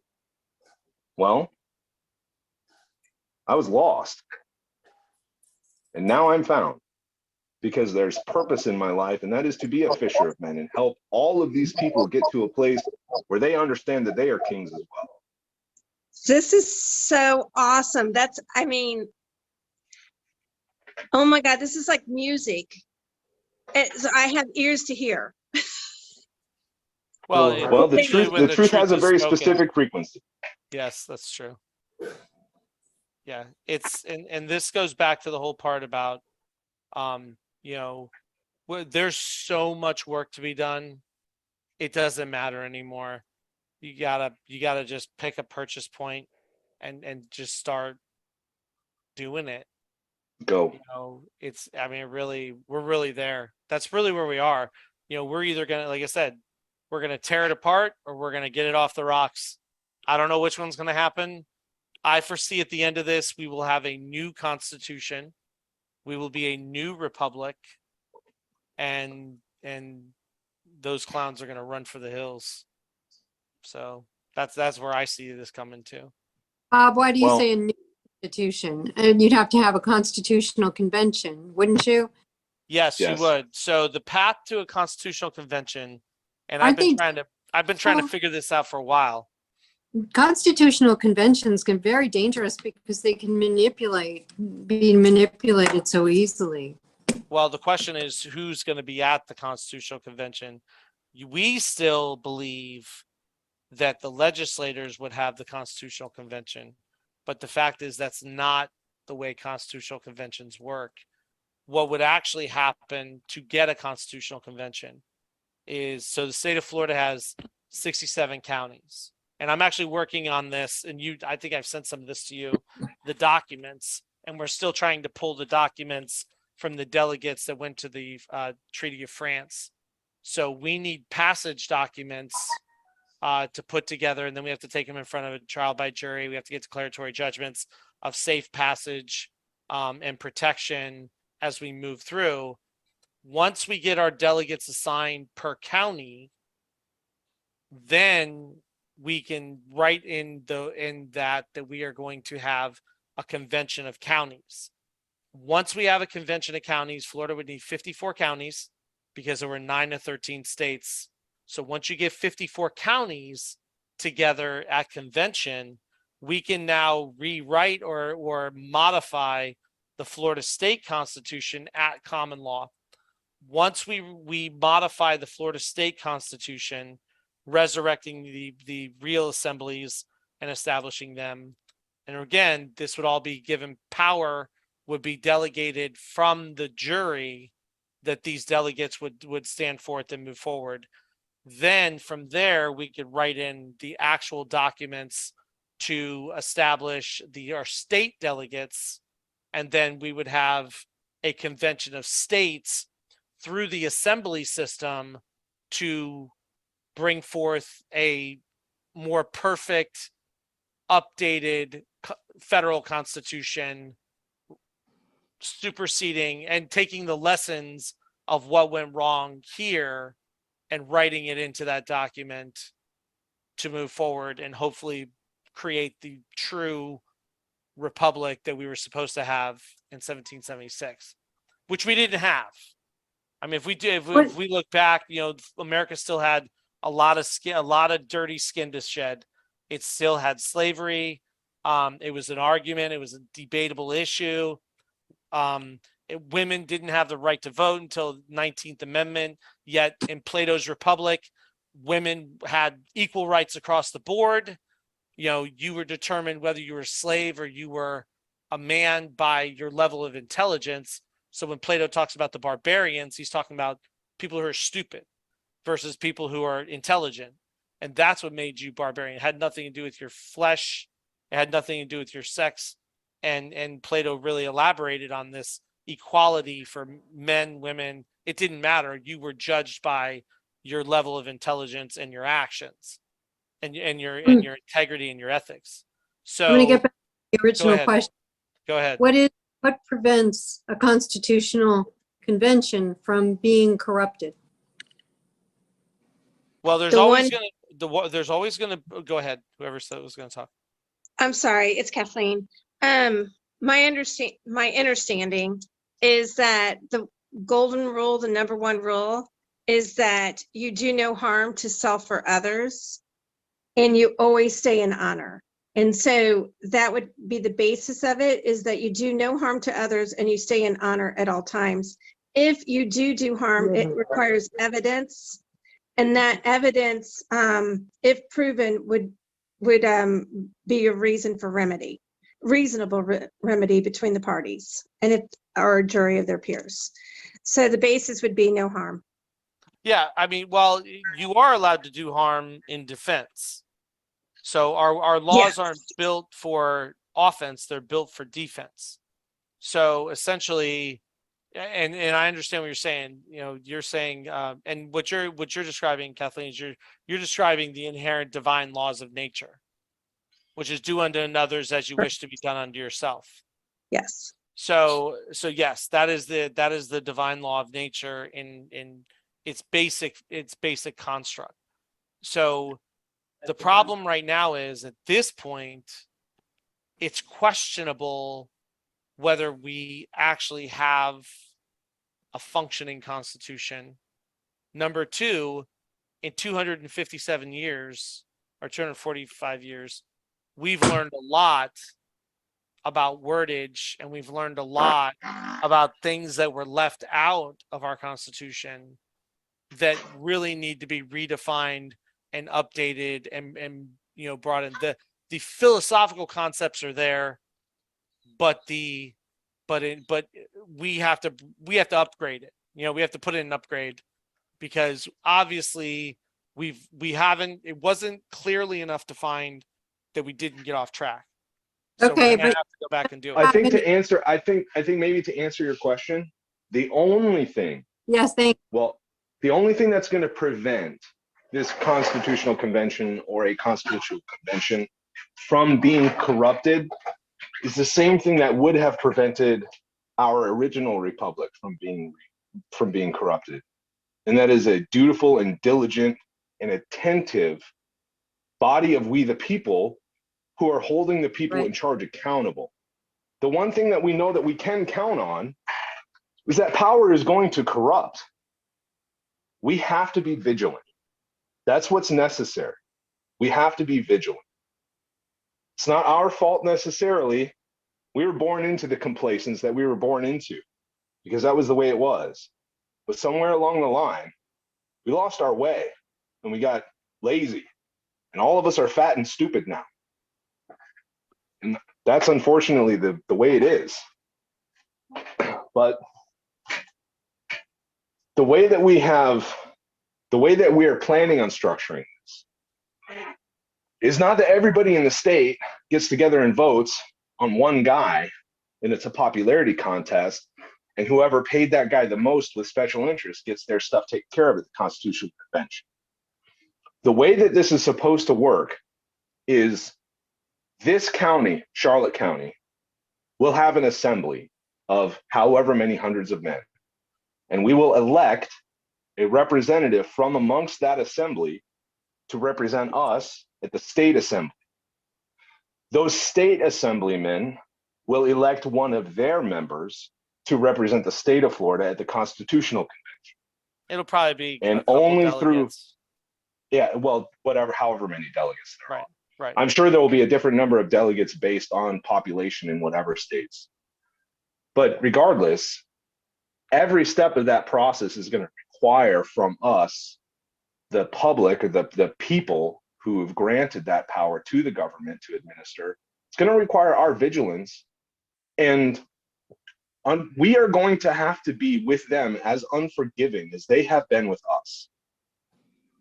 Well, I was lost. And now I'm found because there's purpose in my life, and that is to be a fisher of men and help all of these people get to a place where they understand that they are kings as well. This is so awesome. I mean, oh my God, this is like music. I have ears to hear. Well, the truth has a very specific frequency. Yes, that's true. Yeah, and this goes back to the whole part about, you know, there's so much work to be done. It doesn't matter anymore. You gotta just pick a purchase point and just start doing it. Go. You know, we're really there. That's really where we are. You know, we're either gonna, like I said, we're gonna tear it apart or we're gonna get it off the rocks. I don't know which one's gonna happen. I foresee at the end of this, we will have a new constitution. We will be a new republic, and those clowns are gonna run for the hills. So that's where I see this coming to. Bob, why do you say a new constitution? And you'd have to have a constitutional convention, wouldn't you? Yes, you would. So the path to a constitutional convention, and I've been trying to figure this out for a while. Constitutional conventions can be very dangerous because they can be manipulated so easily. Well, the question is who's going to be at the constitutional convention. We still believe that the legislators would have the constitutional convention, but the fact is that's not the way constitutional conventions work. What would actually happen to get a constitutional convention is, so the state of Florida has 67 counties. And I'm actually working on this, and I think I've sent some of this to you, the documents, and we're still trying to pull the documents from the delegates that went to the Treaty of France. So we need passage documents to put together, and then we have to take them in front of a trial by jury. We have to get declaratory judgments of safe passage and protection as we move through. Once we get our delegates assigned per county, then we can write in that we are going to have a convention of counties. Once we have a convention of counties, Florida would need 54 counties because there were 9 of 13 states. So once you get 54 counties together at convention, we can now rewrite or modify the Florida state constitution at common law. Once we modify the Florida state constitution, resurrecting the real assemblies and establishing them. And again, this would all be given power, would be delegated from the jury that these delegates would stand forth and move forward. Then from there, we could write in the actual documents to establish our state delegates. And then we would have a convention of states through the assembly system to bring forth a more perfect, updated federal constitution, superseding and taking the lessons of what went wrong here and writing it into that document to move forward and hopefully create the true republic that we were supposed to have in 1776, which we didn't have. I mean, if we look back, America still had a lot of dirty skin to shed. It still had slavery. It was an argument. It was a debatable issue. Women didn't have the right to vote until 19th Amendment. Yet in Plato's Republic, women had equal rights across the board. You were determined whether you were a slave or you were a man by your level of intelligence. So when Plato talks about the barbarians, he's talking about people who are stupid versus people who are intelligent. And that's what made you barbarian. It had nothing to do with your flesh. It had nothing to do with your sex. And Plato really elaborated on this equality for men, women. It didn't matter. You were judged by your level of intelligence and your actions and your integrity and your ethics. So I'm going to get back to the original question. Go ahead. What prevents a constitutional convention from being corrupted? Well, there's always going to go ahead. Whoever said was going to talk. I'm sorry, it's Kathleen. My understanding is that the golden rule, the number one rule, is that you do no harm to self or others, and you always stay in honor. And so that would be the basis of it, is that you do no harm to others and you stay in honor at all times. If you do harm, it requires evidence, and that evidence, if proven, would be a reason for remedy, reasonable remedy between the parties and or a jury of their peers. So the basis would be no harm. Yeah, I mean, well, you are allowed to do harm in defense. So our laws aren't built for offense, they're built for defense. So essentially, and I understand what you're saying, you're saying, and what you're describing, Kathleen, is you're describing the inherent divine laws of nature, which is do unto others as you wish to be done unto yourself. Yes. So yes, that is the divine law of nature in its basic construct. So the problem right now is, at this point, it's questionable whether we actually have a functioning constitution. Number two, in 257 years or 245 years, we've learned a lot about wordage, and we've learned a lot about things that were left out of our Constitution that really need to be redefined and updated and brought in. The philosophical concepts are there, but we have to upgrade it. We have to put in an upgrade, because obviously it wasn't clearly enough defined that we didn't get off track. So Okay, we're gonna but have to go back and do it. I think maybe to answer your question, the only thing that's going to prevent this constitutional convention or a constitutional convention from being corrupted is the same thing that would have prevented our original republic from being corrupted. And that is a dutiful and diligent and attentive body of we the people who are holding the people in charge accountable. The one thing that we know that we can count on is that power is going to corrupt. We have to be vigilant. That's what's necessary. We have to be vigilant. It's not our fault necessarily. We were born into the complacence that we were born into because that was the way it was. But somewhere along the line, we lost our way and we got lazy. And all of us are fat and stupid now. And that's unfortunately the way it is. But the way that we are planning on structuring this is not that everybody in the state gets together and votes on one guy and it's a popularity contest, and whoever paid that guy the most with special interest gets their stuff taken care of at the Constitutional Convention. The way that this is supposed to work is this county, Charlotte County, will have an assembly of however many hundreds of men, and we will elect a representative from amongst that assembly to represent us at the state assembly. Those state assemblymen will elect one of their members to represent the state of Florida at the Constitutional Convention. It'll probably be And a couple only delegates. Yeah, well, however many delegates there are. Right. I'm sure there will be a different number of delegates based on population in whatever states. But regardless, every step of that process is going to require from us, the public, or the people who have granted that power to the government to administer, it's going to require our vigilance. And we are going to have to be with them as unforgiving as they have been with us.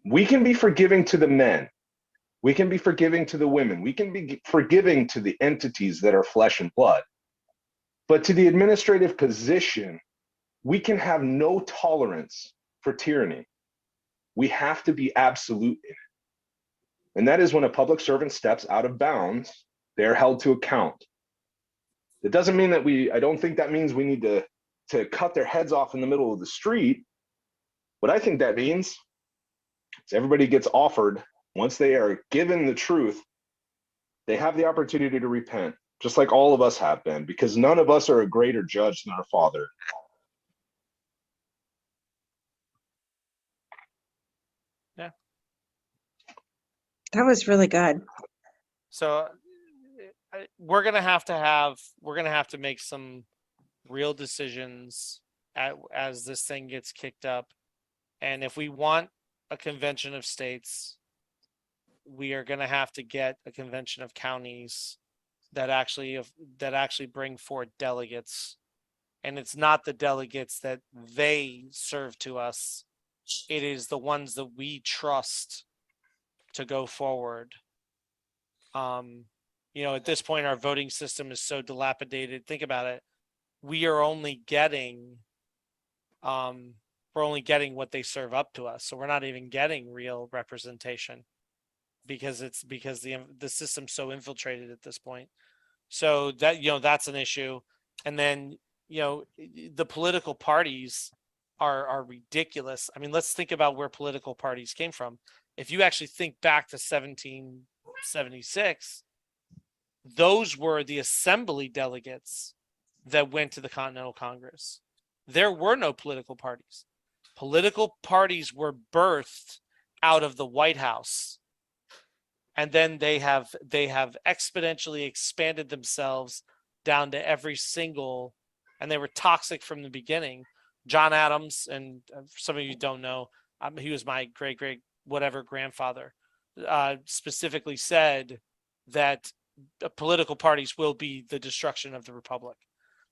We can be forgiving to the men. We can be forgiving to the women. We can be forgiving to the entities that are flesh and blood. But to the administrative position, we can have no tolerance for tyranny. We have to be absolute in it. And that is when a public servant steps out of bounds, they're held to account. It doesn't mean that I don't think that means we need to cut their heads off in the middle of the street. What I think that means is everybody gets offered, once they are given the truth, they have the opportunity to repent, just like all of us have been, because none of us are a greater judge than our Father. Yeah. That was really good. So we're gonna have to make some real decisions as this thing gets kicked up. And if we want a convention of states, we are going to have to get a convention of counties that actually bring forth delegates. And it's not the delegates that they serve to us. It is the ones that we trust to go forward. At this point, our voting system is so dilapidated. Think about it. We are only getting, what they serve up to us. So we're not even getting real representation because the system's so infiltrated at this point. So that's an issue. And then, the political parties are ridiculous. I mean, let's think about where political parties came from. If you actually think back to 1776, those were the assembly delegates that went to the Continental Congress. There were no political parties. Political parties were birthed out of the White House. And then they have exponentially expanded themselves down to every single, and they were toxic from the beginning. John Adams, and some of you don't know, he was my great whatever grandfather, specifically said that political parties will be the destruction of the republic.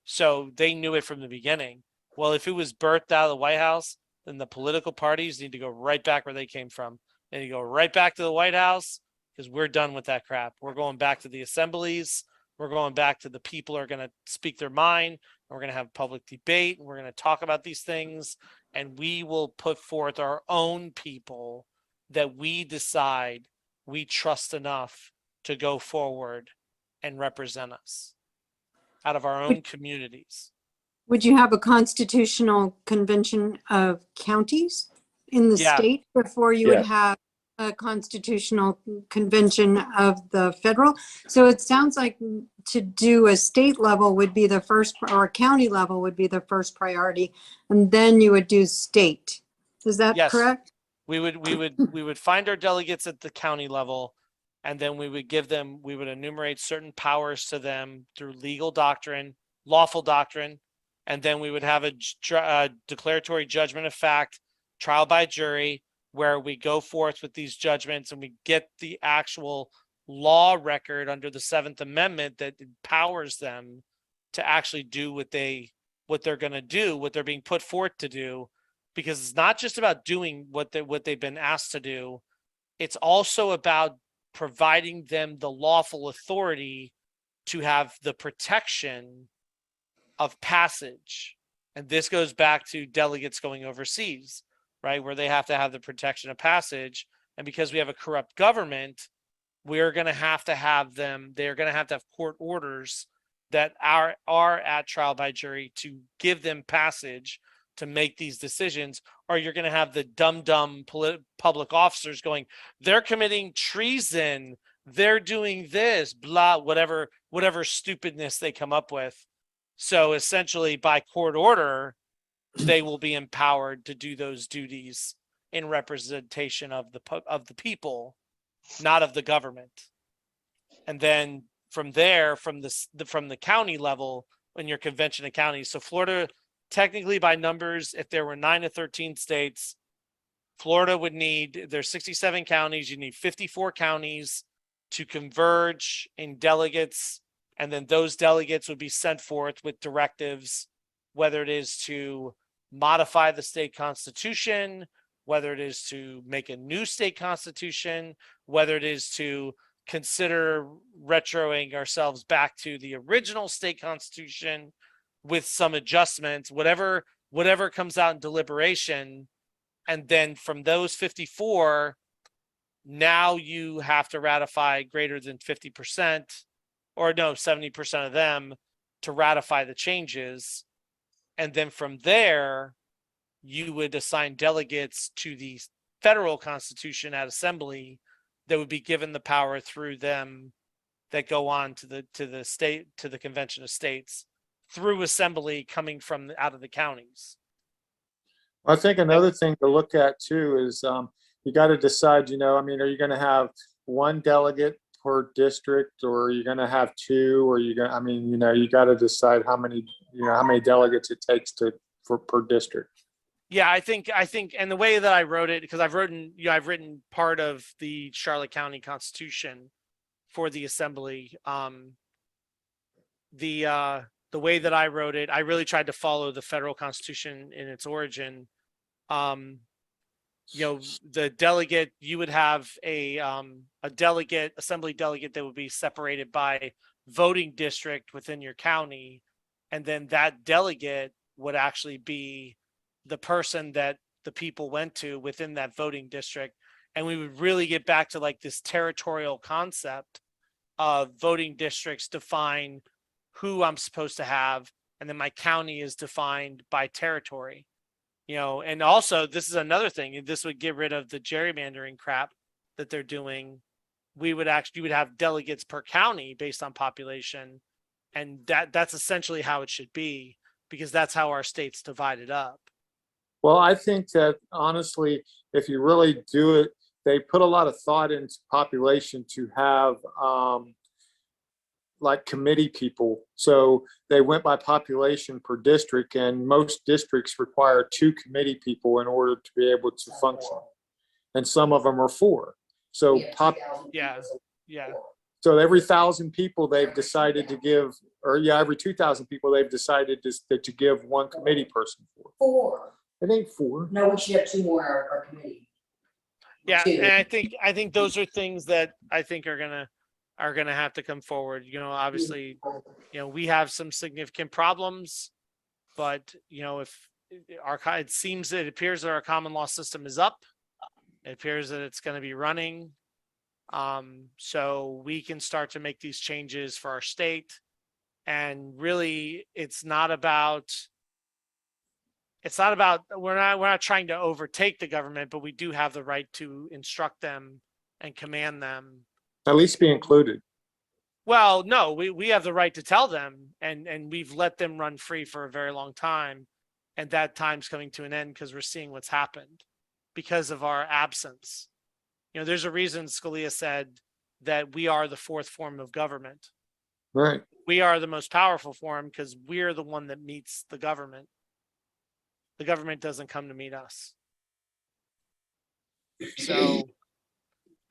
So they knew it from the beginning. Well, if it was birthed out of the White House, then the political parties need to go right back where they came from. They need to go right back to the White House, because we're done with that crap. We're going back to the assemblies. We're going back to the people who are going to speak their mind. And we're going to have public debate. And we're going to talk about these things. And we will put forth our own people that we decide we trust enough to go forward and represent us out of our own communities. Would you have a constitutional convention of counties in the state before you would have a constitutional convention of the federal? So it sounds like to do a state level would be the first, or a county level would be the first priority, and then you would do state. Is that correct? We would find our delegates at the county level. And then we would enumerate certain powers to them through legal doctrine, lawful doctrine. And then we would have a declaratory judgment of fact, trial by jury, where we go forth with these judgments and we get the actual law record under the 7th Amendment that empowers them to actually do what they're going to do, what they're being put forth to do, because it's not just about doing what they've been asked to do. It's also about providing them the lawful authority to have the protection of passage. And this goes back to delegates going overseas, right? Where they have to have the protection of passage. And because we have a corrupt government, we're going to have them, they're going to have court orders that are at trial by jury to give them passage to make these decisions, or you're going to have the dumb public officers going, they're committing treason, they're doing this, blah, whatever stupidness they come up with. So essentially, by court order, they will be empowered to do those duties in representation of the people, not of the government. And then from there, from the county level, in your convention of counties, so Florida, technically by numbers, if there were 9 to 13 states, Florida would need, there's 67 counties, you need 54 counties to converge in delegates, and then those delegates would be sent forth with directives, whether it is to modify the state constitution, whether it is to make a new state constitution, whether it is to consider retroing ourselves back to the original state constitution with some adjustments, whatever comes out in deliberation. And then from those 54, now you have to ratify greater than 50%, or no, 70% of them to ratify the changes. And then from there, you would assign delegates to the federal constitution at assembly that would be given the power through them that go on to the state, to the convention of states through assembly coming from out of the counties. I think another thing to look at too is you got to decide, I mean, are you going to have one delegate per district, or are you going to have two, or you got to decide how many delegates it takes per district. Yeah, I think, and the way that I wrote it, because I've written part of the Charlotte County Constitution for the assembly. The way that I wrote it, I really tried to follow the federal constitution in its origin. The delegate, you would have a assembly delegate that would be separated by voting district within your county. And then that delegate would actually be the person that the people went to within that voting district. And we would really get back to like this territorial concept of voting districts define who I'm supposed to have. And then my county is defined by territory, and also this is another thing. This would get rid of the gerrymandering crap that they're doing. You would have delegates per county based on population. And that's essentially how it should be, because that's how our state's divided up. Well, I think that honestly, if you really do it, they put a lot of thought into population to have like committee people. So they went by population per district, and most districts require 2 committee people in order to be able to function. And some of them are 4. So yeah. So every 1,000 people they've decided to give, every 2,000 people they've decided to give 1 committee person for. 4. It ain't 4. No, we should have 2 more on our committee. Yeah, 2. and I think those are things that I think are gonna have to come forward. Obviously, we have some significant problems, but if it appears that our common law system is up, it appears that it's going to be running. So we can start to make these changes for our state. And really, we're not trying to overtake the government, but we do have the right to instruct them and command them. At least be included. Well, no, we have the right to tell them, and we've let them run free for a very long time. And that time's coming to an end because we're seeing what's happened because of our absence. There's a reason Scalia said that we are the fourth form of government. Right. We are the most powerful form because we're the one that meets the government. The government doesn't come to meet us. So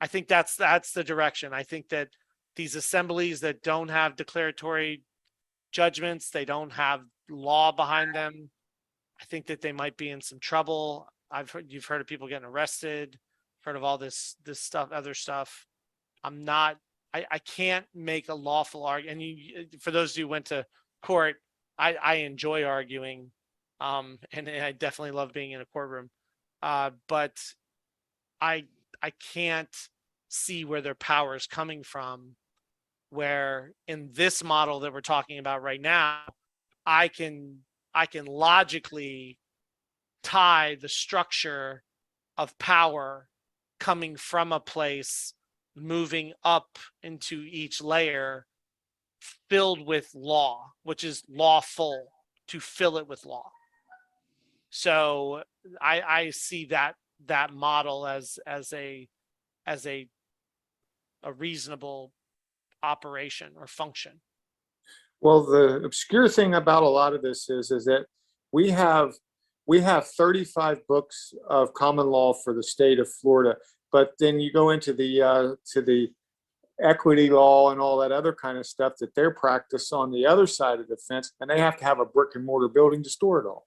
I think that's the direction. I think that these assemblies that don't have declaratory judgments, they don't have law behind them, I think that they might be in some trouble. You've heard of people getting arrested, heard of all this stuff, other stuff. I can't make a lawful argument. And for those of you who went to court, I enjoy arguing. And I definitely love being in a courtroom. But I can't see where their power is coming from, where in this model that we're talking about right now, I can logically tie the structure of power coming from a place, moving up into each layer filled with law, which is lawful, to fill it with law. So I see that model as a reasonable operation or function. Well, the obscure thing about a lot of this is that we have 35 books of common law for the state of Florida, but then you go into the equity law and all that other kind of stuff that they're practiced on the other side of the fence, and they have to have a brick and mortar building to store it all.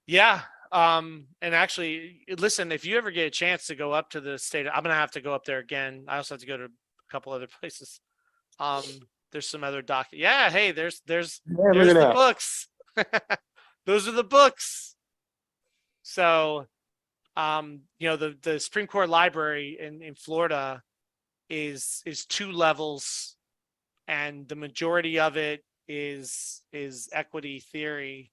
Yeah. And actually, listen, if you ever get a chance to go up to the state, I'm going to have to go up there again. I also have to go to a couple other places. There's some other Yeah. Hey, there's the books. Those are the books. So, the Supreme Court Library in Florida is 2 levels, and the majority of it is equity theory.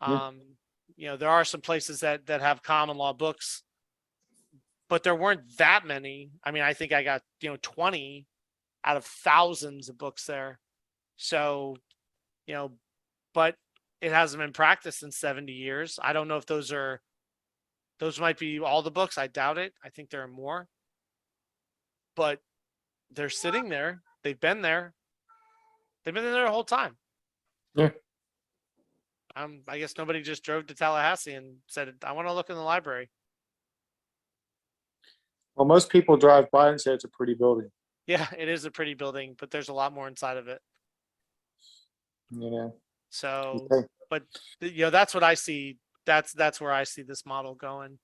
There are some places that have common law books, but there weren't that many. I mean, I think I got 20 out of thousands of books there. So, but it hasn't been practiced in 70 years. I don't know if those might be all the books. I doubt it. I think there are more, but they're sitting there. They've been there. They've been there the whole time. Yeah. I guess nobody just drove to Tallahassee and said, I want to look in the library. Well, most people drive by and say it's a pretty building. Yeah, it is a pretty building, but there's a lot more inside of it. So, Okay. but that's what I see. That's where I see this model going.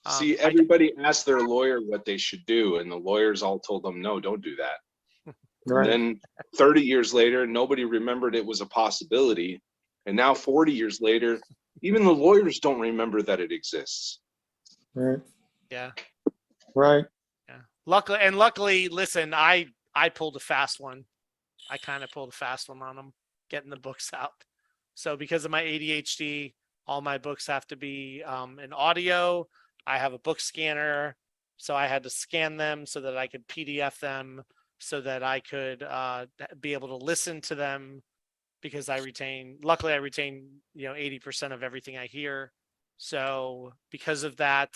See, everybody asked their lawyer what they should do, and the lawyers all told them, no, don't do that. Right. Then 30 years later, nobody remembered it was a possibility. And now 40 years later, even the lawyers don't remember that it exists. Right. Yeah. Right. Yeah. Luckily, listen, I pulled a fast one. I kind of pulled a fast one on them, getting the books out. So because of my ADHD, all my books have to be in audio. I have a book scanner, so I had to scan them so that I could PDF them, so that I could be able to listen to them, because luckily I retain 80% of everything I hear. So because of that,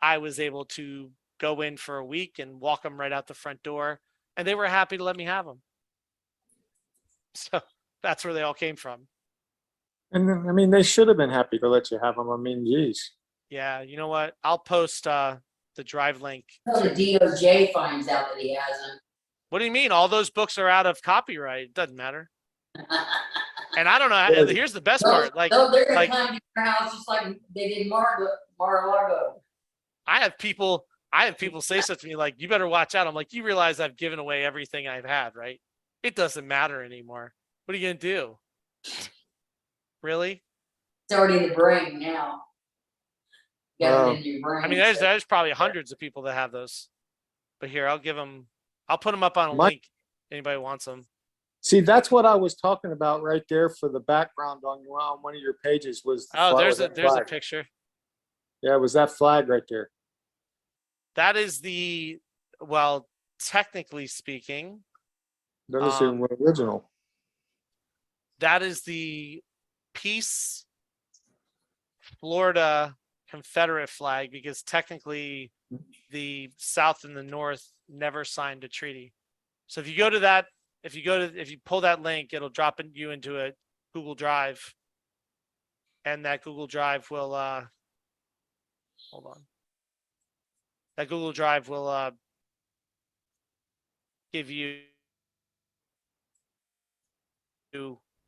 I was able to go in for a week and walk them right out the front door, and they were happy to let me have them. So that's where they all came from. And I mean, they should have been happy to let you have them. I mean, geez. Yeah, you know what? I'll post the drive link. Until the DOJ finds out that he hasn't. What do you mean? All those books are out of copyright. It doesn't matter. And I don't know. Here's the best part. They're gonna come to your house just like they did Mar-a-Lago. I have people say stuff to me like, you better watch out. I'm like, you realize I've given away everything I've had, right? It doesn't matter anymore. What are you gonna do? Really? It's already in the brain now. You got it in your brain. I mean, there's probably hundreds of people that have those. But here, I'll put them up on a link. Anybody wants them. See, that's what I was talking about right there for the background on one of your pages was. There's a picture. Yeah, it was that flag right there. That is technically speaking. That is the original. That is the Peace Florida Confederate flag, because technically the South and the North never signed a treaty. So if you go to that, if you pull that link, it'll drop you into a Google Drive, and that Google Drive will hold on. That Google Drive will give you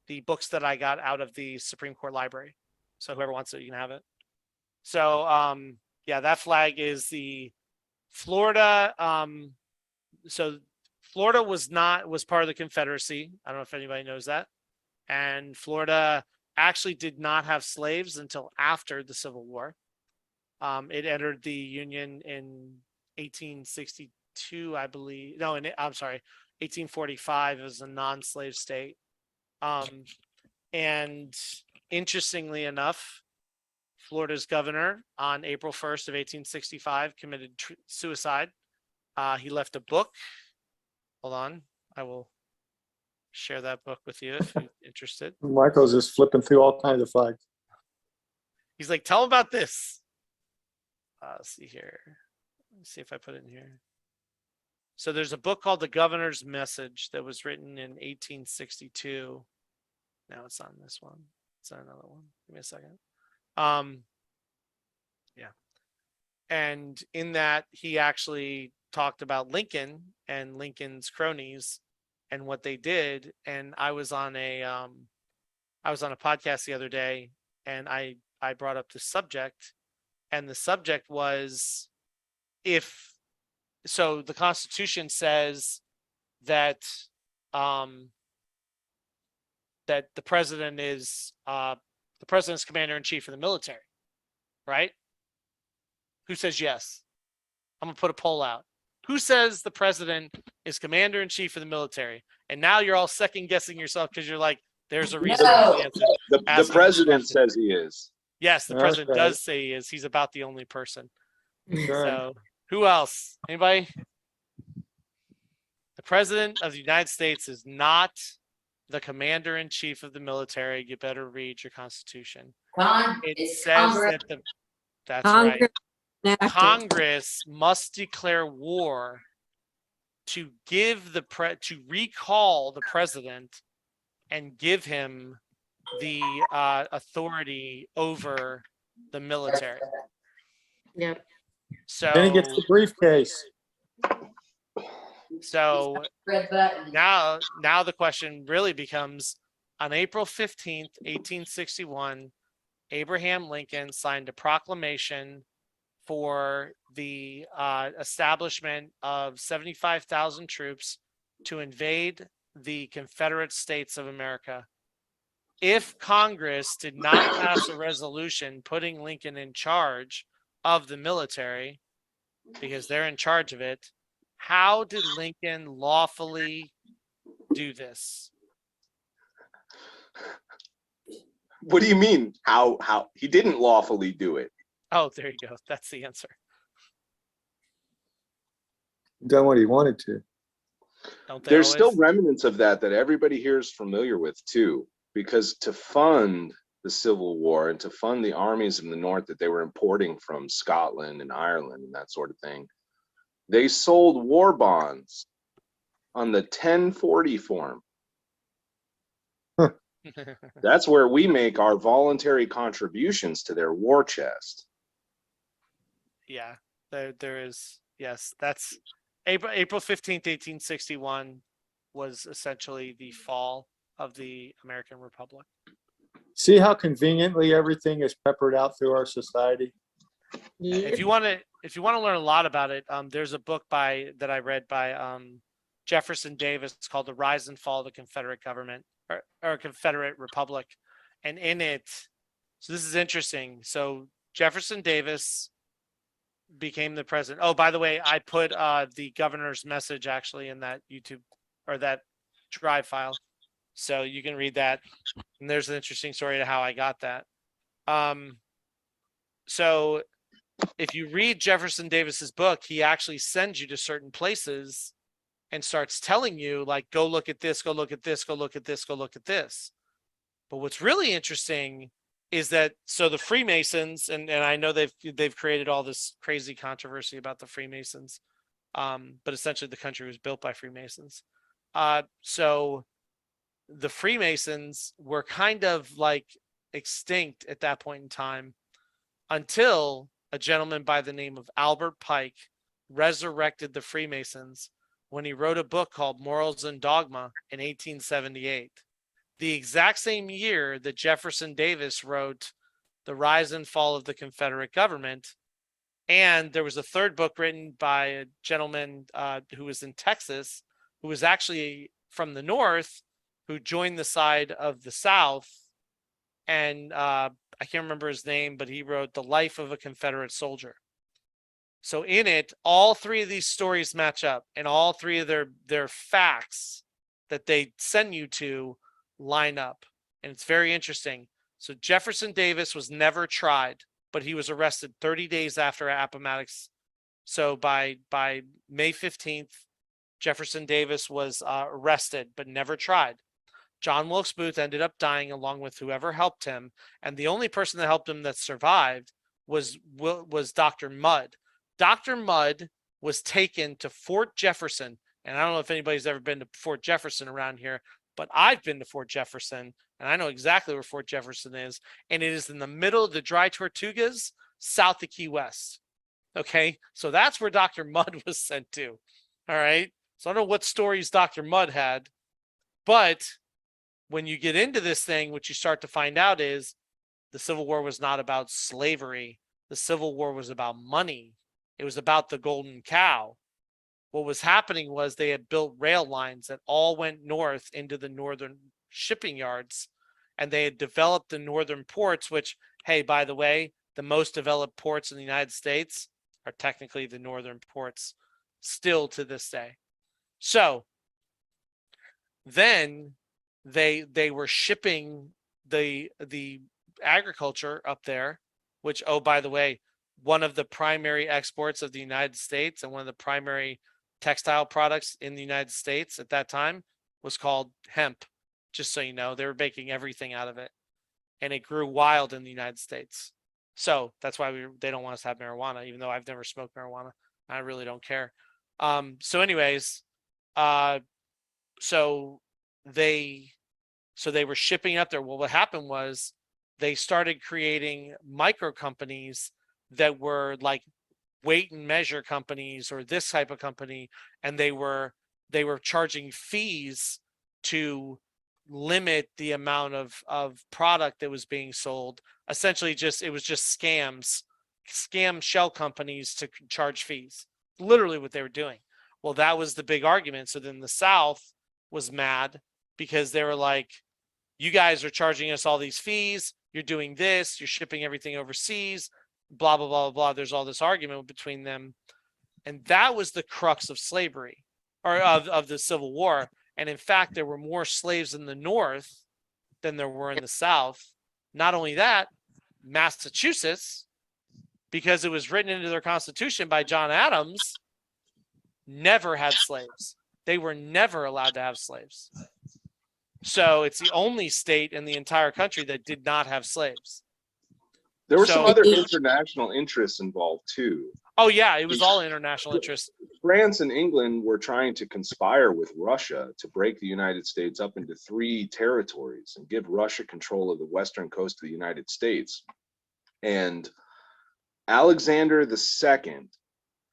the books that I got out of the Supreme Court library. So whoever wants it, you can have it. So yeah, that flag is the Florida. So Florida was part of the Confederacy. I don't know if anybody knows that. And Florida actually did not have slaves until after the Civil War. It entered the Union in 1862, I believe. No, I'm sorry, 1845 as a non-slave state. And interestingly enough, Florida's governor on April 1st of 1865 committed suicide. He left a book. Hold on, I will share that book with you if you're interested. Michael's just flipping through all kinds of flags. He's like, tell him about this. Let's see here. Let's see if I put it in here. So there's a book called The Governor's Message that was written in 1862. Now it's on this one. It's on another one. Give me a second. Yeah. And in that, he actually talked about Lincoln and Lincoln's cronies and what they did. And I was on a podcast the other day, and I brought up this subject, and the subject was, so the Constitution says that that the president is the president's commander in chief of the military, right? Who says yes? I'm gonna put a poll out. Who says the president is commander in chief of the military? And now you're all second guessing yourself because you're like, there's a reason. No. The president says he is. Yes, the That's president right. does say he is. He's about the only person. Good. So who else? Anybody? The president of the United States is not the commander in chief of the military. You better read your Constitution. It It's says Congress. that that's Congress right. enacted. Congress must declare war to give to recall the president and give him the authority over the military. Yep. So Then he gets the briefcase. so Red button. now the question really becomes, on April 15th, 1861, Abraham Lincoln signed a proclamation for the establishment of 75,000 troops to invade the Confederate States of America. If Congress did not pass a resolution putting Lincoln in charge of the military, because they're in charge of it, how did Lincoln lawfully do this? What do you mean? How he didn't lawfully do it? Oh, there you go. That's the answer. Done what he wanted to. Don't they There's still always? remnants of that everybody here is familiar with too, because to fund the Civil War and to fund the armies in the North that they were importing from Scotland and Ireland and that sort of thing, they sold war bonds on the 1040 form. That's where we make our voluntary contributions to their war chest. Yeah, there is. Yes, that's April 15th, 1861 was essentially the fall of the American Republic. See how conveniently everything is peppered out through our society? If you want to learn a lot about it, there's a book that I read by Jefferson Davis. It's called The Rise and Fall of the Confederate Government or Confederate Republic. And in it, so this is interesting. So Jefferson Davis became the president. Oh, by the way, I put the governor's message actually in that YouTube or that Drive file. So you can read that. And there's an interesting story to how I got that. So if you read Jefferson Davis's book, he actually sends you to certain places and starts telling you, like, go look at this, go look at this, go look at this, go look at this. But what's really interesting is that so the Freemasons, and I know they've created all this crazy controversy about the Freemasons, but essentially the country was built by Freemasons. So the Freemasons were kind of like extinct at that point in time until a gentleman by the name of Albert Pike resurrected the Freemasons when he wrote a book called Morals and Dogma in 1878. The exact same year that Jefferson Davis wrote The Rise and Fall of the Confederate Government. And there was a third book written by a gentleman who was in Texas, who was actually from the North, who joined the side of the South. And I can't remember his name, but he wrote The Life of a Confederate Soldier. So in it, all three of these stories match up, and all three of their facts that they send you to line up. And it's very interesting. So Jefferson Davis was never tried, but he was arrested 30 days after Appomattox. So by May 15th, Jefferson Davis was arrested, but never tried. John Wilkes Booth ended up dying along with whoever helped him. And the only person that helped him that survived was Dr. Mudd. Dr. Mudd was taken to Fort Jefferson. And I don't know if anybody's ever been to Fort Jefferson around here, but I've been to Fort Jefferson, and I know exactly where Fort Jefferson is. And it is in the middle of the Dry Tortugas, south of Key West. Okay, so that's where Dr. Mudd was sent to. All right, so I don't know what stories Dr. Mudd had, but when you get into this thing, what you start to find out is the Civil War was not about slavery. The Civil War was about money. It was about the golden cow. What was happening was they had built rail lines that all went north into the northern shipping yards, and they had developed the northern ports, which, hey, by the way, the most developed ports in the United States are technically the northern ports still to this day. So then they were shipping the agriculture up there, which, oh, by the way, one of the primary exports of the United States and one of the primary textile products in the United States at that time was called hemp. Just so you know, they were making everything out of it, and it grew wild in the United States. So that's why they don't want us to have marijuana, even though I've never smoked marijuana. I really don't care. So anyways, so they were shipping up there. Well, what happened was they started creating micro companies that were like weight and measure companies or this type of company, and they were charging fees to limit the amount of product that was being sold. Essentially, it was just scam shell companies to charge fees. Literally what they were doing. Well, that was the big argument. So then the South was mad because they were like, you guys are charging us all these fees. You're doing this. You're shipping everything overseas. Blah, blah, blah, blah. There's all this argument between them. And that was the crux of slavery, or of the Civil War. And in fact, there were more slaves in the North than there were in the South. Not only that, Massachusetts, because it was written into their Constitution by John Adams, never had slaves. They were never allowed to have slaves. So it's the only state in the entire country that did not have slaves. There were some other international interests involved too. Oh yeah, it was all international interests. France and England were trying to conspire with Russia to break the United States up into 3 territories and give Russia control of the western coast of the United States. And Alexander II,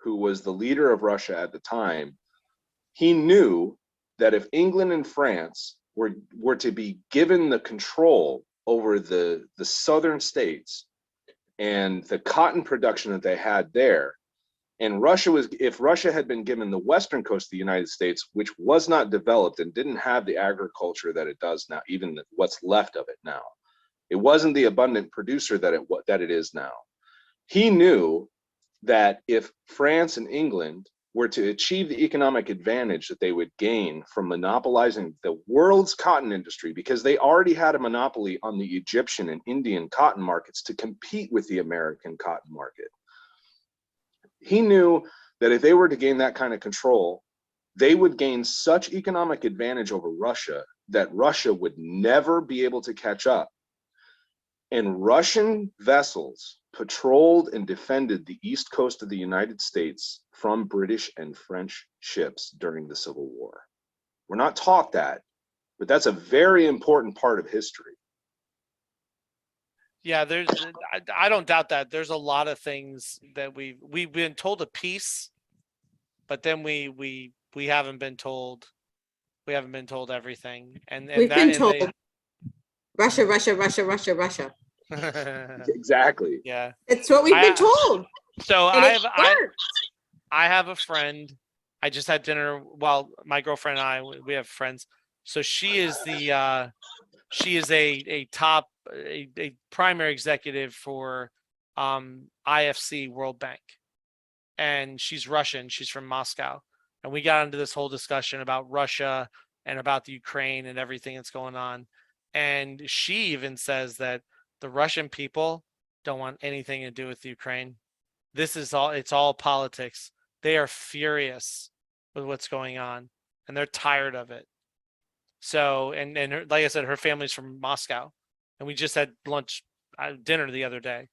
who was the leader of Russia at the time, he knew that if England and France were to be given the control over the southern states and the cotton production that they had there, and if Russia had been given the western coast of the United States, which was not developed and didn't have the agriculture that it does now, even what's left of it now, it wasn't the abundant producer that it is now. He knew that if France and England were to achieve the economic advantage that they would gain from monopolizing the world's cotton industry, because they already had a monopoly on the Egyptian and Indian cotton markets to compete with the American cotton market. He knew that if they were to gain that kind of control, they would gain such economic advantage over Russia that Russia would never be able to catch up. and Russian vessels patrolled and defended the east coast of the United States from British and French ships during the Civil War. We're not taught that, but that's a very important part of history. Yeah, I don't doubt that. There's a lot of things that we've been told a piece, but then we haven't been told everything. And We've that, been and told Russia, Russia, Russia, Russia, Russia. Exactly. Yeah. It's what we've been told. So And I have a friend. I just had dinner. Well, my girlfriend and I, we have friends. So she is a top, a primary executive for IFC World Bank. And she's Russian. She's from Moscow. And we got into this whole discussion about Russia and about the Ukraine and everything that's going on. And she even says that the Russian people don't want anything to do with Ukraine. It's all politics. They are furious with what's going on and they're tired of it. So, and her, like I said, her family's from Moscow and we just had dinner the other day.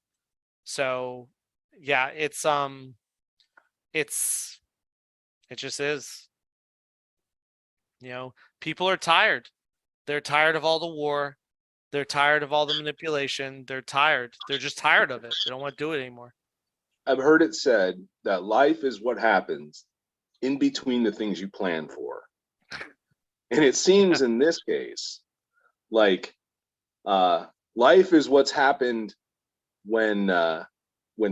So yeah, it just is, people are tired. They're tired of all the war. They're tired of all the manipulation. They're tired. They're just tired of it. They don't want to do it anymore. I've heard it said that life is what happens in between the things you plan for. And it seems in this case, like life is what's happened when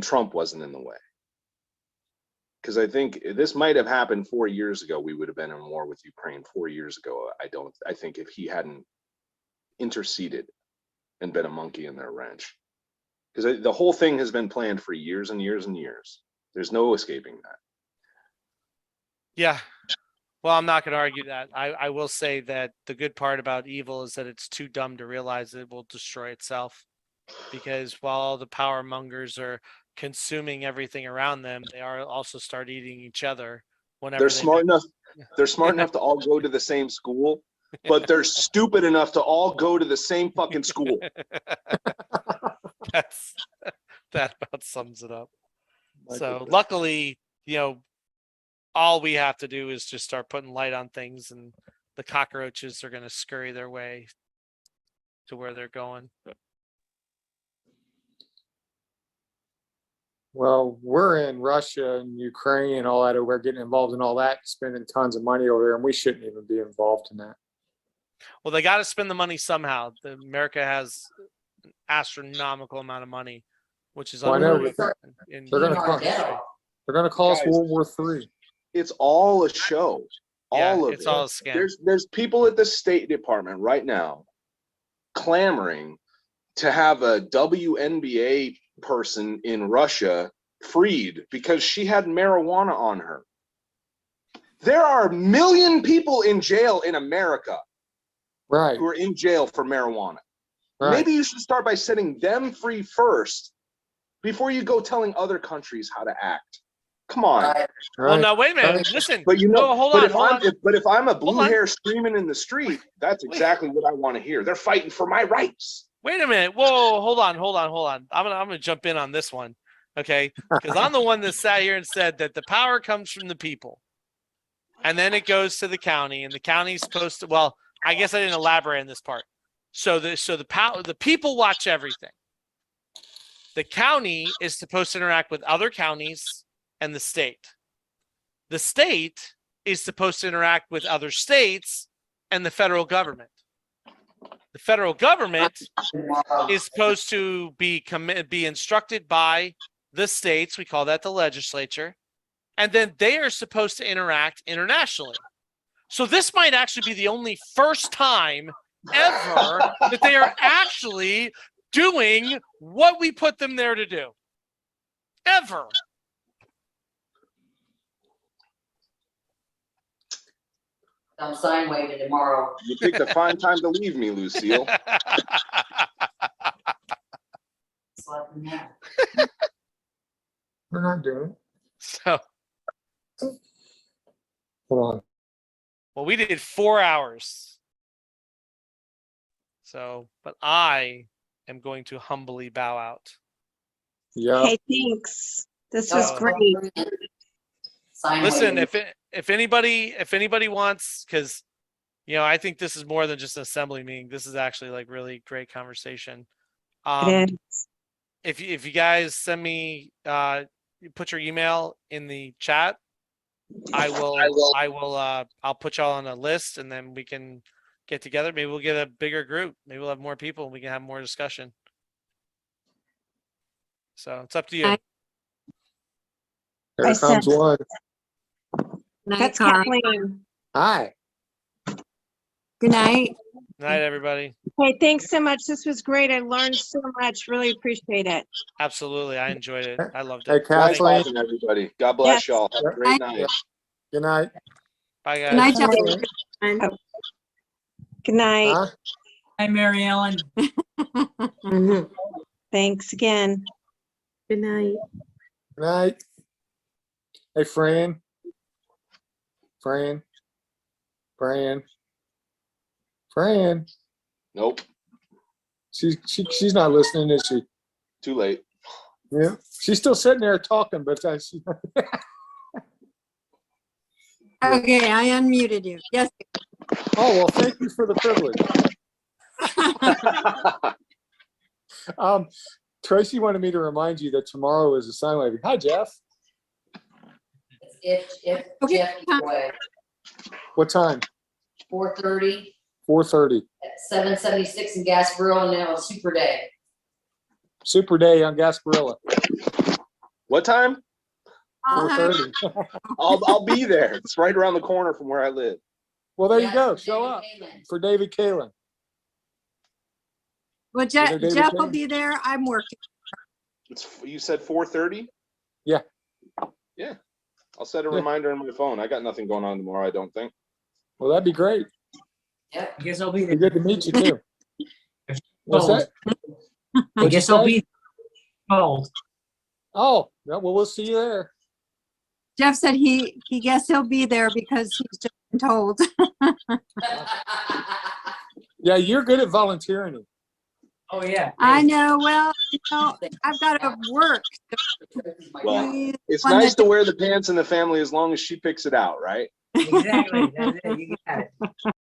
Trump wasn't in the way. Because I think this might have happened 4 years ago. We would have been in war with Ukraine 4 years ago. I think if he hadn't interceded and been a monkey in their wrench. Because the whole thing has been planned for years and years and years. There's no escaping that. Yeah. Well, I'm not going to argue that. I will say that the good part about evil is that it's too dumb to realize it will destroy itself. Because while all the power mongers are consuming everything around them, they are also start eating each other whenever they're smart enough. They're smart enough to all go to the same school, but they're stupid enough to all go to the same fucking school. That about sums it up. So luckily, all we have to do is just start putting light on things and the cockroaches are going to scurry their way to where they're going. Well, we're in Russia and Ukraine and all that, we're getting involved in all that, spending tons of money over there, and we shouldn't even be involved in that. Well, they got to spend the money somehow. America has an astronomical amount of money, which is unbelievable. They're going to call us World War III. It's all a show. All of it. It's all a scam. There's people at the State Department right now clamoring to have a WNBA person in Russia freed because she had marijuana on her. There are 1 million people in jail in America, right, who are in jail for marijuana. Right. Maybe you should start by setting them free first before you go telling other countries how to act. Come on. Right. Well, now wait a minute. Listen. But hold on. If I'm a blue hair screaming in the street, that's exactly what I want to hear. They're fighting for my rights. Wait a minute. Whoa, hold on. I'm gonna jump in on this one, okay? Because I'm the one that sat here and said that the power comes from the people, and then it goes to the county, and the county's supposed to. Well, I guess I didn't elaborate on this part. So the people watch everything. The county is supposed to interact with other counties and the state. The state is supposed to interact with other states and the federal government. The federal government is supposed to be instructed by the states. We call that the legislature. And then they are supposed to interact internationally. So this might actually be the only first time ever that they are actually doing what we put them there to do. Ever. I'm sign waving tomorrow. You picked a fine time to leave me, Lucille. We're not doing it. So, hold on. Well, we did 4 hours. So, but I am going to humbly bow out. Yeah. Hey, thanks. This was Oh. great. Sign Listen, waiver. if anybody wants, because I think this is more than just an assembly meeting. This is actually like really great conversation. It is. If you guys send me, you put your email in the chat, I'll put y'all on a list, and then we can get together. Maybe we'll get a bigger group. Maybe we'll have more people and we can have more discussion. So it's up to you. I- Here I comes sent- one. Night, That's Carl. Kathleen. Hi. Good night. Night, everybody. Hey, thanks so much. This was great. I learned so much. Really appreciate it. Absolutely. I enjoyed it. I loved Hey, it. Nice Kathleen. talking, everybody. God bless Yes. y'all. Have a great Bye. night. Good night. Bye, guys. Good night, Kathleen. Jeff. Good night. Huh? Hi, Mary Ellen. Thanks again. Good night. Good night. Hey, Fran. Fran. Nope. She's not listening, is she? Too late. Yeah. She's still sitting there talking, but she. Okay, I unmuted you. Yes. Oh, well, thank you for the privilege. Tracy wanted me to remind you that tomorrow is a sign waving. Hi, Jeff. If Okay. Jeff gets away, What time? 4:30 4:30. at 776 in Gasparilla, and now a super day. Super day on Gasparilla. What time? I'll have- 4:30. I'll be there. It's right around the corner from where I live. Well, there you Yes, go. for Show David up Heyman. for David Kalin. Well, David Jeff will King? be there. I'm working. You said 4:30? Yeah. Yeah. I'll set a Yeah. reminder on my phone. I got nothing going on tomorrow, I don't think. Well, that'd be great. Yep. I guess I'll be Be there. good to meet you too. What's that? I What'd you guess I'll say? be cold. Oh, yeah, well, we'll see you there. Jeff said he guessed he'll be there because he's just been told. Yeah, you're good at volunteering. Oh, yeah. I know. Well, I've got to work. Well, He's It's one nice that- to wear the pants in the family as long as she picks it out, right? Exactly. That's it. You got it.